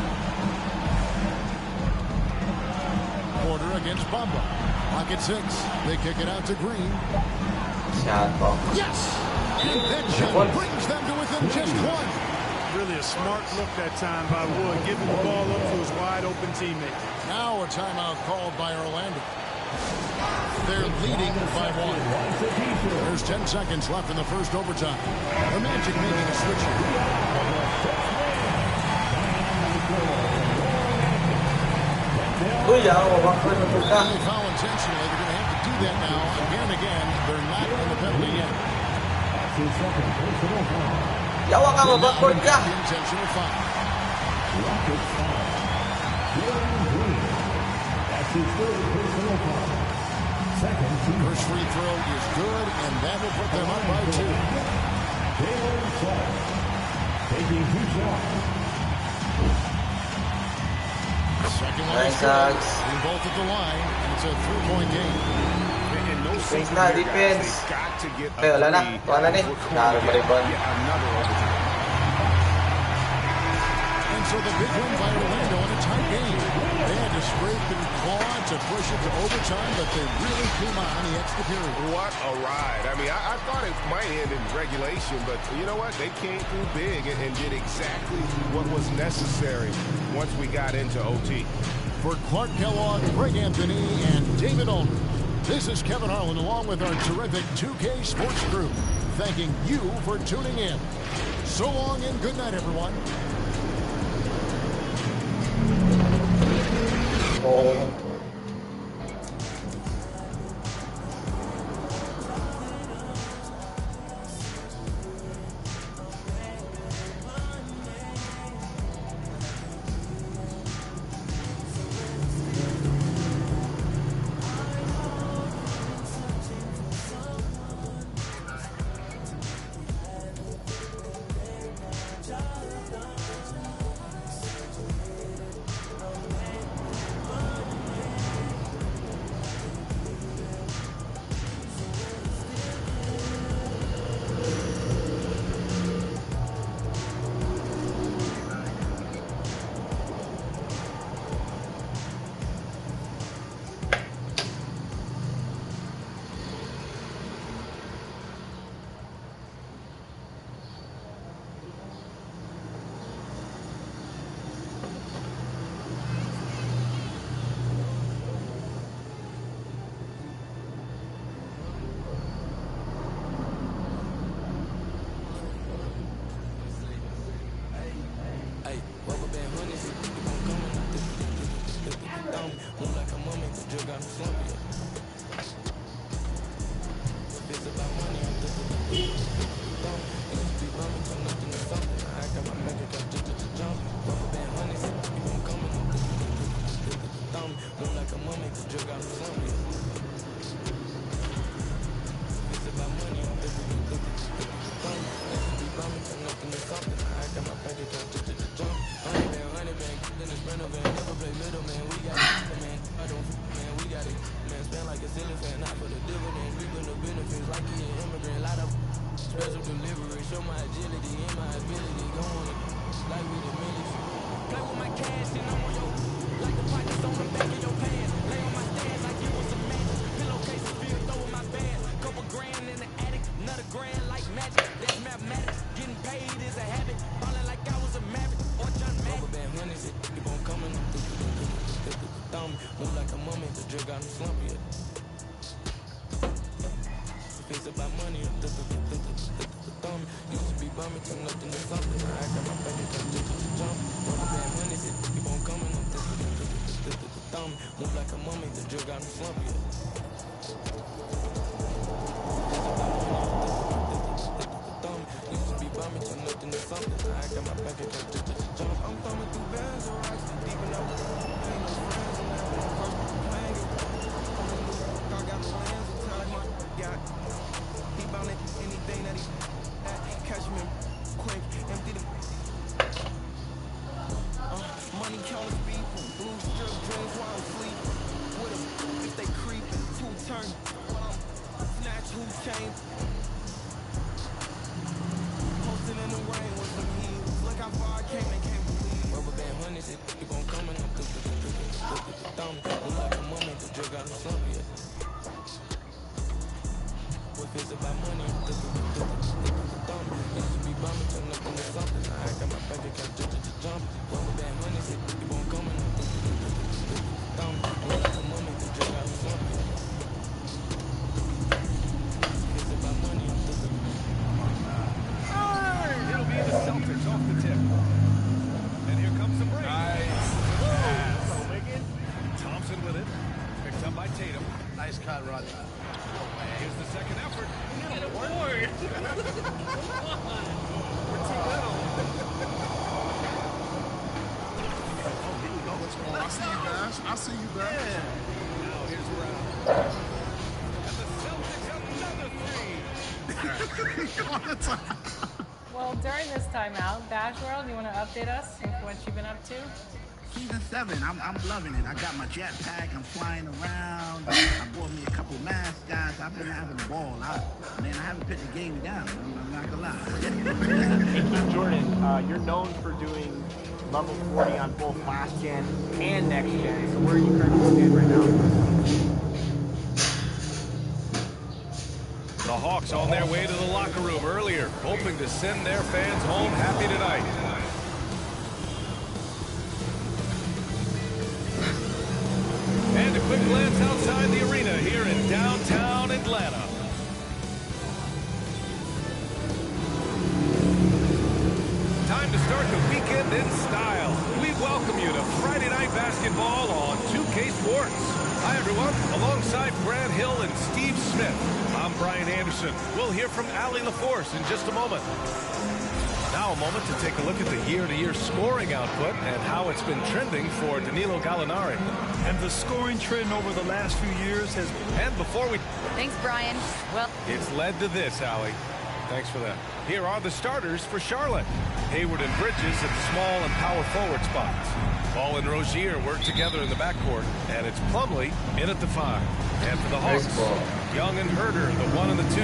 H: Porter against Bamba. Pocket 6. They kick it out to Green.
E: Shot ball.
H: Yes! Invention brings them to within just one.
G: Really a smart look that time by Wood, giving the ball up to his wide-open teammate.
H: Now a timeout called by Orlando. They're leading by 1. There's 10 seconds left in the first overtime. The Magic making a switch here.
E: Uy,
H: They foul intentionally. They're going to have to do that now. Again and again, they're not in the penalty yet.
E: Yawa ka, backcourt ka.
H: Intentional foul. First free throw is good, and that will put them up by 2.
U: Taking 2 shots.
H: Second one is good. In both at the line, and it's a 3-point game.
E: Defense na, defense. Okay, wala na. Wala na. Nakaribon.
H: And so the big win by Orlando in a tight game. They had to scrape and claw to push it to overtime, but they really came out in the extra period.
N: What a ride. I mean, I thought it might end in regulation, but you know what? They came through big and did exactly what was necessary once we got into OT.
H: For Clark Kellogg, Greg Anthony, and David Ulmer, this is Kevin Harlan along with our terrific 2K Sports Group, thanking you for tuning in. So long and good night, everyone.
B: about money. Used to be bumming to nothing to something. I got my bank account just jump. Rubber band money, keep on coming. Move like a mummy, the drug got him slumpy. Used to be bumming to nothing to something. I got my bank account just jump. I'm thumbing through bands or rocks, deep in up. Ain't no friends and that first playing it. I got the lands and tell my got. He bound it, anything that he catch me quick, empty the money counters beeping, blue strip dreams while I'm sleeping. With them, if they creeping, two turn, snatch who chain. Posting in the rain with some heels. Look how far I came, they can't believe. Rubber band honeys, it keep on coming up. Thumb, I'm like a mummy, the drug got him slumpy. If it's about money, thumb. Used to be bumming to nothing to something. I got my bank account just jump. Rubber band money, keep on coming up. Thumb, I'm like a mummy, the drug got him slumpy. If it's about money,
C: it'll be the Celtics off the tip. And here comes the break. Nice. Thompson with it. Picked up by Tatum.
R: Nice cut, Rodney.
C: Here's the second effort.
R: Get a board.
C: We're too little.
V: Oh, here we go. Let's go. I see you guys. I see you guys.
C: Yeah. Now here's Brown. And the Celtics another three.
L: Well, during this timeout, Bash World, you want to update us on what you've been up to?
S: Season 7, I'm loving it. I got my jetpack, I'm flying around. I bought me a couple mascots. I've been having a ball. I haven't put the game down. I'm not gonna lie.
M: Hey, Jordan, you're known for doing level 40 on both last gen and next gen. So where are you currently stand right now?
C: The Hawks on their way to the locker room earlier, hoping to send their fans home happy tonight. And a quick glance outside the arena here in downtown Atlanta. Time to start the weekend in style. We welcome you to Friday Night Basketball on 2K Sports. Hi, everyone. Alongside Brad Hill and Steve Smith, I'm Brian Anderson. We'll hear from Allie LaForce in just a moment. Now a moment to take a look at the year-to-year scoring output and how it's been trending for Danilo Gallinari.
G: And the scoring trend over the last few years has...
C: And before we...
A: Thanks, Brian. Well...
C: It's led to this, Allie. Thanks for that. Here are the starters for Charlotte. Hayward and Bridges at the small and power forward spots. Ball and Rozier work together in the backcourt, and it's Plumlee in at the 5. And for the Hawks, Young and Herter, the 1 and the 2.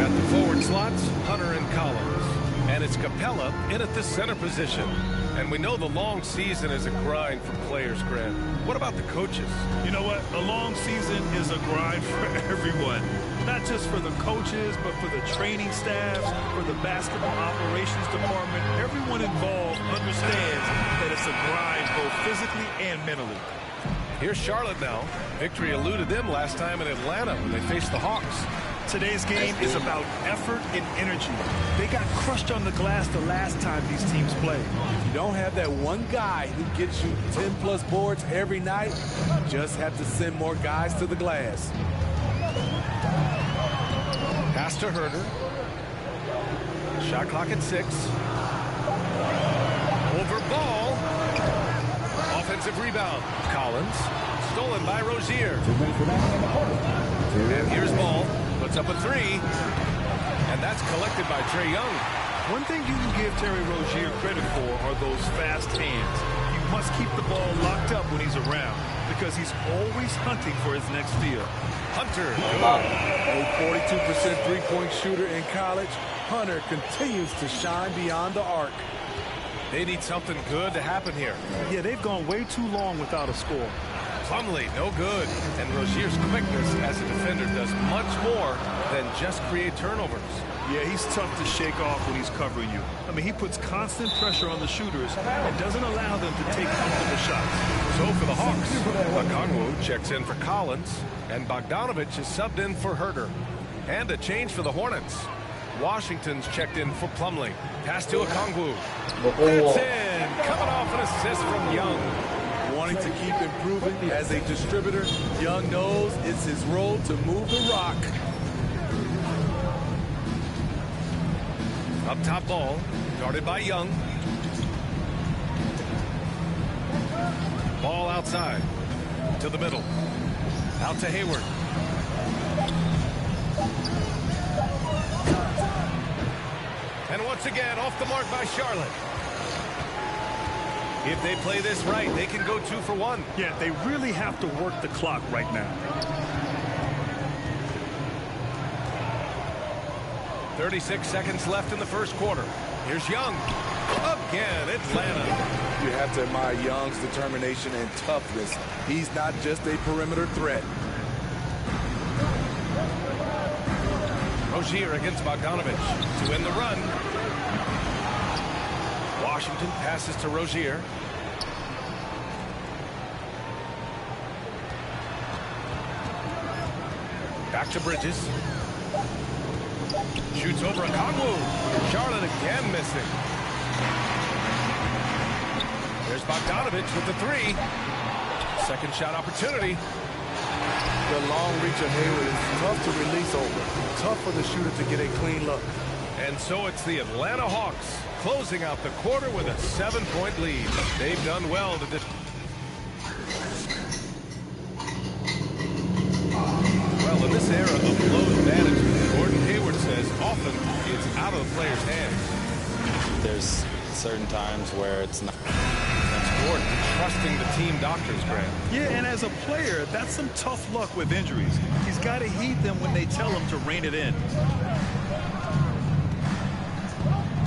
C: At the forward slots, Hunter and Collins. And it's Capella in at the center position. And we know the long season is a grind for players, Grant. What about the coaches?
G: You know what? A long season is a grind for everyone. Not just for the coaches, but for the training staffs, for the basketball operations department. Everyone involved understands that it's a grind both physically and mentally.
C: Here's Charlotte now. Victory eluded them last time in Atlanta when they faced the Hawks.
G: Today's game is about effort and energy. They got crushed on the glass the last time these teams played.
T: If you don't have that one guy who gets you 10-plus boards every night, you just have to send more guys to the glass.
C: Pass to Herter. Shot clock at 6. Over ball. Offensive rebound. Collins. Stolen by Rozier. And here's Ball. Puts up a 3. And that's collected by Trae Young.
G: One thing you can give Terry Rozier credit for are those fast hands. You must keep the ball locked up when he's around because he's always hunting for his next steal.
C: Hunter.
T: A 42% three-point shooter in college, Hunter continues to shine beyond the arc.
C: They need something good to happen here.
G: Yeah, they've gone way too long without a score.
C: Plumlee, no good. And Rozier's quickness as a defender does much more than just create turnovers.
G: Yeah, he's tough to shake off when he's covering you. I mean, he puts constant pressure on the shooters and doesn't allow them to take comfortable shots.
C: So for the Hawks, Okongwu checks in for Collins, and Bogdanovich is subbed in for Herter. And a change for the Hornets. Washington's checked in for Plumlee. Pass to Okongwu. That's in. Coming off an assist from Young.
T: Wanting to keep improving as a distributor, Young knows it's his role to move the rock.
C: Up top ball, guarded by Young. Ball outside, to the middle. Out to Hayward. And once again, off the mark by Charlotte. If they play this right, they can go 2 for 1.
G: Yeah, they really have to work the clock right now.
C: 36 seconds left in the first quarter. Here's Young. Again, Atlanta.
T: You have to admire Young's determination and toughness. He's not just a perimeter threat.
C: Rozier against Bogdanovich to win the run. Washington passes to Rozier. Back to Bridges. Shoots over Okongwu. Charlotte again missing. There's Bogdanovich with the 3. Second shot opportunity.
T: The long reach of Hayward is tough to release over. Tough for the shooter to get a clean look.
C: And so it's the Atlanta Hawks closing out the quarter with a 7-point lead. They've done well to Well, in this era of load management, Gordon Hayward says often it's out of the player's hands.
D: There's certain times where it's not.
C: That's Gordon trusting the team doctors, Grant.
G: Yeah, and as a player, that's some tough luck with injuries. He's got to heed them when they tell him to rein it in.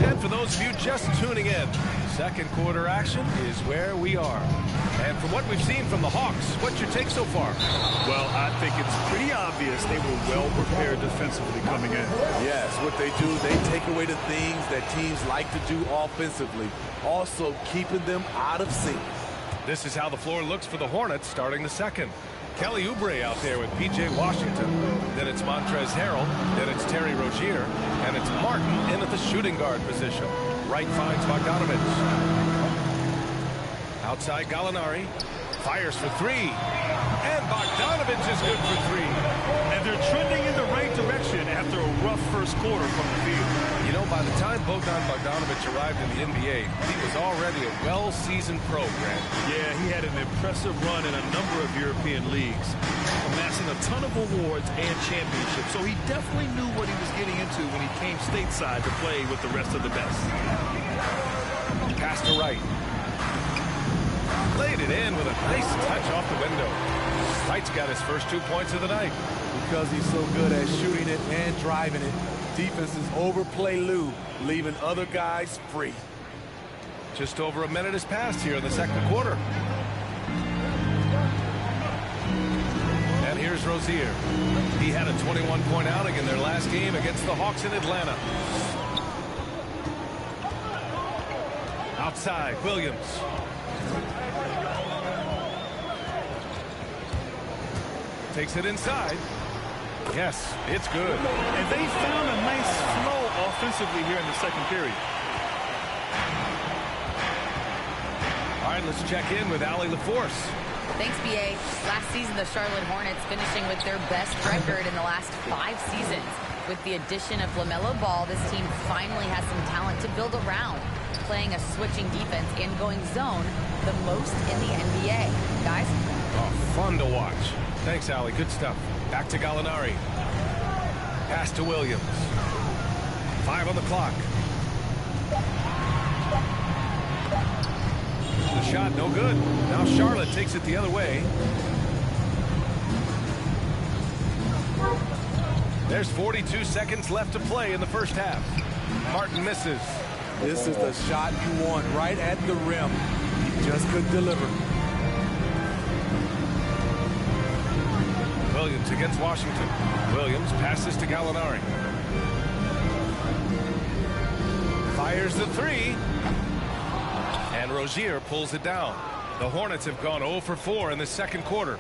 C: And for those of you just tuning in, second quarter action is where we are. And from what we've seen from the Hawks, what's your take so far?
G: Well, I think it's pretty obvious they were well prepared defensively coming in.
T: Yes, what they do, they take away the things that teams like to do offensively, also keeping them out of sync.
C: This is how the floor looks for the Hornets starting the second. Kelly Oubre out there with P.J. Washington. Then it's Montrezl Harrell. Then it's Terry Rozier. And it's Martin in at the shooting guard position. Wright finds Bogdanovich. Outside Gallinari. Fires for 3. And Bogdanovich is good for 3.
G: And they're trending in the right direction after a rough first quarter from the field.
C: You know, by the time Bogdanovich arrived in the NBA, he was already a well-seasoned pro, Grant.
G: Yeah, he had an impressive run in a number of European leagues, amassing a ton of awards and championships. So he definitely knew what he was getting into when he came stateside to play with the rest of the best.
C: Pass to Wright. Laid it in with a nice touch off the window. Wright's got his first 2 points of the night.
T: Because he's so good at shooting it and driving it, defenses overplay Lou, leaving other guys free.
C: Just over a minute has passed here in the second quarter. And here's Rozier. He had a 21-point outing in their last game against the Hawks in Atlanta. Outside, Williams. Takes it inside. Yes, it's good.
G: And they found a nice flow offensively here in the second period.
C: All right, let's check in with Allie LaForce.
A: Thanks, B.A. Last season, the Charlotte Hornets finishing with their best record in the last 5 seasons. With the addition of LaMelo Ball, this team finally has some talent to build around, playing a switching defense and going zone the most in the NBA. Guys?
C: Oh, fun to watch. Thanks, Allie. Good stuff. Back to Gallinari. Pass to Williams. 5 on the clock. The shot, no good. Now Charlotte takes it the other way. There's 42 seconds left to play in the first half. Martin misses.
T: This is the shot you want right at the rim. He just couldn't deliver.
C: Williams against Washington. Williams passes to Gallinari. Fires the 3. And Rozier pulls it down. The Hornets have gone 0 for 4 in the second quarter.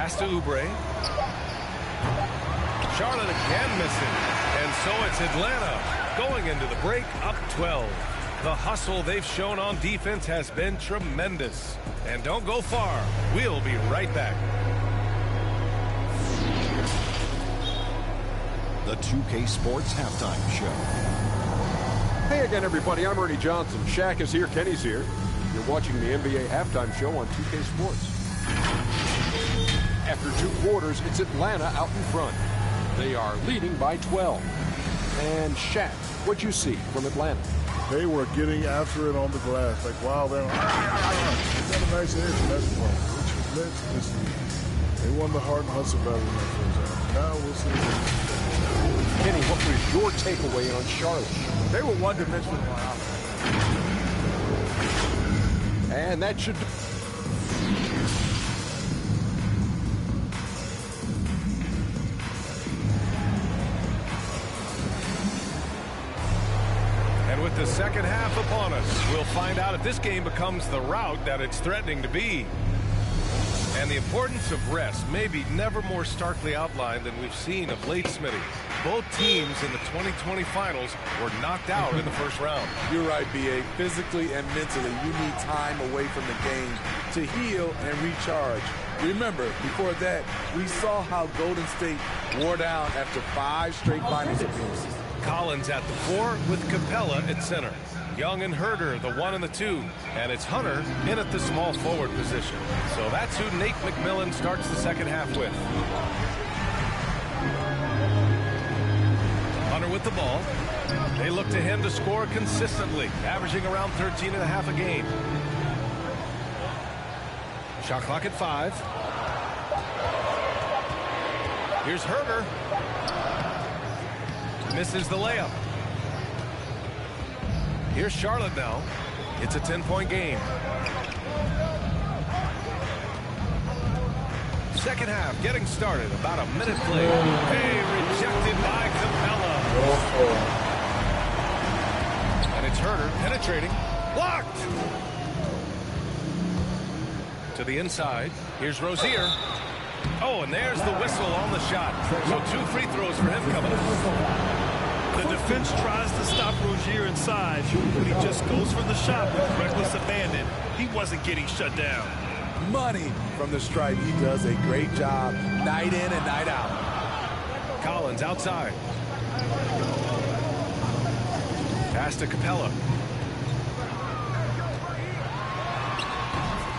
C: Pass to Oubre. Charlotte again missing. And so it's Atlanta going into the break up 12. The hustle they've shown on defense has been tremendous. And don't go far. We'll be right back.
Q: The 2K Sports Halftime Show.
I: Hey again, everybody. I'm Ernie Johnson. Shaq is here. Kenny's here. You're watching the NBA Halftime Show on 2K Sports. After 2 quarters, it's Atlanta out in front. They are leading by 12. And Shaq, what you see from Atlanta?
V: They were getting after it on the glass. Like, wow, they're got a nice edge from that point, which has led to this lead. They won the hard and hustle battle in that first half. Now we'll see.
I: Kenny, what was your takeaway on Charlotte?
T: They were one-dimensional on offense.
I: And that should...
C: And with the second half upon us, we'll find out if this game becomes the rout that it's threatening to be. And the importance of rest may be never more starkly outlined than we've seen of late, Smitty. Both teams in the 2020 finals were knocked out in the first round.
T: You're right, B.A. Physically and mentally, you need time away from the game to heal and recharge. Remember, before that, we saw how Golden State wore down after 5 straight finals appearances.
C: Collins at the 4 with Capella at center. Young and Herder, the 1 and the 2. And it's Hunter in at the small forward position. So that's who Nate McMillan starts the second half with. Hunter with the ball. They look to him to score consistently, averaging around 13.5 a game. Shot clock at 5. Here's Herder. Misses the layup. Here's Charlotte now. It's a 10-point game. Second half getting started. About a minute played. Hey, rejected by Capella. And it's Herder penetrating. Blocked. To the inside. Here's Rozier. Oh, and there's the whistle on the shot. So 2 free throws for him coming up.
G: The defense tries to stop Rozier inside, but he just goes for the shot with reckless abandon. He wasn't getting shut down.
T: Money from the stripe. He does a great job night in and night out.
C: Collins outside. Pass to Capella.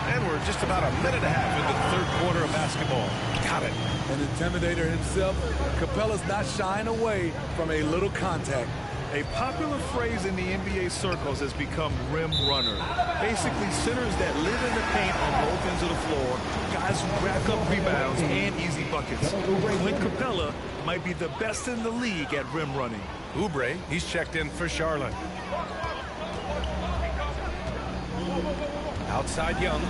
C: And we're just about a minute and a half into the third quarter of basketball. Got it.
T: An intimidator himself, Capella's not shying away from a little contact.
G: A popular phrase in the NBA circles has become rim runner. Basically, centers that live in the paint on both ends of the floor, guys who rack up rebounds and easy buckets. Clint Capella might be the best in the league at rim running.
C: Oubre, he's checked in for Charlotte. Outside Young.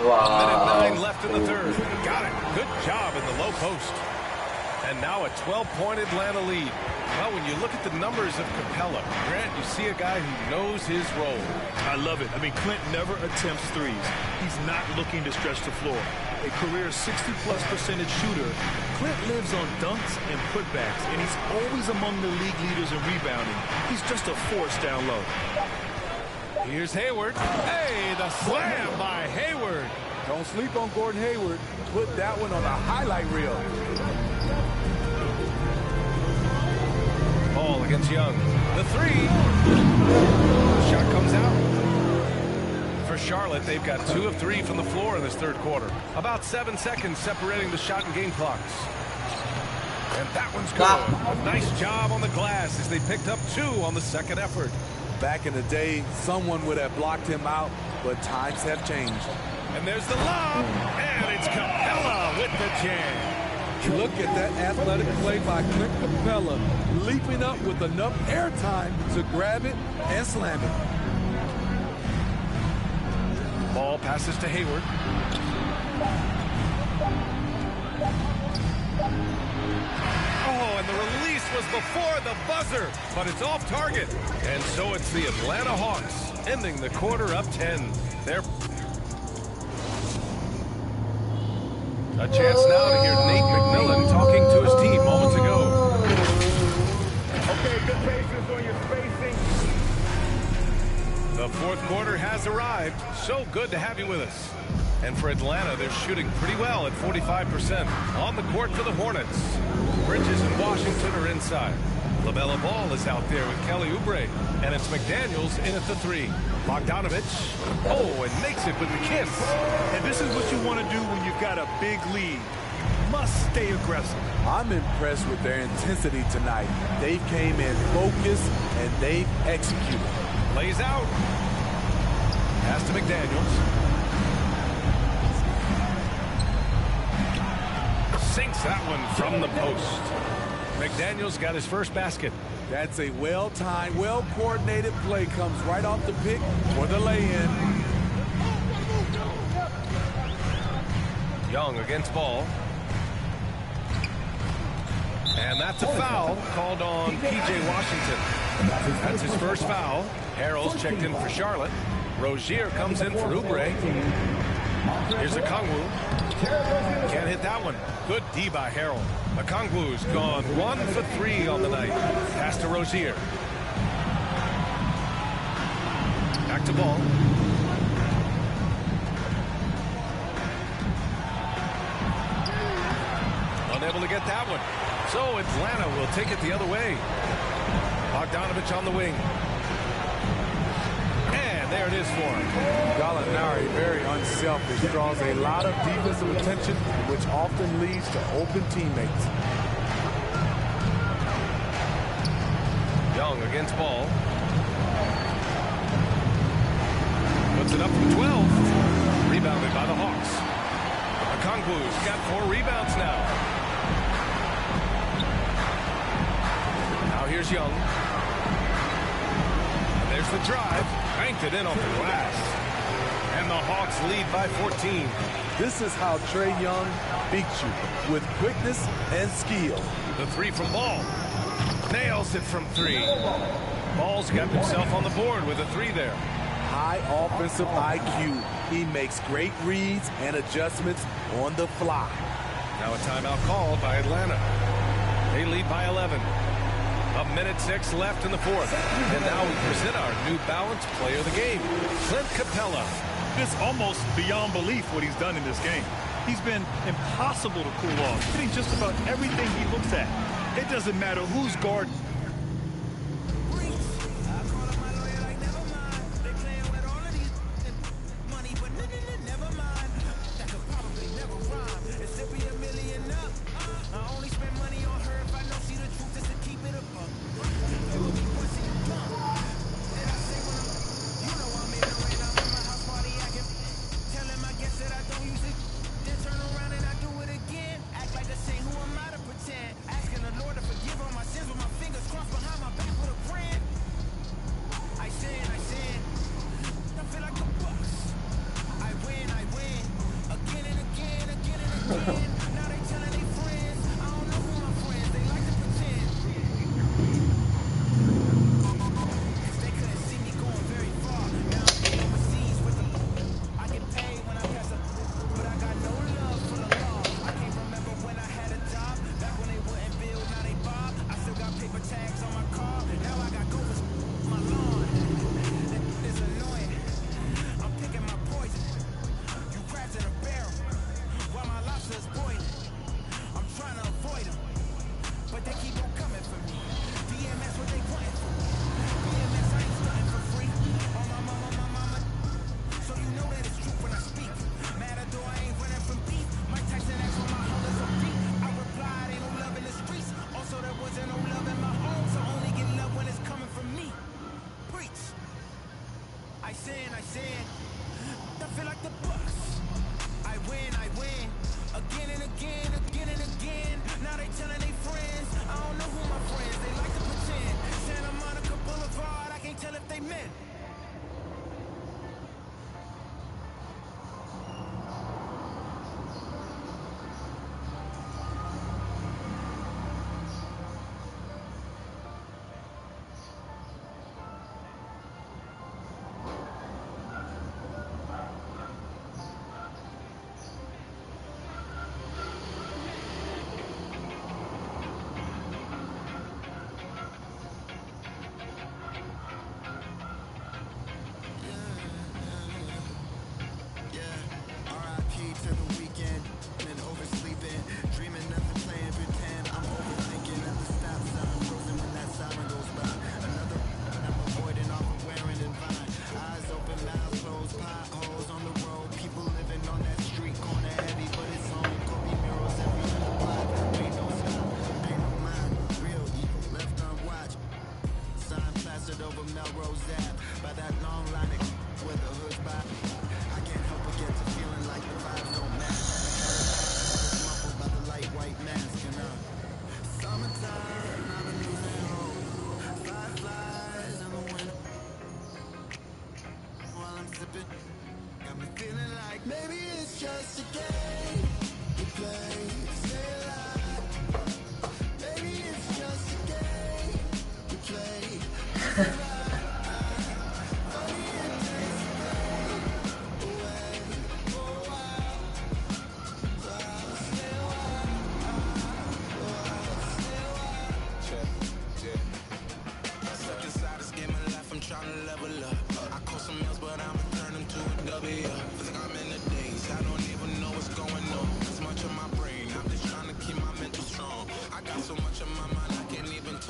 E: Wow.
C: Minute 9 left in the third. Got it. Good job in the low post. And now a 12-point Atlanta lead. Well, when you look at the numbers of Capella, Grant, you see a guy who knows his role.
G: I love it. I mean, Clint never attempts threes. He's not looking to stretch the floor. A career 60-plus percentage shooter, Clint lives on dunks and putbacks, and he's always among the league leaders in rebounding. He's just a force down low.
C: Here's Hayward. Hey, the slam by Hayward.
T: Don't sleep on Gordon Hayward. Put that one on a highlight reel.
C: Ball against Young. The 3. The shot comes out. For Charlotte, they've got 2 of 3 from the floor in this third quarter. About 7 seconds separating the shot and game clocks. And that one's good. A nice job on the glass as they picked up 2 on the second effort.
T: Back in the day, someone would have blocked him out, but times have changed.
C: And there's the lob, and it's Capella with the jam.
T: Look at that athletic play by Clint Capella, leaping up with enough airtime to grab it and slam it.
C: Ball passes to Hayward. Oh, and the release was before the buzzer, but it's off target. And so it's the Atlanta Hawks ending the quarter up 10. They're A chance now to hear Nate McMillan talking to his team moments ago.
F: Okay, good patience on your spacing.
C: The fourth quarter has arrived. So good to have you with us. And for Atlanta, they're shooting pretty well at 45%. On the court for the Hornets. Bridges and Washington are inside. LaMelo Ball is out there with Kelly Oubre. And it's McDaniels in at the 3. Bogdanovich. Oh, and makes it with the kiss.
G: And this is what you want to do when you've got a big lead. You must stay aggressive.
T: I'm impressed with their intensity tonight. They came in focused and they executed.
C: Lays out. Pass to McDaniels. Sinks that one from the post. McDaniels got his first basket.
T: That's a well-timed, well-coordinated play. Comes right off the pick for the lay-in.
C: Young against Ball. And that's a foul called on P.J. Washington. That's his first foul. Harrell's checked in for Charlotte. Rozier comes in for Oubre. Here's Okongwu. Can't hit that one. Good D by Harrell. Okongwu's gone 1 for 3 on the night. Pass to Rozier. Back to Ball. Unable to get that one. So Atlanta will take it the other way. Bogdanovich on the wing. And there it is for him.
T: Gallinari, very unselfish, draws a lot of defensive attention, which often leads to open teammates.
C: Young against Ball. Puts it up from 12. Rebounded by the Hawks. Okongwu's got 4 rebounds now. Now here's Young. And there's the drive. Banked it in off the glass. And the Hawks lead by 14.
T: This is how Trae Young beats you, with quickness and skill.
C: The 3 from Ball. Nails it from 3. Ball's got himself on the board with a 3 there.
T: High offensive IQ. He makes great reads and adjustments on the fly.
C: Now a timeout called by Atlanta. They lead by 11. 1:06 left in the fourth. And now we present our New Balance player of the game, Clint Capella.
G: It's almost beyond belief what he's done in this game. He's been impossible to cool off, hitting just about everything he looks at. It doesn't matter who's guarding.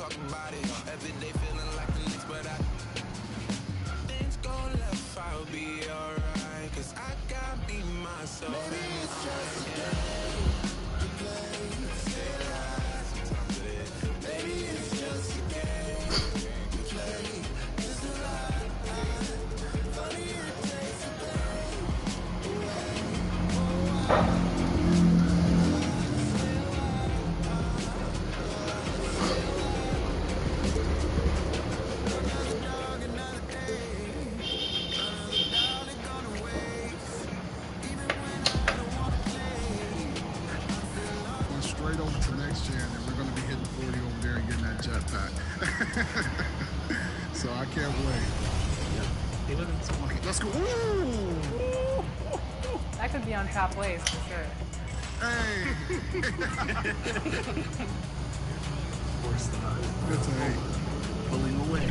B: talk about it. Every day feeling like the next, but things go left, I'll be alright. Cause I got me, myself. Maybe it's just a game to play. Stay alive, sometimes it is. Maybe it's just a game to play. Just a lie. Funny it takes a day away.
V: Straight over to next gen, and we're going to be hitting 40 over there and getting that jetpack. So I can't wait. Let's go. Ooh.
L: That could be on top ways for sure.
V: Hey.
S: Worse than us.
V: It's an 8.
S: Pulling away.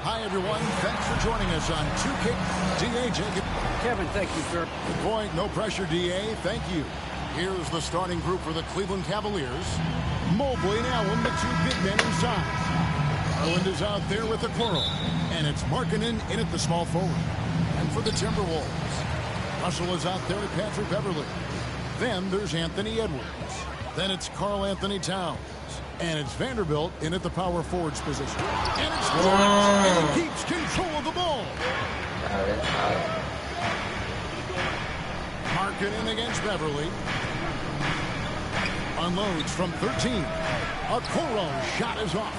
H: Hi, everyone. Thanks for joining us on 2K. DA Jacob.
P: Kevin, thank you, sir.
H: Good point. No pressure, DA. Thank you. Here's the starting group for the Cleveland Cavaliers. Mobley and Allen, the two big men inside. Garland is out there with the Coral. And it's Markkanen in at the small forward. And for the Timberwolves, Russell is out there at Patrick Beverly. Then there's Anthony Edwards. Then it's Karl Anthony Towns. And it's Vanderbilt in at the power forwards position. And it's George, and he keeps control of the ball. Markkanen against Beverly. Unloads from 13. A Okoro shot is off.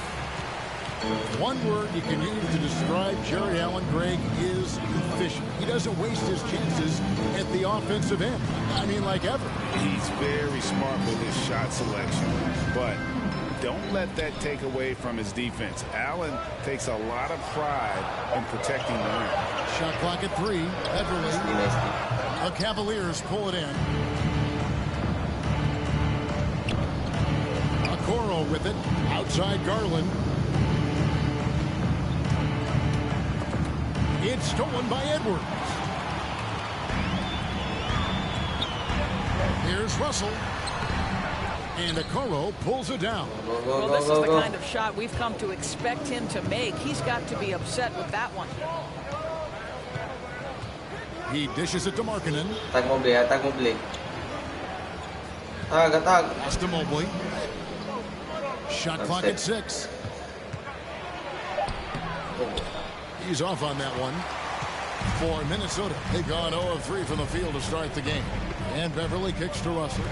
H: One word you can use to describe Jared Allen, Greg, is efficient. He doesn't waste his chances at the offensive end. I mean, like ever.
N: He's very smart with his shot selection, but don't let that take away from his defense. Allen takes a lot of pride in protecting the rim.
H: Shot clock at 3. Beverly. The Cavaliers pull it in. Okoro with it. Outside Garland. It's stolen by Edwards. Here's Russell. And Okoro pulls it down.
K: Well, this is the kind of shot we've come to expect him to make. He's got to be upset with that one.
H: He dishes it to Markkanen.
E: Tag Mobley. Tag.
H: Pass to Mobley. Shot clock at 6. He's off on that one. For Minnesota, they've gone 0 of 3 from the field to start the game. And Beverly kicks to Russell.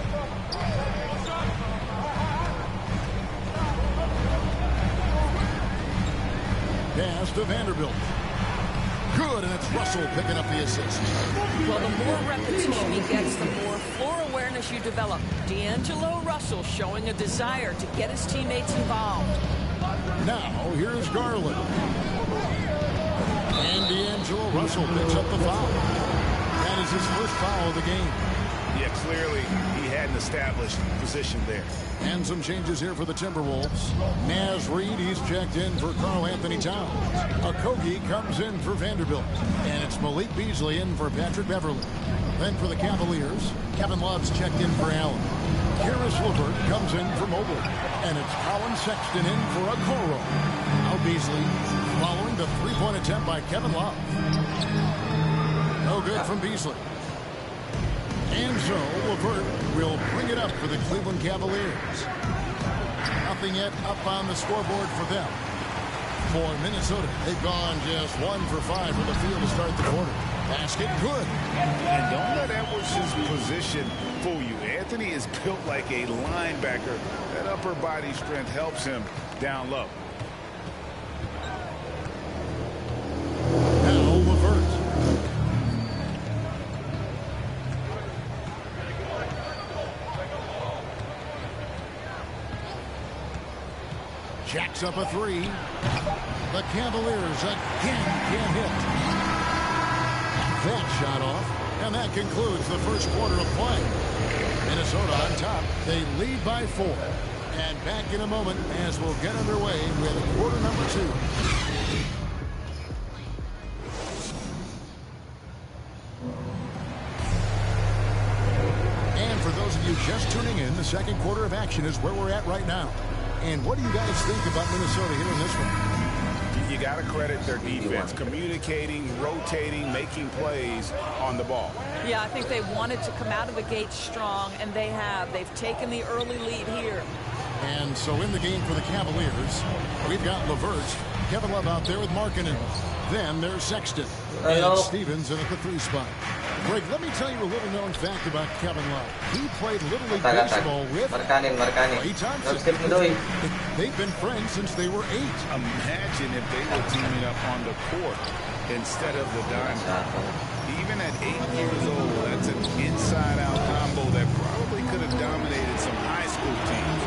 H: Pass to Vanderbilt. Good, and it's Russell picking up the assist.
K: Well, the more repetition he gets, the more floor awareness you develop. D'Angelo Russell showing a desire to get his teammates involved.
H: Now, here's Garland. And D'Angelo Russell picks up the foul. That is his first foul of the game.
N: Yeah, clearly he had an established position there.
H: And some changes here for the Timberwolves. Naz Reid, he's checked in for Karl Anthony Towns. Okogie comes in for Vanderbilt. And it's Malik Beasley in for Patrick Beverly. Then for the Cavaliers, Kevin Love's checked in for Allen. Karis LeVert comes in for Mobley. And it's Colin Sexton in for Okoro. Now Beasley following the three-point attempt by Kevin Love. No good from Beasley. And so LeVert will bring it up for the Cleveland Cavaliers. Nothing yet up on the scoreboard for them. For Minnesota, they've gone just 1 for 5 from the field to start the quarter. Basket good.
N: And don't let Edwards' position fool you. Anthony is built like a linebacker. That upper body strength helps him down low.
H: Now LeVert. Jacks up a 3. The Cavaliers again can't hit. That shot off, and that concludes the first quarter of play. Minnesota on top. They lead by 4. And back in a moment as we'll get underway with quarter number 2. just tuning in, the second quarter of action is where we're at right now. And what do you guys think about Minnesota here in this one?
N: You got to credit their defense, communicating, rotating, making plays on the ball.
K: Yeah, I think they wanted to come out of the gate strong, and they have. They've taken the early lead here.
H: And so in the game for the Cavaliers, we've got LeVert, Kevin Love out there with Markkanen. Then there's Sexton and Stevens in at the 3 spot. Greg, let me tell you a little known fact about Kevin Love. He played Little League Baseball with Ray Thompson. They've been friends since they were 8.
N: Imagine if they were teaming up on the court instead of the diamond. Even at 8 years old, that's an inside-out combo that probably could have dominated some high school teams.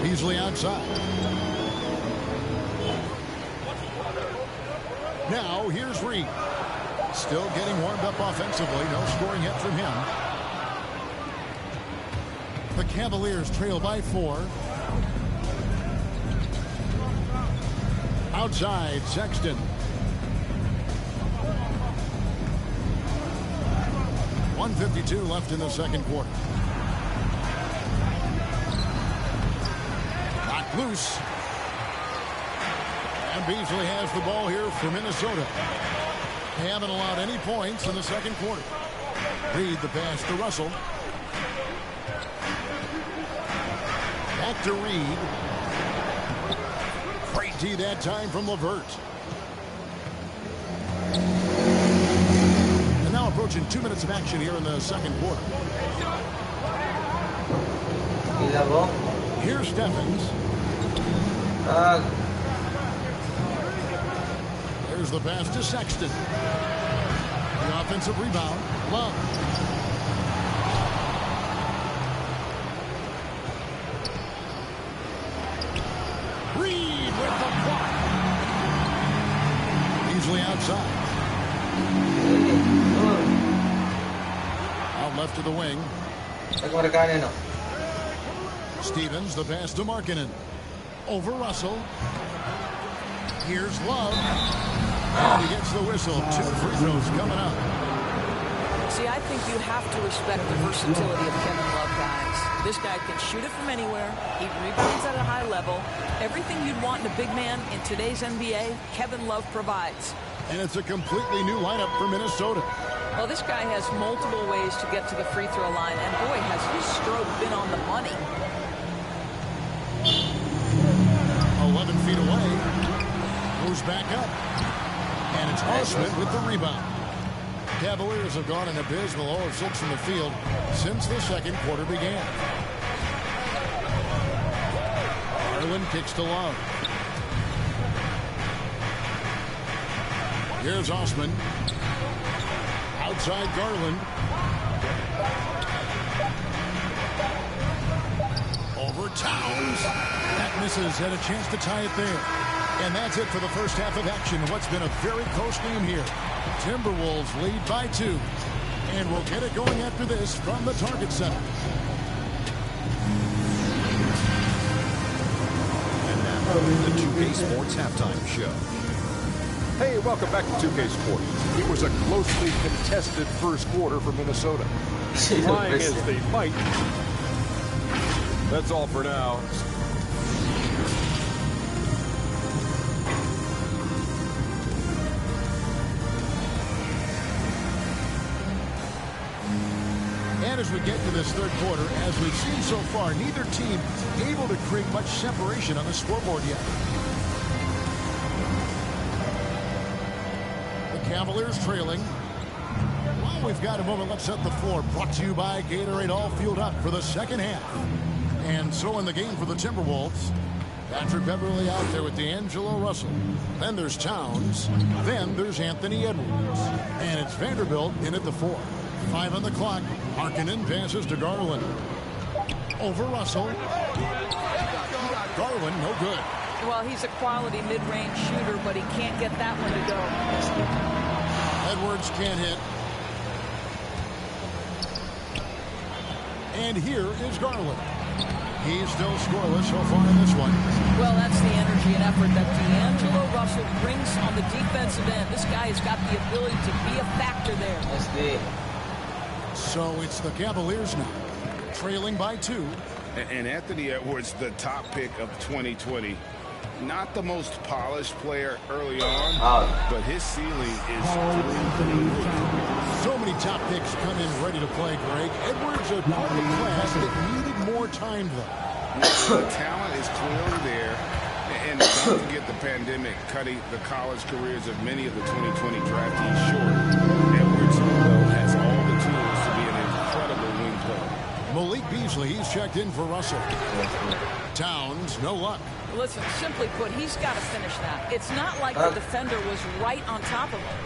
H: Beasley outside. Now, here's Reed. Still getting warmed up offensively. No scoring yet from him. The Cavaliers trail by 4. Outside, Sexton. 1:52 left in the second quarter. Knocked loose. And Beasley has the ball here for Minnesota. They haven't allowed any points in the second quarter. Reed the pass to Russell. Back to Reed. Great D that time from LeVert. And now approaching 2 minutes of action here in the second quarter. Here's Steffens. There's the pass to Sexton. The offensive rebound. Love. Reed with the block. Easily outside. Out left to the wing. Stevens, the pass to Markkanen. Over Russell. Here's Love. And he gets the whistle. 2 free throws coming up.
K: See, I think you have to respect the versatility of Kevin Love, guys. This guy can shoot it from anywhere. He rebounds at a high level. Everything you'd want in a big man in today's NBA, Kevin Love provides.
H: And it's a completely new lineup for Minnesota.
K: Well, this guy has multiple ways to get to the free throw line, and boy, has his stroke been on the money.
H: 11 feet away. Goes back up. And it's Osman with the rebound. Cavaliers have gone an abysmal 0 of 6 in the field since the second quarter began. Garland kicks to Love. Here's Osman. Outside Garland. Over Towns. That misses. Had a chance to tie it there. And that's it for the first half of action. What's been a very close game here. Timberwolves lead by 2. And we'll get it going after this from the Target Center.
J: And now, the 2K Sports Halftime Show.
I: Hey, welcome back to 2K Sports. It was a closely contested first quarter for Minnesota. Trying as they might. That's all for now.
H: And as we get to this third quarter, as we've seen so far, neither team able to create much separation on the scoreboard yet. The Cavaliers trailing. Well, we've got a moment. Let's set the floor. Brought to you by Gatorade, all fueled up for the second half. And so in the game for the Timberwolves, Patrick Beverly out there with D'Angelo Russell. Then there's Towns. Then there's Anthony Edwards. And it's Vanderbilt in at the 4. 5 on the clock. Markkanen passes to Garland. Over Russell. Garland, no good.
K: Well, he's a quality mid-range shooter, but he can't get that one to go.
H: Edwards can't hit. And here is Garland. He's still scoreless so far in this one.
K: Well, that's the energy and effort that D'Angelo Russell brings on the defensive end. This guy has got the ability to be a factor there.
H: So it's the Cavaliers now, trailing by 2.
N: And Anthony Edwards, the top pick of 2020. Not the most polished player early on, but his ceiling is
H: so many top picks come in ready to play, Greg. Edwards, a part of the class that needed more time, though.
N: The talent is clearly there, and don't forget the pandemic cutting the college careers of many of the 2020 draftees short. Edwards, though, has all the tools to be an incredible wing player.
H: Malik Beasley, he's checked in for Russell. Towns, no luck.
K: Listen, simply put, he's got to finish that. It's not like the defender was right on top of him.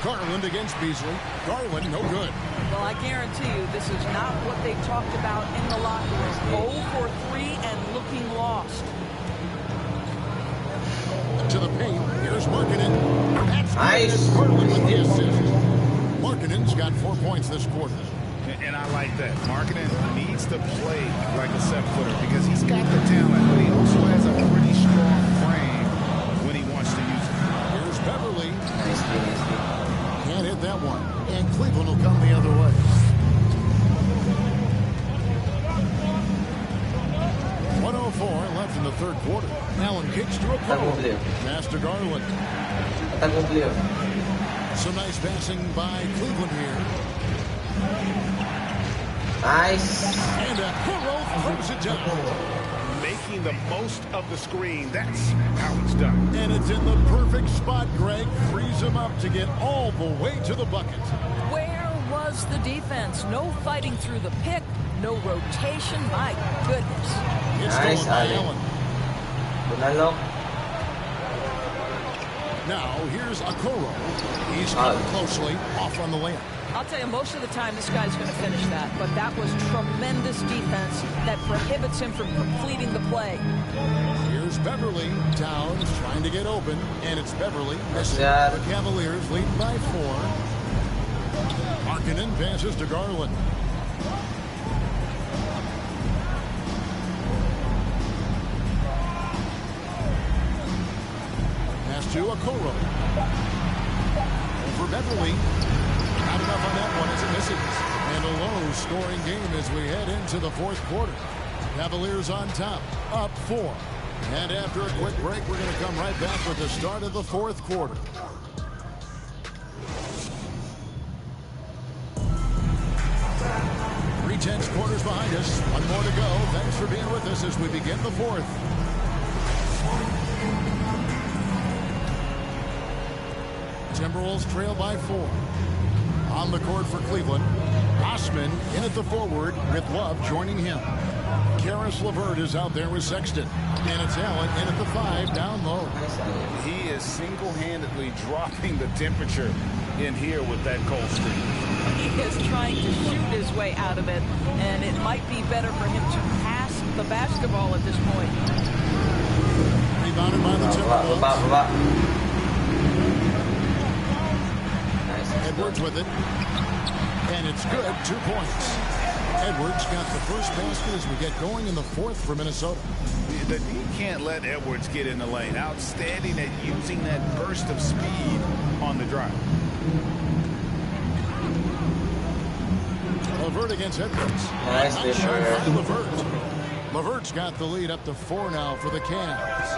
H: Garland against Beasley. Garland, no good.
K: Well, I guarantee you this is not what they talked about in the locker room. 0 for 3 and looking lost.
H: To the paint. Here's Markkanen. That's nice. Garland with the assist. Markkanen's got 4 points this quarter.
N: And I like that. Markkanen needs to play like a 7-footer because he's got the talent, but he also has a pretty strong frame when he wants to use it.
H: Here's Beverly. Can't hit that one. And Cleveland will come the other way. .104 left in the third quarter. Allen kicks to a Okoro. Pass to Garland. Some nice passing by Cleveland here.
E: Nice.
H: And Okoro throws it down.
N: Making the most of the screen. That's how it's done.
H: And it's in the perfect spot, Greg. Frees him up to get all the way to the bucket.
K: Where was the defense? No fighting through the pick. No rotation. My goodness.
H: It's nice, Allen. Now, here's Okoro. He's coming closely off on the layup.
K: I'll tell you, most of the time this guy's going to finish that, but that was tremendous defense that prohibits him from completing the play.
H: Here's Beverly. Towns trying to get open, and it's Beverly missing. The Cavaliers lead by 4. Markkanen passes to Garland. Pass to Okoro. Over Beverly. Not enough on that one as it misses. And a low-scoring game as we head into the fourth quarter. Cavaliers on top, up 4. And after a quick break, we're going to come right back with the start of the fourth quarter. 3/10 quarters behind us. One more to go. Thanks for being with us as we begin the fourth. Timberwolves trail by 4. On the court for Cleveland, Osman in at the forward with Love joining him. Karis LeVert is out there with Sexton. And it's Allen in at the 5 down low.
N: He is single-handedly dropping the temperature in here with that cold streak.
K: He is trying to shoot his way out of it, and it might be better for him to pass the basketball at this point.
H: Rebounded by the Timberwolves. Edwards with it. And it's good. 2 points. Edwards got the first basket as we get going in the fourth for Minnesota.
N: The D can't let Edwards get in the lane. Outstanding at using that burst of speed on the drive.
H: LeVert against Edwards. Nice LeVert. LeVert's got the lead up to 4 now for the Cavs.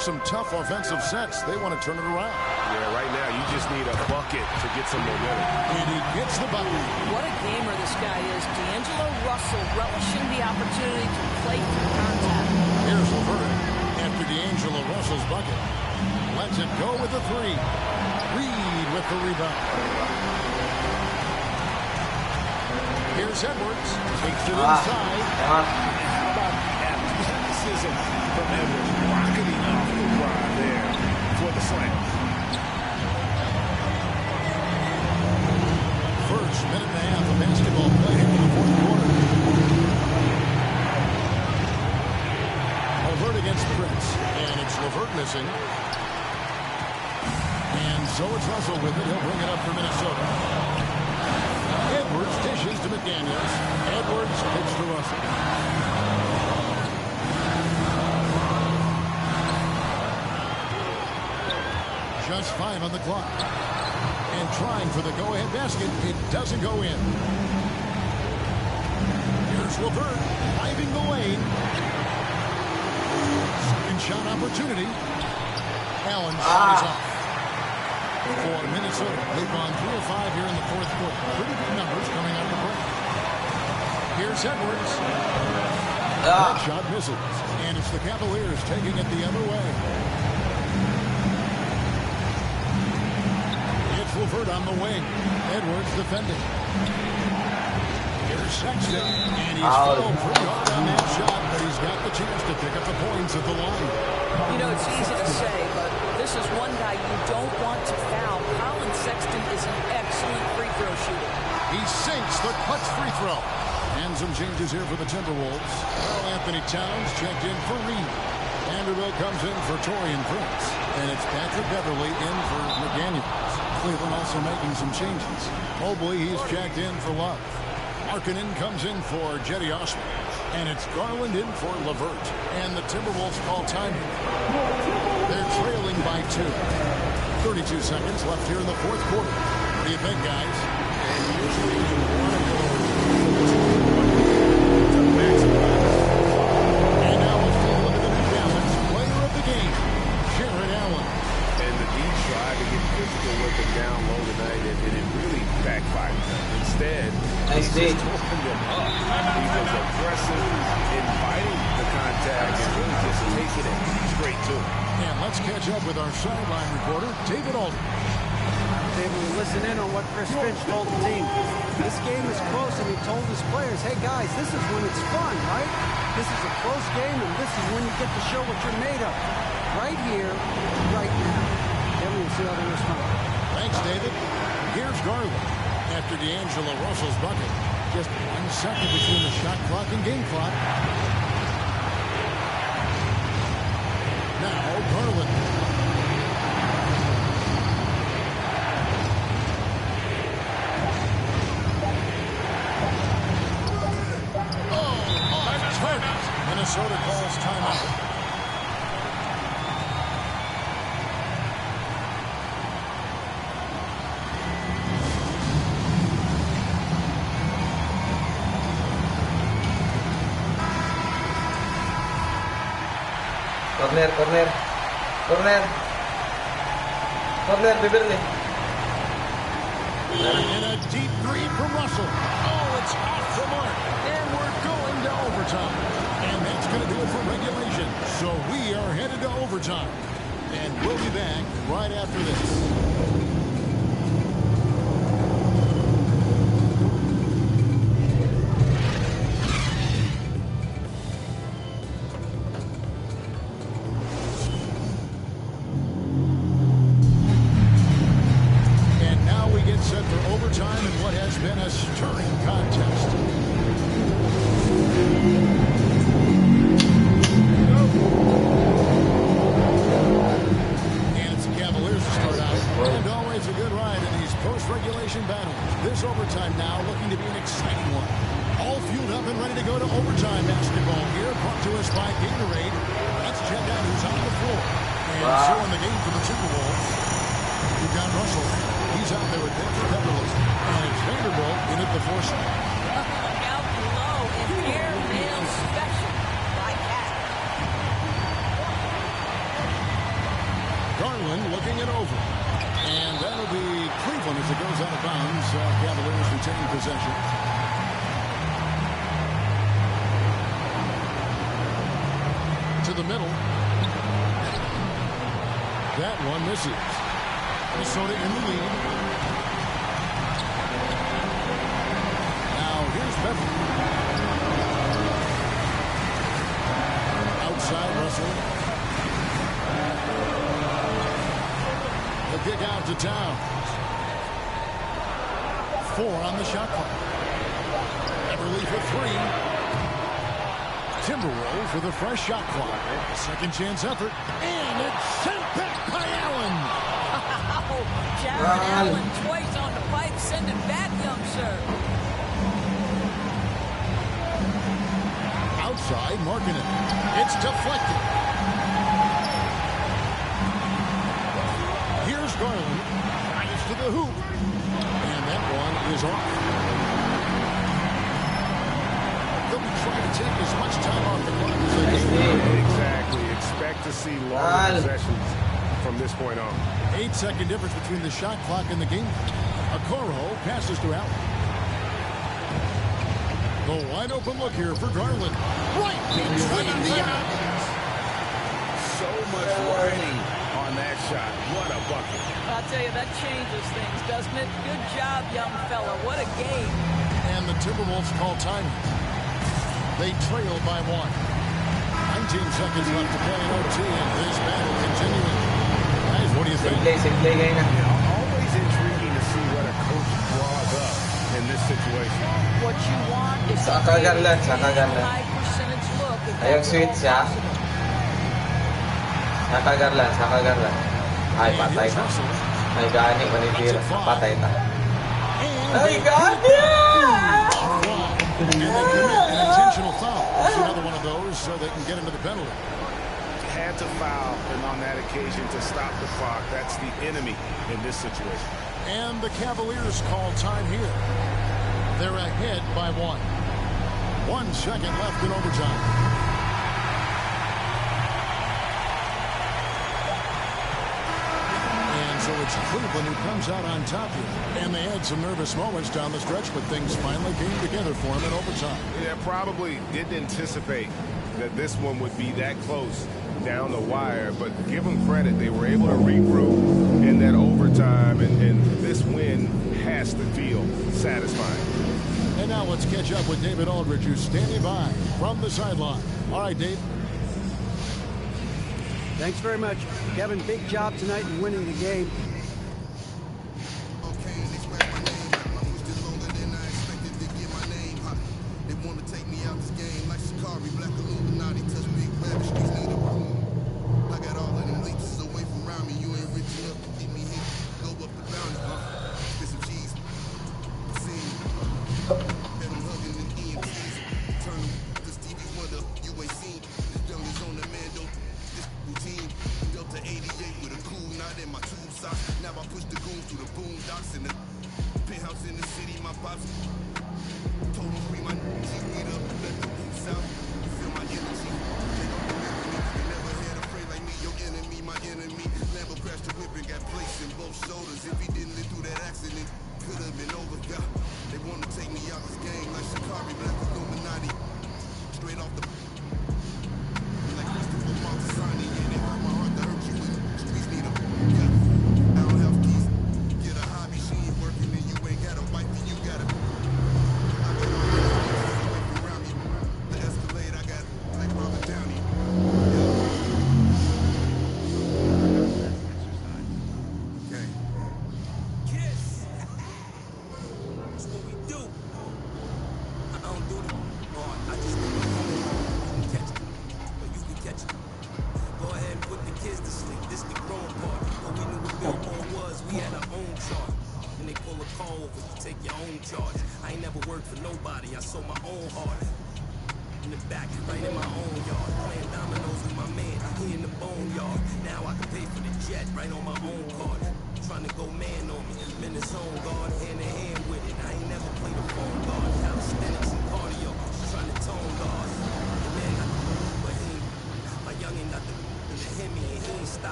H: Some tough offensive sets. They want to turn it around.
N: Yeah, right now you just need a bucket to get some momentum.
H: And he gets the bucket.
K: What a gamer this guy is. D'Angelo Russell relishing the opportunity to play through contact.
H: Here's LeVert after D'Angelo Russell's bucket. Lets it go with the 3. Reed with the rebound. Here's Edwards. Takes it inside.
N: How about athleticism from Edwards? Rocketing off the drive there for the slam.
H: First minute and a half of basketball play into the fourth quarter. LeVert against Prince. And it's LeVert missing. And so it's Russell with it. He'll bring it up for Minnesota. Edwards dishes to McDaniels. Edwards kicks to Russell. +5 on the clock. And trying for the go-ahead basket. It doesn't go in. Here's LeVert driving the lane. Second shot opportunity. Allen shot is off. For Minnesota, they've gone 3 of 5 here in the fourth quarter. Pretty good numbers coming out of the break. Here's Edwards. That shot misses. And it's the Cavaliers taking it the other way. It's LeVert on the wing. Edwards defending. Here's Sexton. And he's fouled pretty hard on that shot, but he's got the chance to pick up the points at the line.
K: You know, it's easy to say, but this is one guy you don't want to foul. Colin Sexton is an excellent free throw shooter.
H: He sinks the clutch free throw. And some changes here for the Timberwolves. Well, Anthony Towns checked in for Reed. Vanderbilt comes in for Torian Prince. And it's Patrick Beverly in for McDaniels. Cleveland also making some changes. Mobley, he's checked in for Love. Markkanen comes in for Jetty Osman. And it's Garland in for LeVert. And the Timberwolves call time. They're trailing by 2. 32 seconds left here in the fourth quarter. What do you think, guys? And usually you want to go to maximize. And now let's take a look at the New Balance player of the game, Jared Allen.
C: And the Heat tried to get physical with him down low tonight, and it really backfired. Instead, he just opened him up. He was aggressive, inviting the contact, and really just taking it straight to him.
H: And let's catch up with our sideline reporter, David Aldridge.
P: Able to listen in on what Chris Finch told the team. This game is close, and he told his players, hey guys, this is when it's fun, right? This is a close game, and this is when you get to show what you're made of. Right here, right now. Then we'll see how they respond.
H: Thanks, David. Here's Garland. After D'Angelo Russell's bucket. Just 1 second between the shot clock and game clock. Now, Garland. Minnesota calls timeout.
E: Corner, bibir nih.
H: And a deep three from Russell. Oh, it's off the mark. And we're going to overtime. And that's going to do it for regulation. So we are headed to overtime. And we'll be back right after this. To the middle. That one misses. Minnesota in the lead. Now here's Beverly. Outside Russell. The kick out to Towns. 4 on the shot clock. Beverly for 3. Timberwolves with a fresh shot clock. Second chance effort. And it's sent back by Allen.
K: Oh, Jared Allen twice on the pipe. Send it back, young sir.
H: Outside, Markkanen. It's deflected. Here's Garland drives to the hoop. And that one is off. They'll be trying to take as much time off the clock as they can.
C: Exactly. Expect to see longer possessions from this point on.
H: 8-second difference between the shot clock and the game. Okoro passes to Allen. The wide open look here for Garland. Right between the eyes.
N: So much writing on that shot. What a bucket.
K: I'll tell you, that changes things, doesn't it? Good job, young fella. What a game.
H: And the Timberwolves call time. They trail by 1. 19 seconds left to play in OT, and this battle continuing. Guys, what do you think?
C: Always intriguing to see what a coach draws up in this situation.
K: What you want is a high percentage look.
E: Ayong sweet siya. Nakagarlan. Ay, patay na. Ay, gani, manitira. Patay na. Ay, gani!
H: And they commit an intentional foul. It's another one of those so they can get into the penalty.
N: Had to foul, and on that occasion to stop the clock. That's the enemy in this situation.
H: And the Cavaliers call time here. They're ahead by 1. 1 second left in overtime. So it's Cleveland who comes out on top here. And they had some nervous moments down the stretch, but things finally came together for them in overtime.
C: Yeah, probably didn't anticipate that this one would be that close down the wire, but give them credit. They were able to regroup in that overtime, and this win has to feel satisfying.
H: And now let's catch up with David Aldridge, who's standing by from the sideline. All right, Dave.
P: Thanks very much. Kevin, big job tonight in winning the game.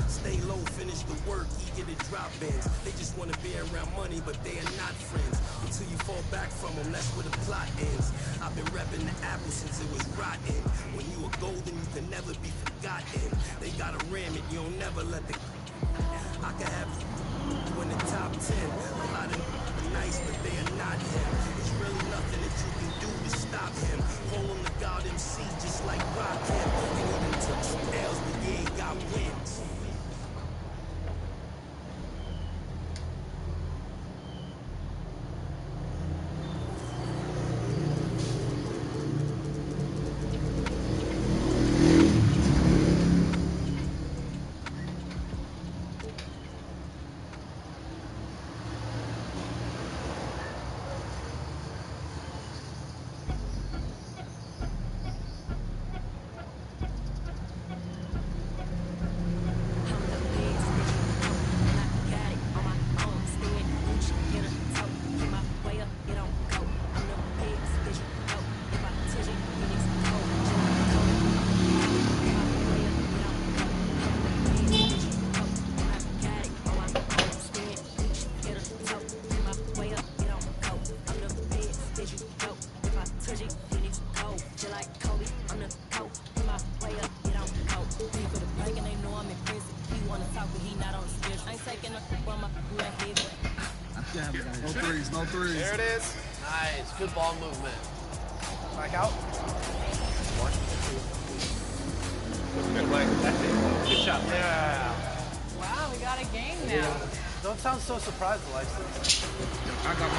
B: Stay low, finish the work, eager to drop ins. They just want to be around money, but they are not friends. Until you fall back from them, that's where the plot ends. I've been repping the apple since it was rotten. When you are golden, you can never be forgotten. They gotta ram it, you'll never let the... I can have you in the top 10. A lot of are nice, but they are not him. There's really nothing that you can do to stop him. Call him the God MC, just like Rock him. And even took some L's, but he ain't got wins.
V: No threes, no threes.
E: There it is. Nice. Good ball movement.
M: Back out.
E: Good shot.
M: Yeah.
L: Wow, we got a game now.
M: Don't sound so surprised, Alexa.
V: I got my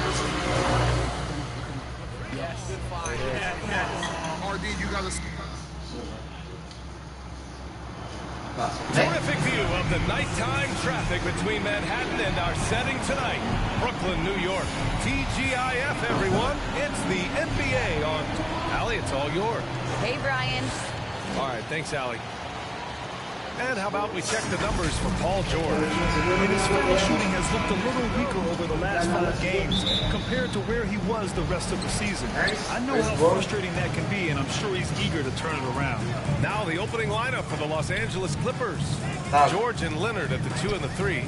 E: Yes. Good find.
M: Yes.
V: RD, you got to.
C: Terrific view of the nighttime traffic between Manhattan and our setting tonight. Brooklyn, New York. TGIF, everyone. It's the NBA on. Allie, it's all yours.
A: Hey, Brian.
C: All right, thanks, Allie. And how about we check the numbers for Paul George?
G: His foul shooting has looked a little weaker over the last 5 games compared to where he was the rest of the season. I know how frustrating that can be, and I'm sure he's eager to turn it around.
C: Now the opening lineup for the Los Angeles Clippers. George and Leonard at the 2 and the 3.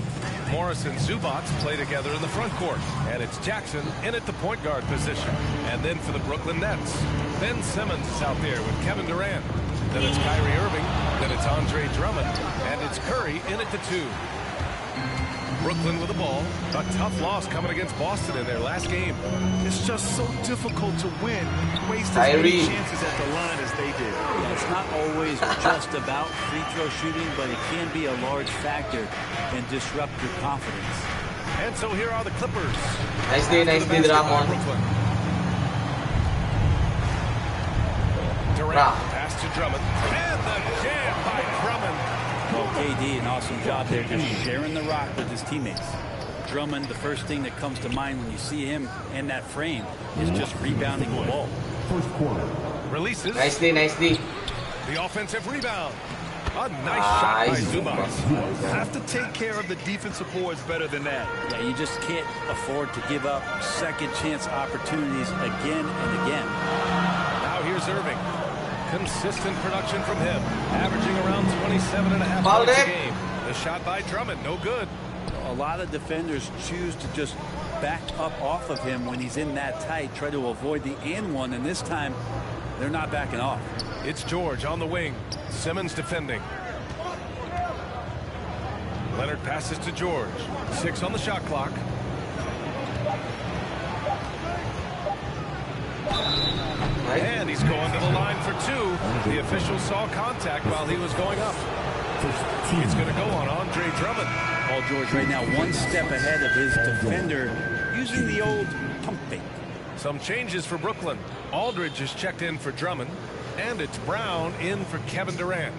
C: Morris and Zubac play together in the front court. And it's Jackson in at the point guard position. And then for the Brooklyn Nets, Ben Simmons is out there with Kevin Durant. Then it's Kyrie Irving. Then it's Andre Drummond. And it's Curry in at the 2. Brooklyn with the ball. A tough loss coming against Boston in their last game.
G: It's just so difficult to win, waste as many chances at the line as they did.
O: Yeah, it's not always just about free throw shooting, but it can be a large factor and disrupt your confidence.
C: And so here are the Clippers.
E: Nice day, Ramon.
C: Durant pass to Drummond. And the jam by Drummond.
O: Well, KD, an awesome job there, just sharing the rock with his teammates. Drummond, the first thing that comes to mind when you see him in that frame is just rebounding the ball.
C: First quarter. Releases.
E: Nice D, nice D.
C: The offensive rebound. A nice shot by Zubac.
G: Have to take care of the defensive boards better than that.
O: Yeah, you just can't afford to give up second chance opportunities again and again.
C: Now here's Irving. Consistent production from him, averaging around 27.5 points a game. The shot by Drummond, no good.
O: A lot of defenders choose to just back up off of him when he's in that tight, try to avoid the and one, and this time they're not backing off.
C: It's George on the wing. Simmons defending. Leonard passes to George. 6 on the shot clock. And he's going to the line for 2. The official saw contact while he was going up. It's going to go on Andre Drummond.
O: Paul George right now 1 step ahead of his defender, using the old pump fake.
C: Some changes for Brooklyn. Aldridge is checked in for Drummond. And it's Brown in for Kevin Durant.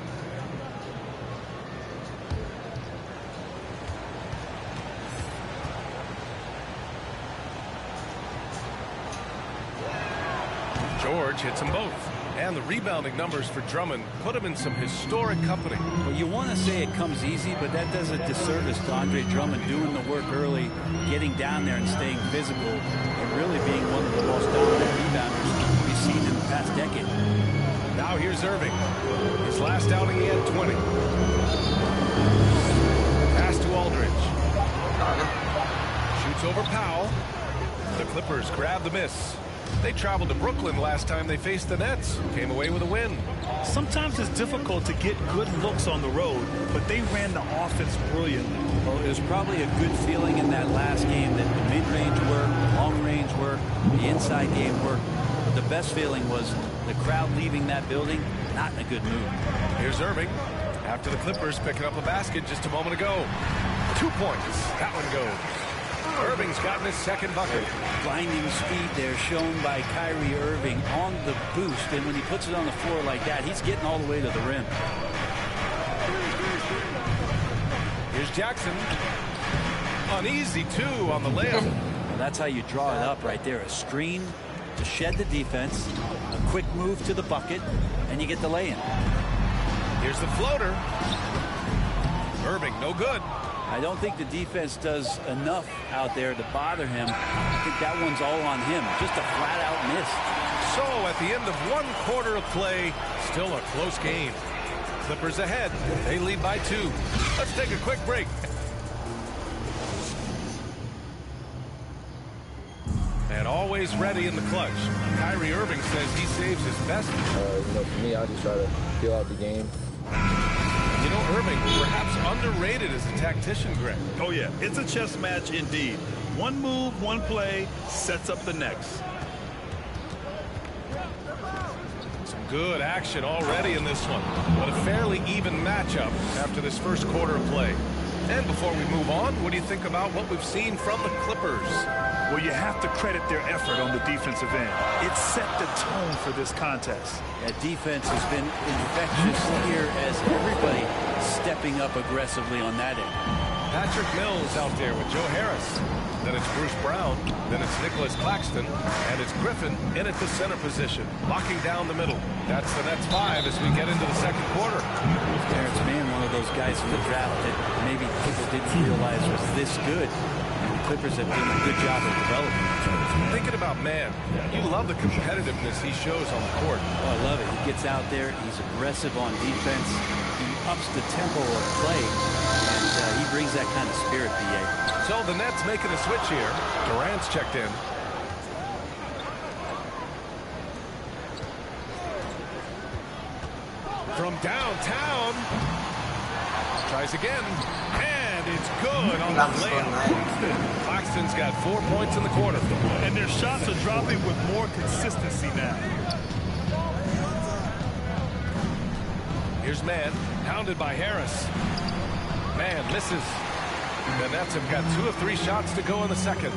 C: George hits them both. And the rebounding numbers for Drummond put him in some historic company.
O: Well, you want to say it comes easy, but that does a disservice to Andre Drummond doing the work early, getting down there and staying physical, and really being one of the most dominant rebounders we've seen in the past decade.
C: Now here's Irving. His last outing he had 20. Pass to Aldridge. Shoots over Powell. The Clippers grab the miss. They traveled to Brooklyn last time they faced the Nets. Came away with a win.
G: Sometimes it's difficult to get good looks on the road, but they ran the offense brilliantly.
O: Well, it was probably a good feeling in that last game that the mid-range work, long-range work, the inside game work. But the best feeling was the crowd leaving that building not in a good mood.
C: Here's Irving. After the Clippers picking up a basket just a moment ago. 2 points. That one goes. Irving's gotten his second bucket.
O: Blinding speed there shown by Kyrie Irving on the boost. And when he puts it on the floor like that, he's getting all the way to the rim.
C: Here's Jackson. Uneasy, 2 on the layup.
O: Well, that's how you draw it up right there. A screen to shed the defense, a quick move to the bucket, and you get the lay-in.
C: Here's the floater. Irving, no good.
O: I don't think the defense does enough out there to bother him. I think that one's all on him. Just a flat-out miss.
C: So at the end of 1 quarter of play, still a close game. Clippers ahead. They lead by 2. Let's take a quick break. And always ready in the clutch. Kyrie Irving says he saves his best.
U: For me, I just try to feel out the game.
C: You know, Irving, perhaps underrated as a tactician, Greg.
G: Oh, yeah. It's a chess match indeed. One move, one play sets up the next.
C: Some good action already in this one, but a fairly even matchup after this first quarter of play. And before we move on, what do you think about what we've seen from the Clippers?
G: Well, you have to credit their effort on the defensive end. It set the tone for this contest.
O: That defense has been infectious here as everybody stepping up aggressively on that end.
C: Patrick Mills out there with Joe Harris. Then it's Bruce Brown. Then it's Nicholas Claxton. And it's Griffin in at the center position, locking down the middle. That's the Nets 5 as we get into the second quarter.
O: Terrence Mann, one of those guys from the draft that maybe people didn't realize was this good. And the Clippers have done a good job of developing.
C: Thinking about Mann, you love the competitiveness he shows on the court.
O: Oh, I love it. He gets out there. He's aggressive on defense. He ups the tempo of play. And he brings that kind of spirit, BA.
C: So the Nets making a switch here. Durant's checked in. From downtown. Tries again. And it's good on the layup. Claxton's got 4 points in the quarter.
G: And their shots are dropping with more consistency now.
C: Here's Mann, pounded by Harris. Mann misses. The Nets have got 2 of 3 shots to go in the second.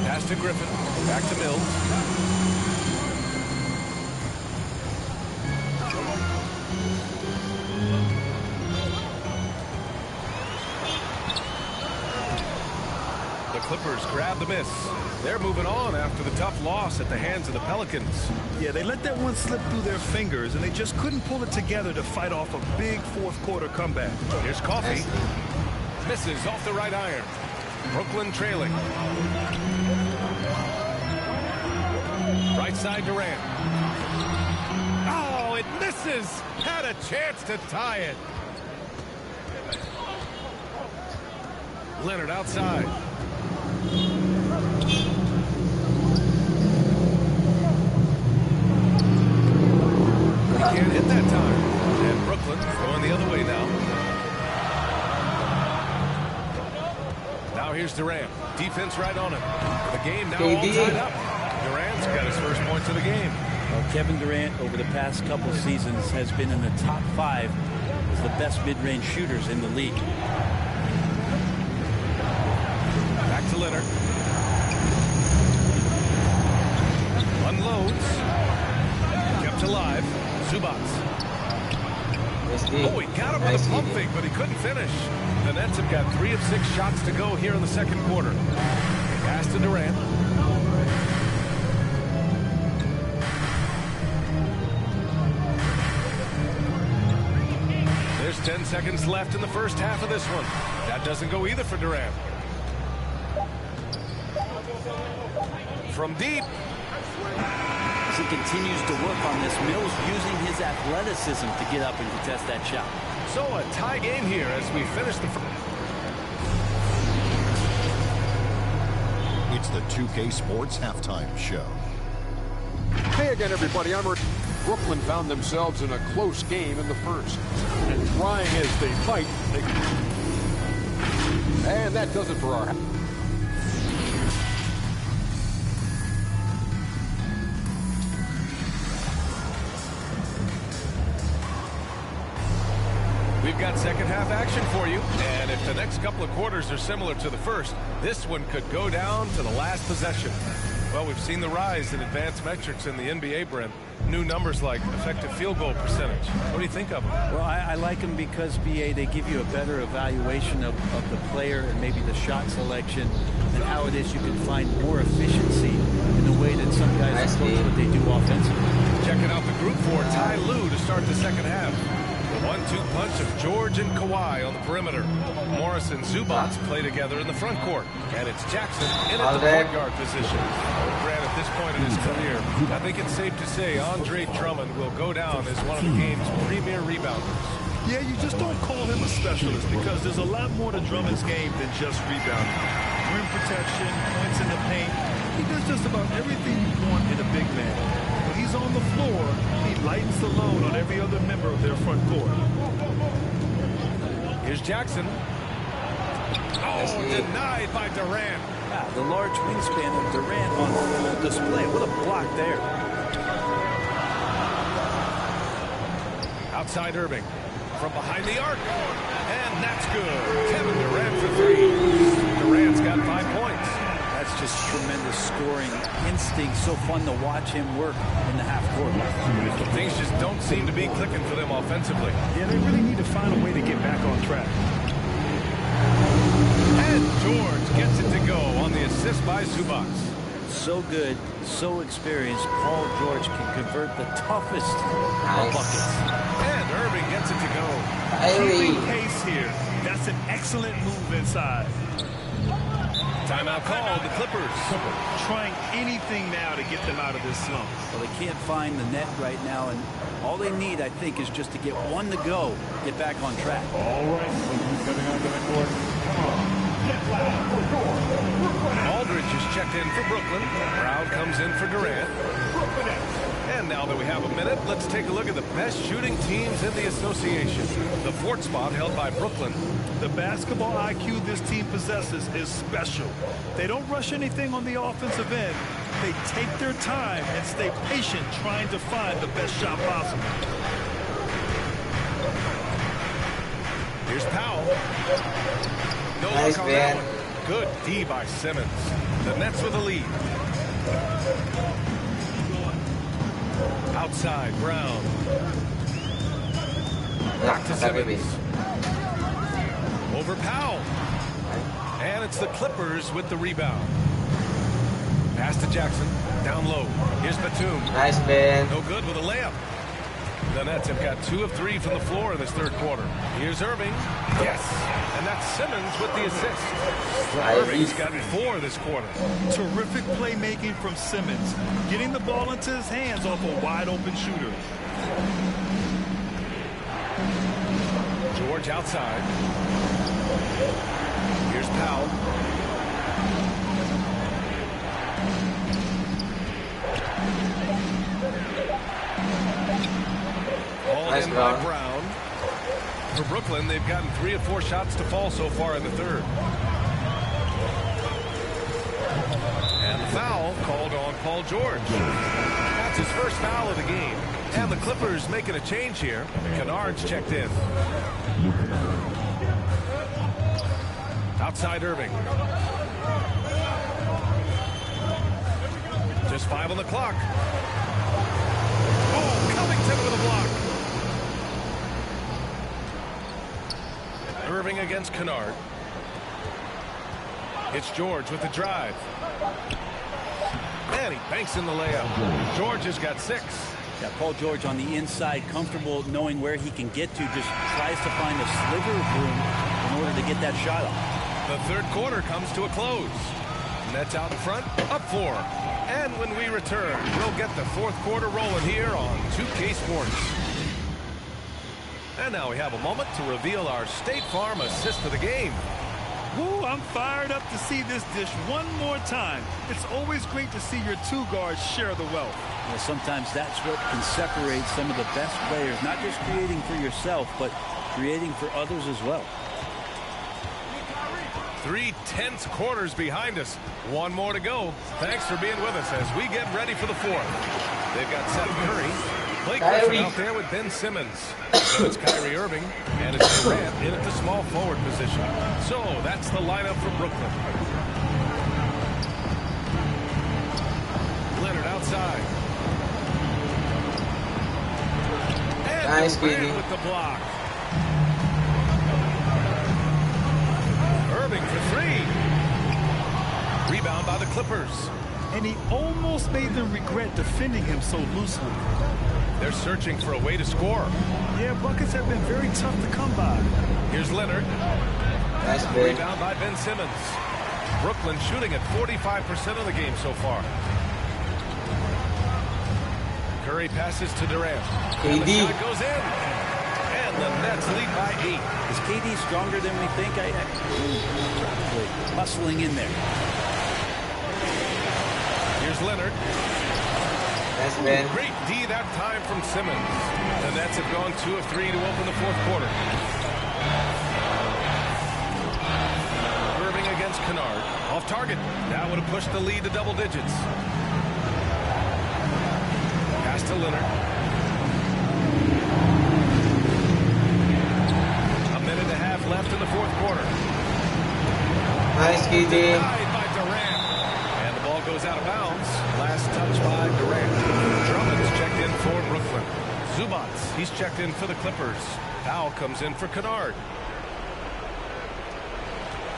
C: Pass to Griffin. Back to Mills. The Clippers grab the miss. They're moving on after the tough loss at the hands of the Pelicans.
G: Yeah, they let that one slip through their fingers, and they just couldn't pull it together to fight off a big fourth quarter comeback.
C: Here's Coffey. Misses off the right iron. Brooklyn trailing. Right side Durant. Oh, it misses. Had a chance to tie it. Leonard outside. He can't hit that time. And Brooklyn going the other way now. Now here's Durant. Defense right on him. The game now all tied up. Durant's got his first points of the game.
O: Well, Kevin Durant over the past couple seasons has been in the top 5 as the best mid-range shooters in the league.
C: Back to Leonard. Unloads. Kept alive. Zubats. Oh, he got him with a pump fake, but he couldn't finish. The Nets have got 3 of 6 shots to go here in the second quarter. Pass to Durant. There's 10 seconds left in the first half of this one. That doesn't go either for Durant. From deep.
O: As he continues to work on this, Mills using his athleticism to get up and contest that shot.
C: So a tie game here as we finish the first.
J: It's the 2K Sports Halftime Show.
I: Hey again, everybody. I'm Brooklyn found themselves in a close game in the first. And trying as they fight, and that does it for our...
C: We've got second half action for you, and if the next couple of quarters are similar to the first, this one could go down to the last possession. Well, we've seen the rise in advanced metrics in the NBA, Brent. New numbers like effective field goal percentage. What do you think of them?
O: Well, I like them because, BA, they give you a better evaluation of the player and maybe the shot selection and how it is you can find more efficiency in the way that some guys approach what they do offensively.
C: Checking out the group for Ty Lue to start the second half. The 1-2 punch of George and Kawhi on the perimeter. Morris and Zubats play together in the front court. And it's Jackson in at the point guard position. Grant, at this point in his career, I think it's safe to say Andre Drummond will go down as one of the game's premier rebounders.
G: Yeah, you just don't call him a specialist because there's a lot more to Drummond's game than just rebounding. Rim protection, points in the paint. He does just about everything you want in a big man. But he's he's on the floor, he lightens the load on every other member of their front court.
C: Here's Jackson. Oh, denied by Durant.
O: Yeah, the large wingspan of Durant on full display. What a block there.
C: Outside Irving. From behind the arc. And that's good. Kevin Durant for three. Durant's got 5 points.
O: That's just tremendous scoring instinct. So fun to watch him work in the half court.
C: Things just don't seem to be clicking for them offensively.
G: Yeah, they really need to find a way to get back on track.
C: And George gets it to go on the assist by Zubac.
O: So good, so experienced. Paul George can convert the toughest of buckets.
C: And Irving gets it to go.
G: Keeping pace here. That's an excellent move inside.
C: Timeout called, the Clippers.
G: Trying anything now to get them out of this slump.
O: Well, they can't find the net right now, and all they need, I think, is just to get one to go, get back on track.
F: All right, coming onto the court.
C: Aldridge is checked in for Brooklyn. Brown comes in for Durant. And now that we have a minute, let's take a look at the best shooting teams in the association. The fourth spot held by Brooklyn.
G: The basketball IQ this team possesses is special. They don't rush anything on the offensive end. They take their time and stay patient trying to find the best shot possible.
C: Here's Powell. No
E: Nice,
C: look on that one. Good D by Simmons. The Nets with a lead. Outside, Brown. Back to Simmons. Over Powell. And it's the Clippers with the rebound. Pass to Jackson. Down low. Here's Batum.
E: Nice, man.
C: No good with a layup. The Nets have got 2 of 3 from the floor in this third quarter. Here's Irving. Yes. And that's Simmons with the assist. Irving's gotten 4 this quarter.
G: Terrific playmaking from Simmons. Getting the ball into his hands off a wide-open shooter.
C: George outside. Here's Powell. Nice, in by Brown. For Brooklyn, they've gotten 3 of 4 shots to fall so far in the third. And the foul called on Paul George. That's his first foul of the game. And the Clippers making a change here. Kennard's checked in. Outside Irving. Just 5 on the clock. Oh, Covington with a block. Irving against Kennard. It's George with the drive. And he banks in the layup. George has got 6.
O: Yeah, Paul George on the inside, comfortable knowing where he can get to, just tries to find a sliver of room in order to get that shot off.
C: The third quarter comes to a close. Nets out in front, up 4. And when we return, we'll get the fourth quarter rolling here on 2K Sports. And now we have a moment to reveal our State Farm assist of the game.
G: Woo, I'm fired up to see this dish one more time. It's always great to see your 2 guards share the wealth.
O: Yeah, sometimes that's what can separate some of the best players, not just creating for yourself, but creating for others as well.
C: 3 tense quarters behind us. 1 more to go. Thanks for being with us as we get ready for the fourth. They've got Seth Curry. Blake Griffin out there with Ben Simmons. So it's Kyrie Irving, and it's Durant in at the small forward position. So that's the lineup for Brooklyn. Leonard outside. And
E: nice,
C: Durant with the block. Irving for 3. Rebound by the Clippers.
G: And he almost made them regret defending him so loosely.
C: They're searching for a way to score.
G: Yeah, buckets have been very tough to come by.
C: Here's Leonard.
E: Nice,
C: rebound by Ben Simmons. Brooklyn shooting at 45% of the game so far. Curry passes to Durant. And the shot goes in. And the Nets lead by 8.
O: Is KD stronger than we think? Probably muscling in there.
C: Here's Leonard. Great D that time from Simmons. The Nets have gone 2 of 3 to open the fourth quarter. Irving against Kennard. Off target. That would have pushed the lead to double digits. Pass to Leonard. A minute and a half left in the fourth quarter.
E: Nice, KD.
C: Denied by Durant. And the ball goes out of bounds. Last touch by Durant. Drummond's checked in for Brooklyn. Zubats, he's checked in for the Clippers. Powell comes in for Kennard.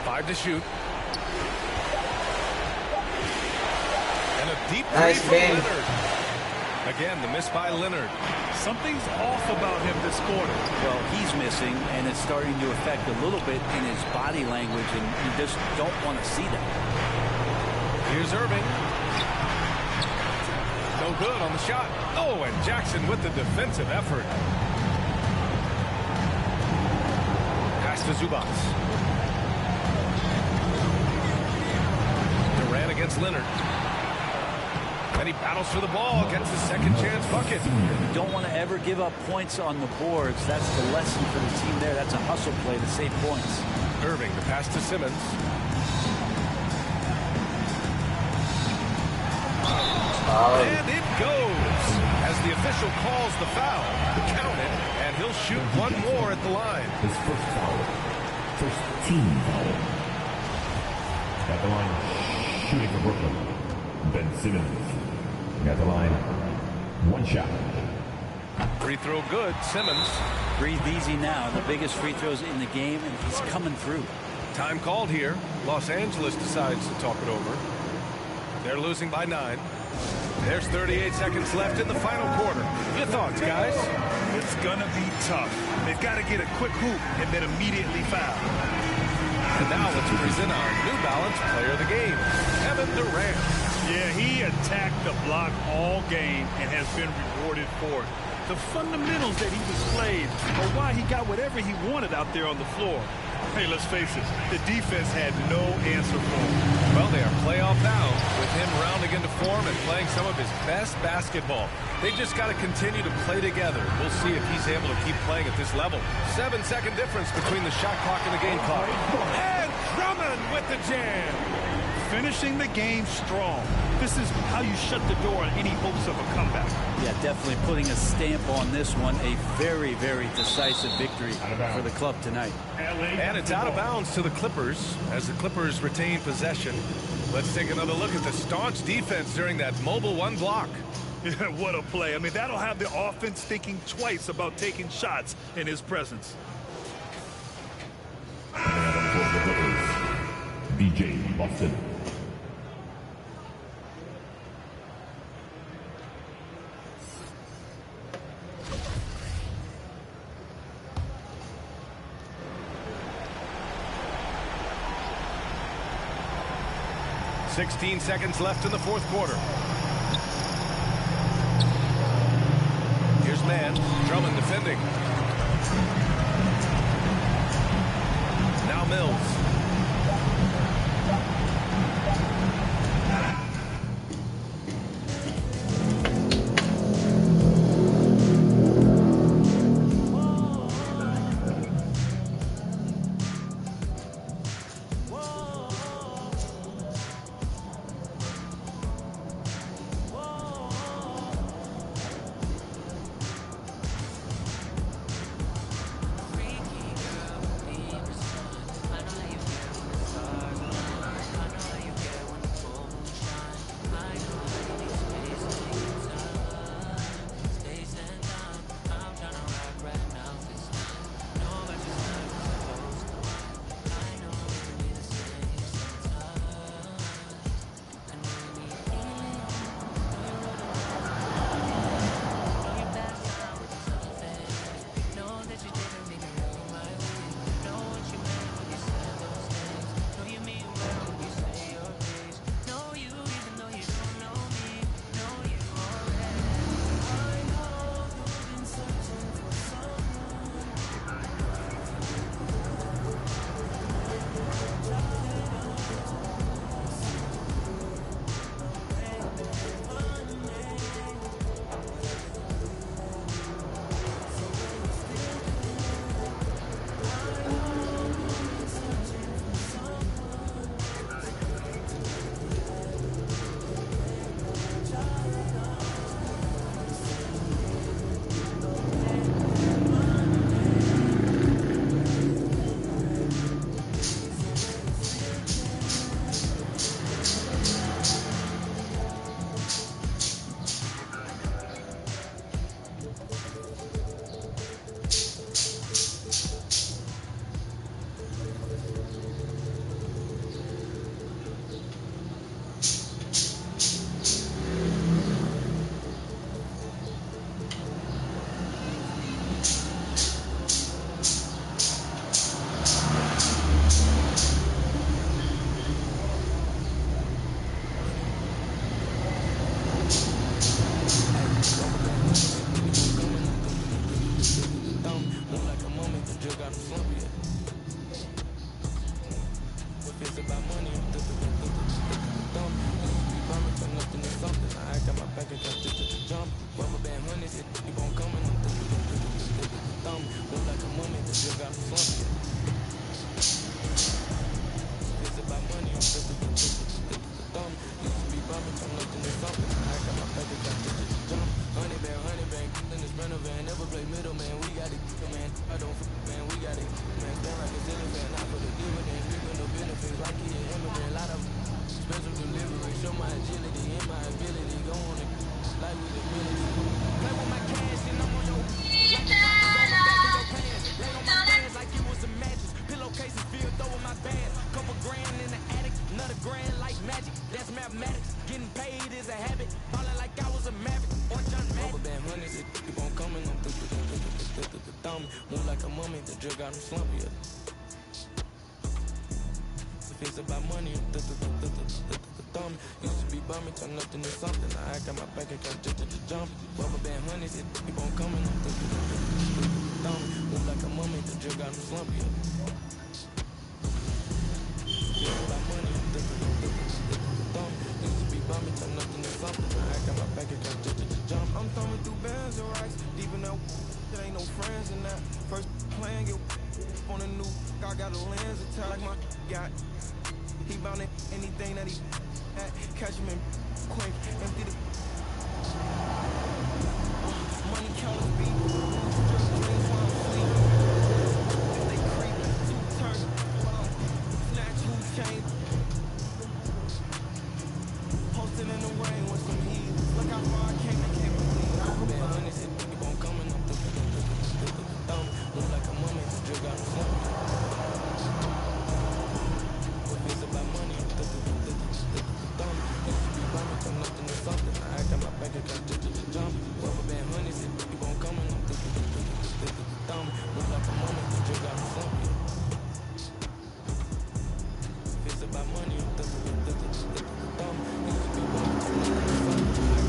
C: 5 to shoot. And a deep three from Leonard. Again, the miss by Leonard.
G: Something's off about him this quarter.
O: Well, he's missing, and it's starting to affect a little bit in his body language, and you just don't want to see that.
C: Here's Irving. No good on the shot. Oh, and Jackson with the defensive effort. Pass to Zubats. Durant against Leonard. And he battles for the ball, gets the second chance bucket.
O: You don't want to ever give up points on the boards. That's the lesson for the team there. That's a hustle play to save points.
C: Irving, the pass to Simmons. And it goes as the official calls the foul. Count it, and he'll shoot one more at the line.
R: His first foul. First team foul. At the line, shooting for Brooklyn, Ben Simmons. At the line, one shot.
C: Free throw good, Simmons.
O: Breathe easy now. The biggest free throws in the game, and he's coming through.
C: Time called here. Los Angeles decides to talk it over. They're losing by 9. There's 38 seconds left in the final quarter. Your thoughts, guys?
G: It's going to be tough. They've got to get a quick hoop and then immediately foul.
C: And now let's present our New Balance player of the game, Kevin Durant.
G: Yeah, he attacked the block all game and has been rewarded for it. The fundamentals that he displayed are why he got whatever he wanted out there on the floor. Hey, let's face it, the defense had no answer for him.
C: Well, they are playoff bound with him rounding into form and playing some of his best basketball. They just got to continue to play together. We'll see if he's able to keep playing at this level. 7-second difference between the shot clock and the game clock. And Drummond with the jam.
G: Finishing the game strong. This is how you shut the door on any hopes of a comeback.
O: Yeah, definitely putting a stamp on this one. A very, very decisive victory for the club tonight.
C: And it's out of bounds to the Clippers as the Clippers retain possession. Let's take another look at the staunch defense during that mobile one block.
G: Yeah, what a play. I mean, that'll have the offense thinking twice about taking shots in his presence.
R: DJ Boston.
C: $16 seconds left in the fourth quarter. Here's man. Drummond defending. Now Mills.
B: playing like magic, that's mathematics. Getting paid is a habit, falling like I was a maverick or John Madden. Rubber band honeys, it keep on coming, I'm thumb. Move like a mummy, the drug got him slumpy. If it's about money, I'm thumb. Used to be bumming, turn up into something. I got my bank account just to jump. Rubber band honeys, it keep on coming, I'm thumb. Move like a mummy, the drug got him slumpy. I'm thumbing through bands and racks, deep in that there ain't no friends in that. First playing, get on a new, I got a lens attack like my got. He bound it, anything that he at, catch him in quick, empty the money counters beat, just dreams while I'm sleep. They creep, two-turn, snatch who chain. Posted in the rain with some heat. Look how far I came, I can't believe. Man, when they said keep on coming, I'm thumb. Move like a mummy, the drug got him slumpy. If it's about money, I'm thumb. Used to be bumming, turn nothing to something. I got my bank account just to jump. Rubber band honey said keep on coming, I'm thumb. Move like a mummy, the drug got him slumpy. If it's about money, I'm thumb. Used to be bumming, turn nothing to something. I got my bank account just to jump.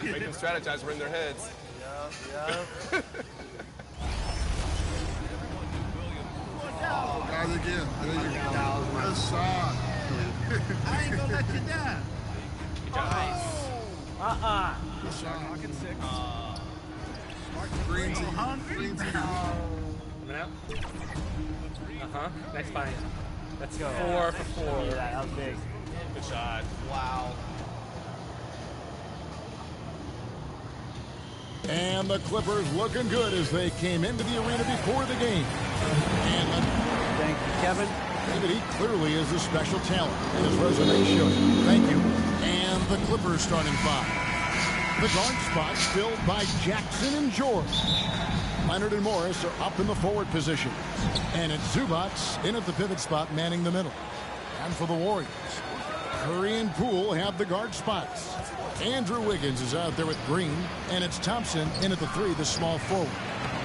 D: Make them strategize, ring their heads.
V: Yep. Oh, guys again. There you go. Good shot.
S: I ain't gonna let you down.
M: Nice.
V: Good shot.
D: Pocket six.
V: Green team. Green team.
E: Coming out. Nice find. Let's go. 4 for 4.
M: Yeah, that was big.
D: Good shot.
E: Wow.
H: And the Clippers looking good as they came into the arena before the game. And
P: thank you, Kevin.
H: David, he clearly is a special talent, and his resume shows it. Thank you. And the Clippers starting five. The guard spots filled by Jackson and George. Leonard and Morris are up in the forward position. And it's Zubats in at the pivot spot, manning the middle. And for the Warriors, Curry and Poole have the guard spots. Andrew Wiggins is out there with Green, and it's Thompson in at the 3, the small forward.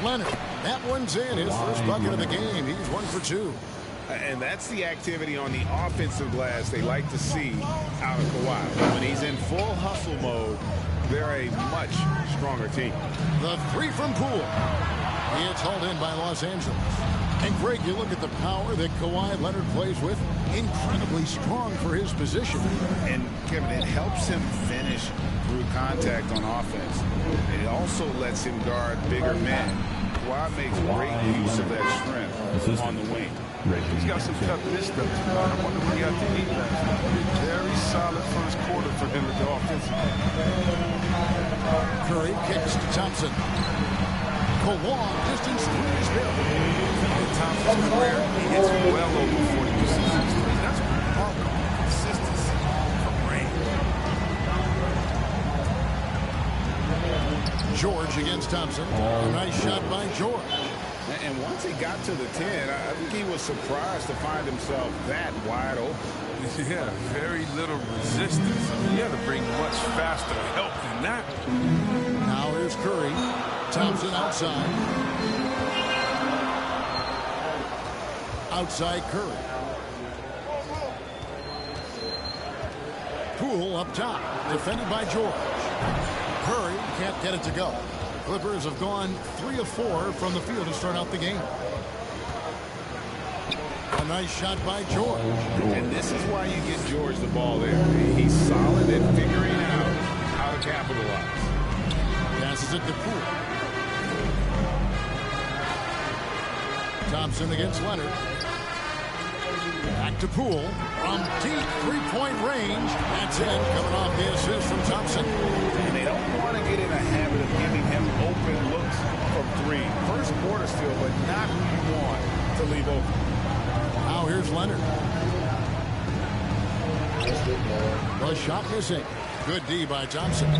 H: Leonard, that one's in, his first bucket of the game. He's 1 for 2.
N: And that's the activity on the offensive glass they like to see out of Kawhi. When he's in full hustle mode, they're a much stronger team.
H: The 3 from Poole. It's hauled in by Los Angeles. And Greg, you look at the power that Kawhi Leonard plays with, incredibly strong for his position.
N: And Kevin, it helps him finish through contact on offense. It also lets him guard bigger men. Kawhi makes great use of that strength on the wing.
V: He's got some tough distance. I wonder what he got to eat last night. Very solid first quarter for him at the offensive.
H: Curry kicks to Thompson. Long distance 3 is good.
V: In Thompson's career, he hits well over 40% threes. That's
H: George against Thompson. A nice shot by George.
N: And once he got to the 10, I think he was surprised to find himself that wide open.
C: Yeah, very little resistance. I mean, he had to bring much faster help than that.
H: Now here's Curry. Thompson outside. Outside Curry. Poole up top. Defended by George. Curry can't get it to go. Clippers have gone 3 of 4 from the field to start out the game. A nice shot by George.
N: And this is why you get George the ball there. He's solid at figuring out how to capitalize.
H: Passes it to Poole. Thompson against Leonard. Back to Poole. From deep three-point range. That's it. Coming off the assist from Thompson.
N: And they don't want to get in a habit of giving him open looks from 3. First quarter still, but not who you want to leave open.
H: Now here's Leonard. The shot missing. Good D by Thompson.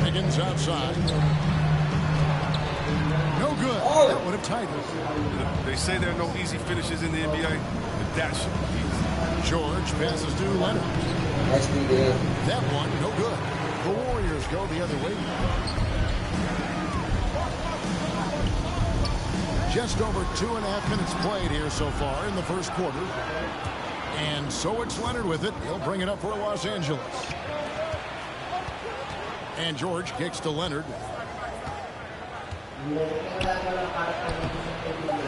H: Higgins outside. No good. That would have tied it.
C: They say there are no easy finishes in the NBA, but that should be easy.
H: George passes to Leonard. That one, no good. The Warriors go the other way. Just over 2.5 minutes played here so far in the first quarter. And so it's Leonard with it. He'll bring it up for Los Angeles. And George kicks to Leonard.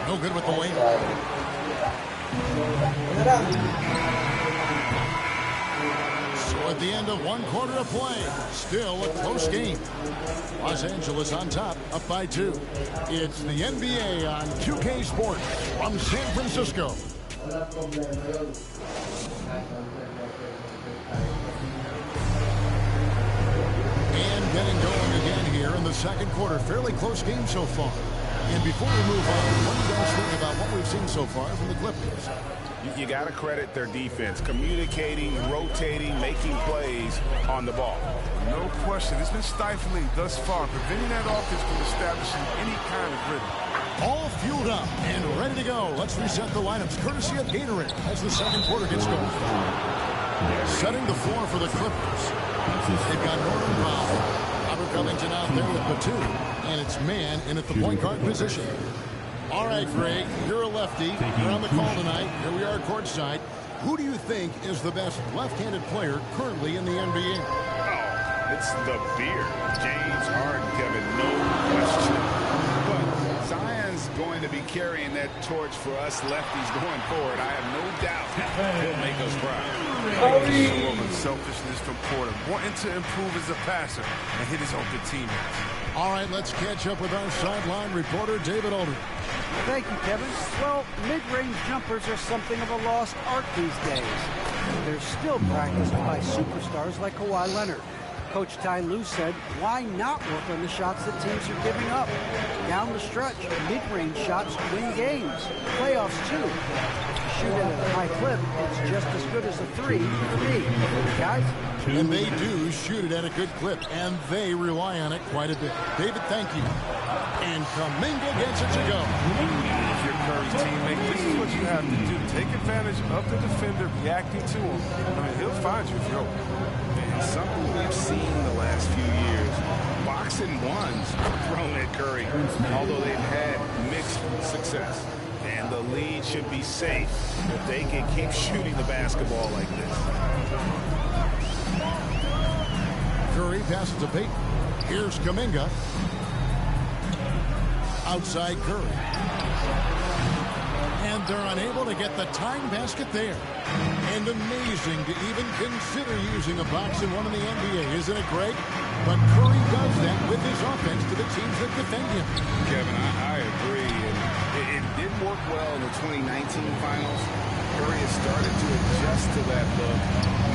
H: No good with the lane. So at the end of 1 quarter of play, still a close game. Los Angeles on top, up by 2. It's the NBA on 2K Sports from San Francisco. And getting going again here in the second quarter. Fairly close game so far. And before we move on, what do you guys think about what we've seen so far from the Clippers?
N: You got to credit their defense. Communicating, rotating, making plays on the ball.
C: No question. It's been stifling thus far, preventing that offense from establishing any kind of rhythm.
H: All fueled up and ready to go. Let's reset the lineups courtesy of Gatorade as the second quarter gets going. Setting the floor for the Clippers. They've got Norman Powell. Robert Covington out there with the 2. And it's man in at the point guard position. All right, Greg, you're a lefty. You're on the call tonight. Here we are courtside. Who do you think is the best left-handed player currently in the NBA?
N: Oh, it's the beard. James Harden, Kevin, no question. But Zion's going to be carrying that torch for us lefties going forward. I have no doubt he'll make us proud.
C: Show of unselfishness from Porter, wanting to improve as a passer and hit his open teammates.
H: All right, let's catch up with our sideline reporter, David Aldridge.
P: Thank you, Kevin. Well, mid-range jumpers are something of a lost art these days. They're still practiced by superstars like Kawhi Leonard. Coach Ty Lue said, why not work on the shots that teams are giving up? Down the stretch, mid-range shots win games. Playoffs, too. Shoot it at a high clip, it's just as good as a 3 for me. Guys?
H: And they do shoot it at a good clip, and they rely on it quite a bit. David, thank you. And Kuminga gets it to go.
C: If you're Curry's teammate, this is what you have to do. Take advantage of the defender reacting to him. I mean, he'll find you if you're open.
N: And something we've seen the last few years, boxing ones thrown at Curry, although they've had mixed success. And the lead should be safe if they can keep shooting the basketball like this.
H: Curry passes to Payton. Here's Kuminga. Outside Curry. And they're unable to get the tying basket there. And amazing to even consider using a box in one in the NBA, isn't it, Greg? But Curry does that with his offense to the teams that defend him.
N: Kevin, I agree. And it didn't work well in the 2019 finals. Curry has started to adjust to that look.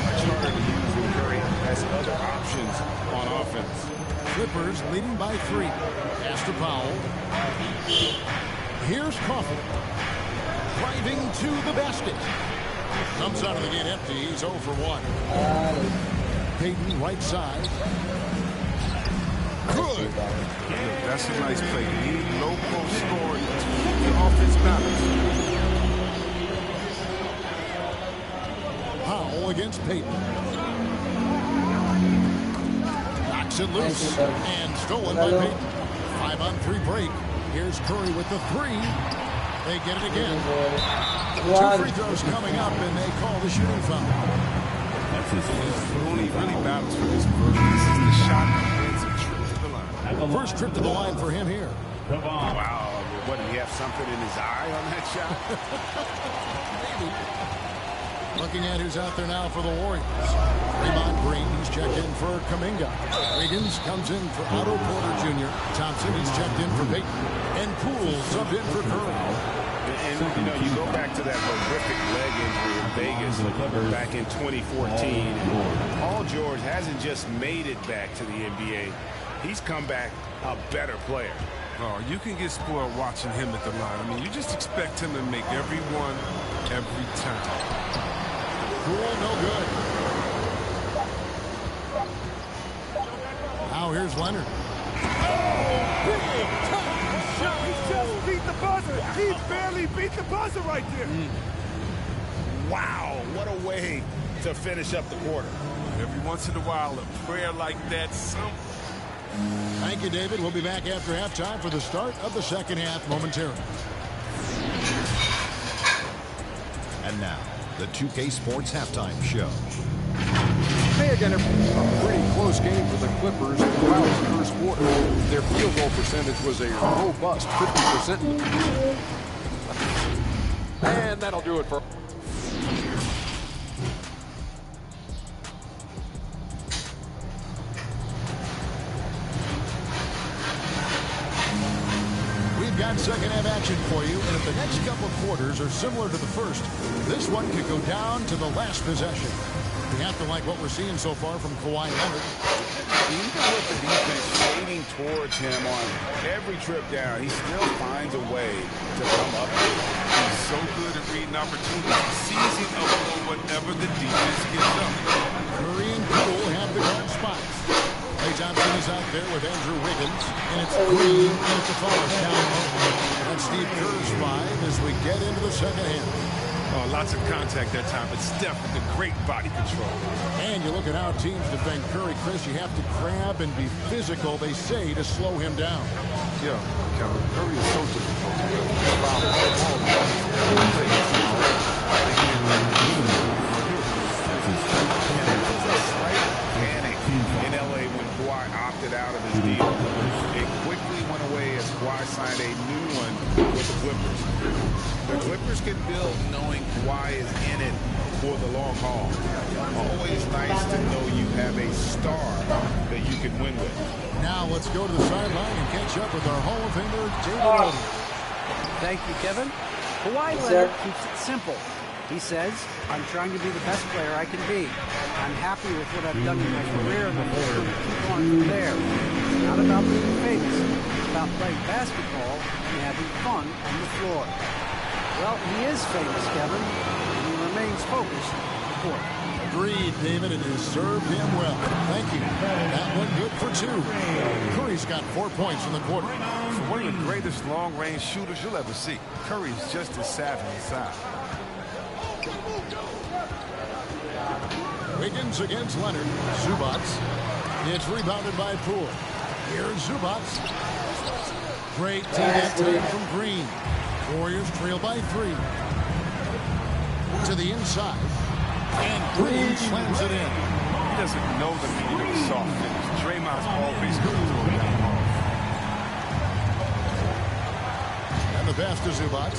N: Much harder to use when Curry has other options on offense.
H: Clippers leading by 3. Pass to Powell. Here's Coffey. Driving to the basket. Comes out of the gate empty. He's 0 for 1. Payton right side. Good.
F: That's a nice play. You need low post scoring to keep your offense balanced.
H: Powell against Payton. Knocks it loose and stolen by Payton. 5-on-3 break. Here's Curry with the three. They get it again. 2 free throws coming up, and they call the shooting foul.
C: That's his only really battles for this quarter. This is the shot that wins a trip to the line.
H: First trip to the line for him here.
N: Wow. What, did he have something in his eye on that shot?
H: Maybe. Looking at who's out there now for the Warriors. Draymond Green, he's checked in for Kuminga. Wiggins comes in for Otto Porter Jr. Thompson, he's checked in for Payton. And Poole subbed in for Curry.
N: And you know, you go back to that horrific leg injury in Vegas back in 2014. Paul George hasn't just made it back to the NBA. He's come back a better player.
C: Oh, you can get spoiled watching him at the line. I mean, you just expect him to make every one, every time.
H: Poole, no good. Now here's Leonard.
F: He just beat the buzzer. He barely beat the buzzer right there.
N: Wow, what a way to finish up the quarter.
C: Every once in a while, a prayer like that,
H: Thank you, David. We'll be back after halftime for the start of the second half momentarily.
J: And now, the 2K Sports Halftime Show.
I: Hey again, a pretty close game for the Clippers throughout the first quarter. Their field goal percentage was a robust 50%. And that'll do it for...
H: Got second half action for you, and if the next couple quarters are similar to the first, this one could go down to the last possession. We have to like what we're seeing so far from Kawhi Leonard.
N: Even with the defense shading towards him on every trip down, he still finds a way to come up.
C: He's so good at reading opportunities, seizing up on whatever the defense gives up.
H: Curry and Poole have the guard spots. Klay Thompson is out there with Andrew Wiggins, and it's Green, and it's a foul down low. That's Steve Kerr's 5 as we get into the second half.
C: Oh, lots of contact that time, but Steph with the great body control.
H: And you look at how teams defend Curry, Chris, you have to grab and be physical, they say, to slow him down.
C: Yeah, Kevin, Curry is so difficult.
N: Panic in LA when Kawhi opted out of his deal. It quickly went away as Kawhi signed a new one with the Clippers. The Clippers can build knowing Kawhi is in it for the long haul. Always nice to know you have a star that you can win with.
H: Now let's go to the sideline and catch up with our Hall of Famer, David Odom.
P: Thank you, Kevin. Kawhi Leonard keeps it simple. He says, I'm trying to be the best player I can be. I'm happy with what I've done in my career, and I'm going to keep on from there. It's not about being famous. It's about playing basketball and having fun on the floor. Well, he is famous, Kevin, and he remains focused on the court.
H: Agreed, David. It has served him well. Thank you. That one good for 2. Curry's got 4 points in the quarter.
C: For one of the greatest long-range shooters you'll ever see, Curry's just as savvy inside.
H: Wiggins against Leonard. Zubac. It's rebounded by Poole. Here's Zubac. Great team that time from Green. Warriors trail by 3. To the inside. And Green slams it in.
C: He doesn't know the meaning of a soft finish. Draymond's always going to throw it down hard.
H: And the pass to Zubac.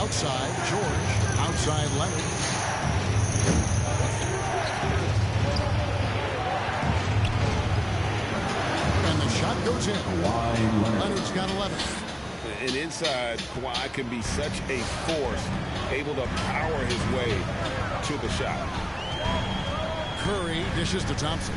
H: Outside, George. Outside, Leonard. And the shot goes in. Leonard's got 11.
N: And inside, Kawhi can be such a force, able to power his way to the shot.
H: Curry dishes to Thompson.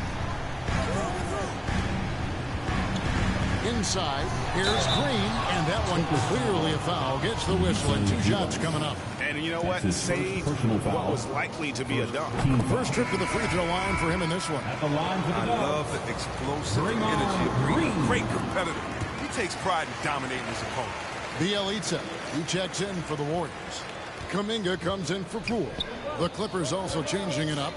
H: Inside, here's Green, and that one clearly a foul. Gets the whistle, and 2 shots coming up.
N: And And you know what? Saved what was likely to be a dunk.
H: First trip to the free throw line for him in this one.
F: I love the explosive energy of Green. Great competitor. He takes pride in dominating his opponent.
H: Bielitsa, he checks in for the Warriors. Kuminga comes in for Poole. The Clippers also changing it up.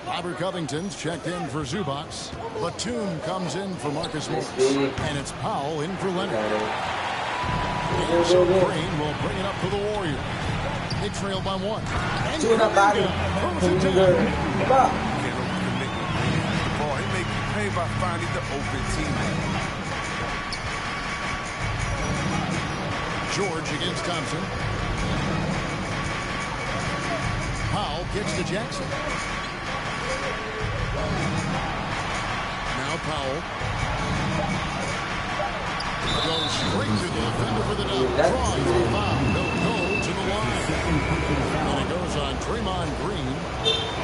H: Robert Covington's checked in for Zubac. Batum comes in for Marcus Morris. And it's Powell in for Leonard. And so Green will bring it up to the Warriors. They trail by 1. And Kuminga throws it down.
F: Can't overcommit the ball. He make you pay by finding the open teammate.
H: George against Thompson. Powell gets to Jackson. Now Powell goes straight to the defender for the dunk. Drawing for a foul. He'll go to the line. And it goes on Draymond Green.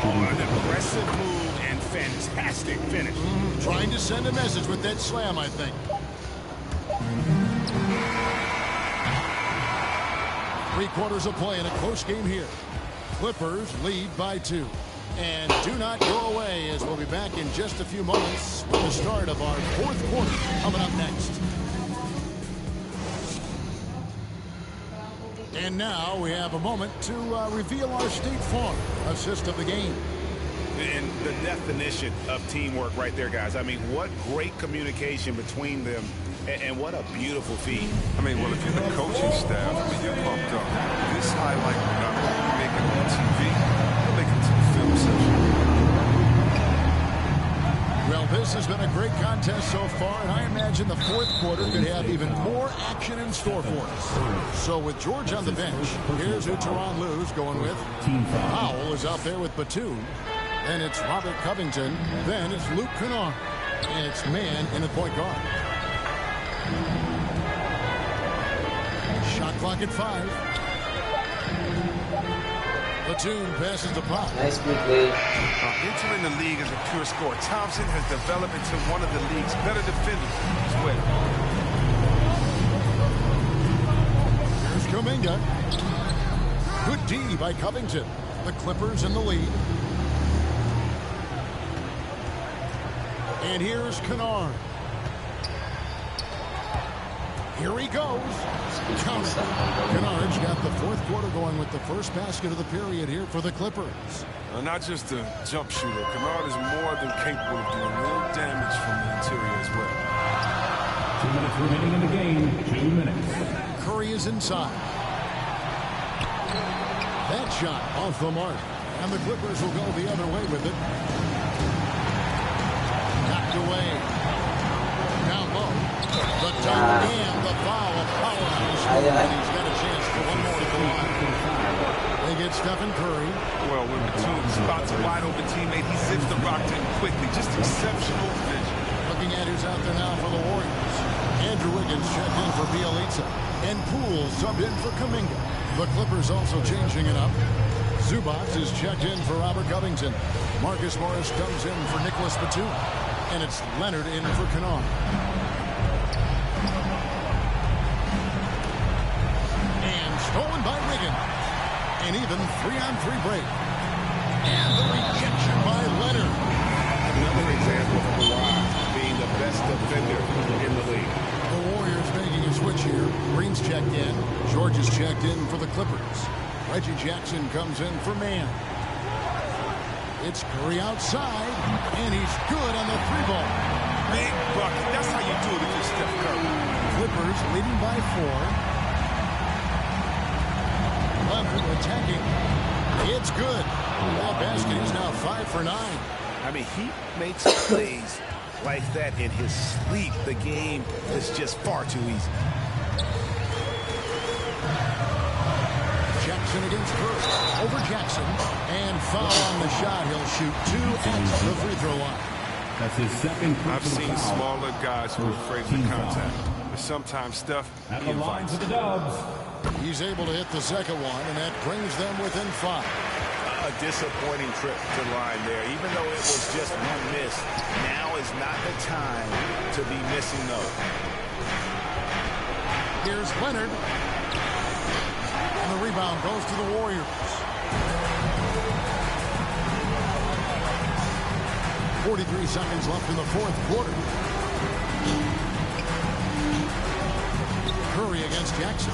N: Oh, an aggressive move and fantastic finish.
H: Trying to send a message with that slam, I think. 3/4 of play in a close game here. Clippers lead by 2. And do not go away, as we'll be back in just a few moments with the start of our 4th quarter coming up next. And now we have a moment to reveal our State Farm assist of the game.
N: And the definition of teamwork right there, guys. I mean, what great communication between them. And what a beautiful feed.
F: I mean, well, if you're the coaching staff, I mean, you're pumped up. This highlight will not only make it on TV, it'll make it to the film section.
H: Well, this has been a great contest so far, and I imagine the 4th quarter could have even more action in store for us. So with George on the bench, here's who Tyronn Lue's going with. Powell is out there with Batum. Then it's Robert Covington. Then it's Luke Kennard. And it's man in the point guard. Shot clock at 5. Batum passes the Pop.
E: Nice big play.
F: Entering the league as a pure scorer, Thompson has developed into one of the league's better defenders as well.
H: Here's Kuminga. Good D by Covington. The Clippers in the lead. And here's Kennard. Here he goes. Count it. Kennard's got the 4th quarter going with the first basket of the period here for the Clippers.
F: Not just a jump shooter. Kennard is more than capable of doing real damage from the interior as well.
R: 2 minutes remaining in the game. 2 minutes.
H: Curry is inside. That shot off the mark. And the Clippers will go the other way with it. Knocked away. Down low. The dunk and the foul of Powell. And he's got a chance for one more to go on. They get Stephen Curry.
F: Well, when Batum spots a wide open teammate, he zips the rock to him quickly. Just exceptional vision.
H: Looking at who's out there now for the Warriors. Andrew Wiggins checked in for Bielitsa. And Poole subbed in for Kuminga. The Clippers also changing it up. Zubac is checked in for Robert Covington. Marcus Morris comes in for Nicholas Batum. And it's Leonard in for Kennard. Stolen by Wiggins. And even 3-on-3 break. And the rejection by Leonard.
N: Another example of Kawhi being the best defender in the league.
H: The Warriors making a switch here. Green's checked in. George is checked in for the Clippers. Reggie Jackson comes in for man. It's Curry outside. And he's good on the 3-ball.
F: Big bucket. That's how you do it if you're Steph Curry.
H: Clippers leading by 4. Leonard attacking. It's good. That basket is now 5 for 9.
N: I mean, he makes plays like that in his sleep. The game is just far too easy.
H: Jackson against Curry. Over Jackson. And foul on the shot. He'll shoot 2 at the free throw line.
R: That's his second.
F: I've seen smaller guys who are afraid of the contact. But sometimes Steph, he invites it.
H: He's able to hit the second one, and that brings them within 5.
N: A disappointing trip to line there. Even though it was just one miss, now is not the time to be missing those.
H: Here's Leonard. And the rebound goes to the Warriors. 43 seconds left in the fourth quarter. Curry against Jackson.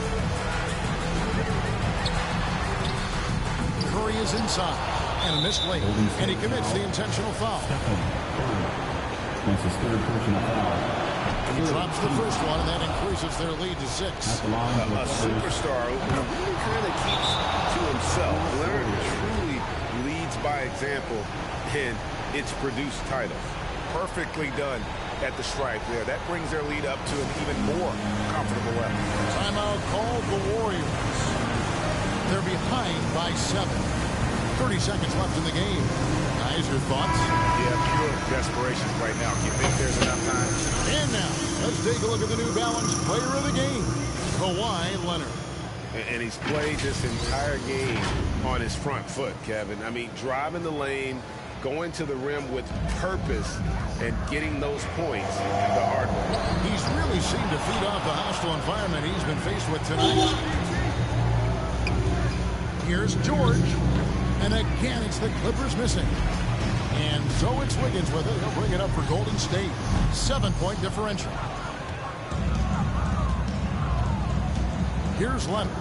H: Curry is inside and missed late, and he commits the intentional foul.
R: That's his third personal foul.
H: He drops the first one, and that increases their lead to 6.
N: A superstar who really kind of keeps to himself. Leonard truly leads by example, and it's produced titles. Perfectly done at the stripe there. That brings their lead up to an even more comfortable level.
H: Timeout called the Warriors. They're behind by 7. 30 seconds left in the game. Guys, your thoughts?
N: Yeah, pure desperation right now. You think there's enough time?
H: And now, let's take a look at the New Balance player of the game, Kawhi Leonard.
N: And he's played this entire game on his front foot, Kevin. I mean, driving the lane, going to the rim with purpose, and getting those points the hard way.
H: He's really seemed to feed off the hostile environment he's been faced with tonight. Here's George. And again, it's the Clippers missing. And so it's Wiggins with it. He'll bring it up for Golden State. 7-point differential. Here's Leonard.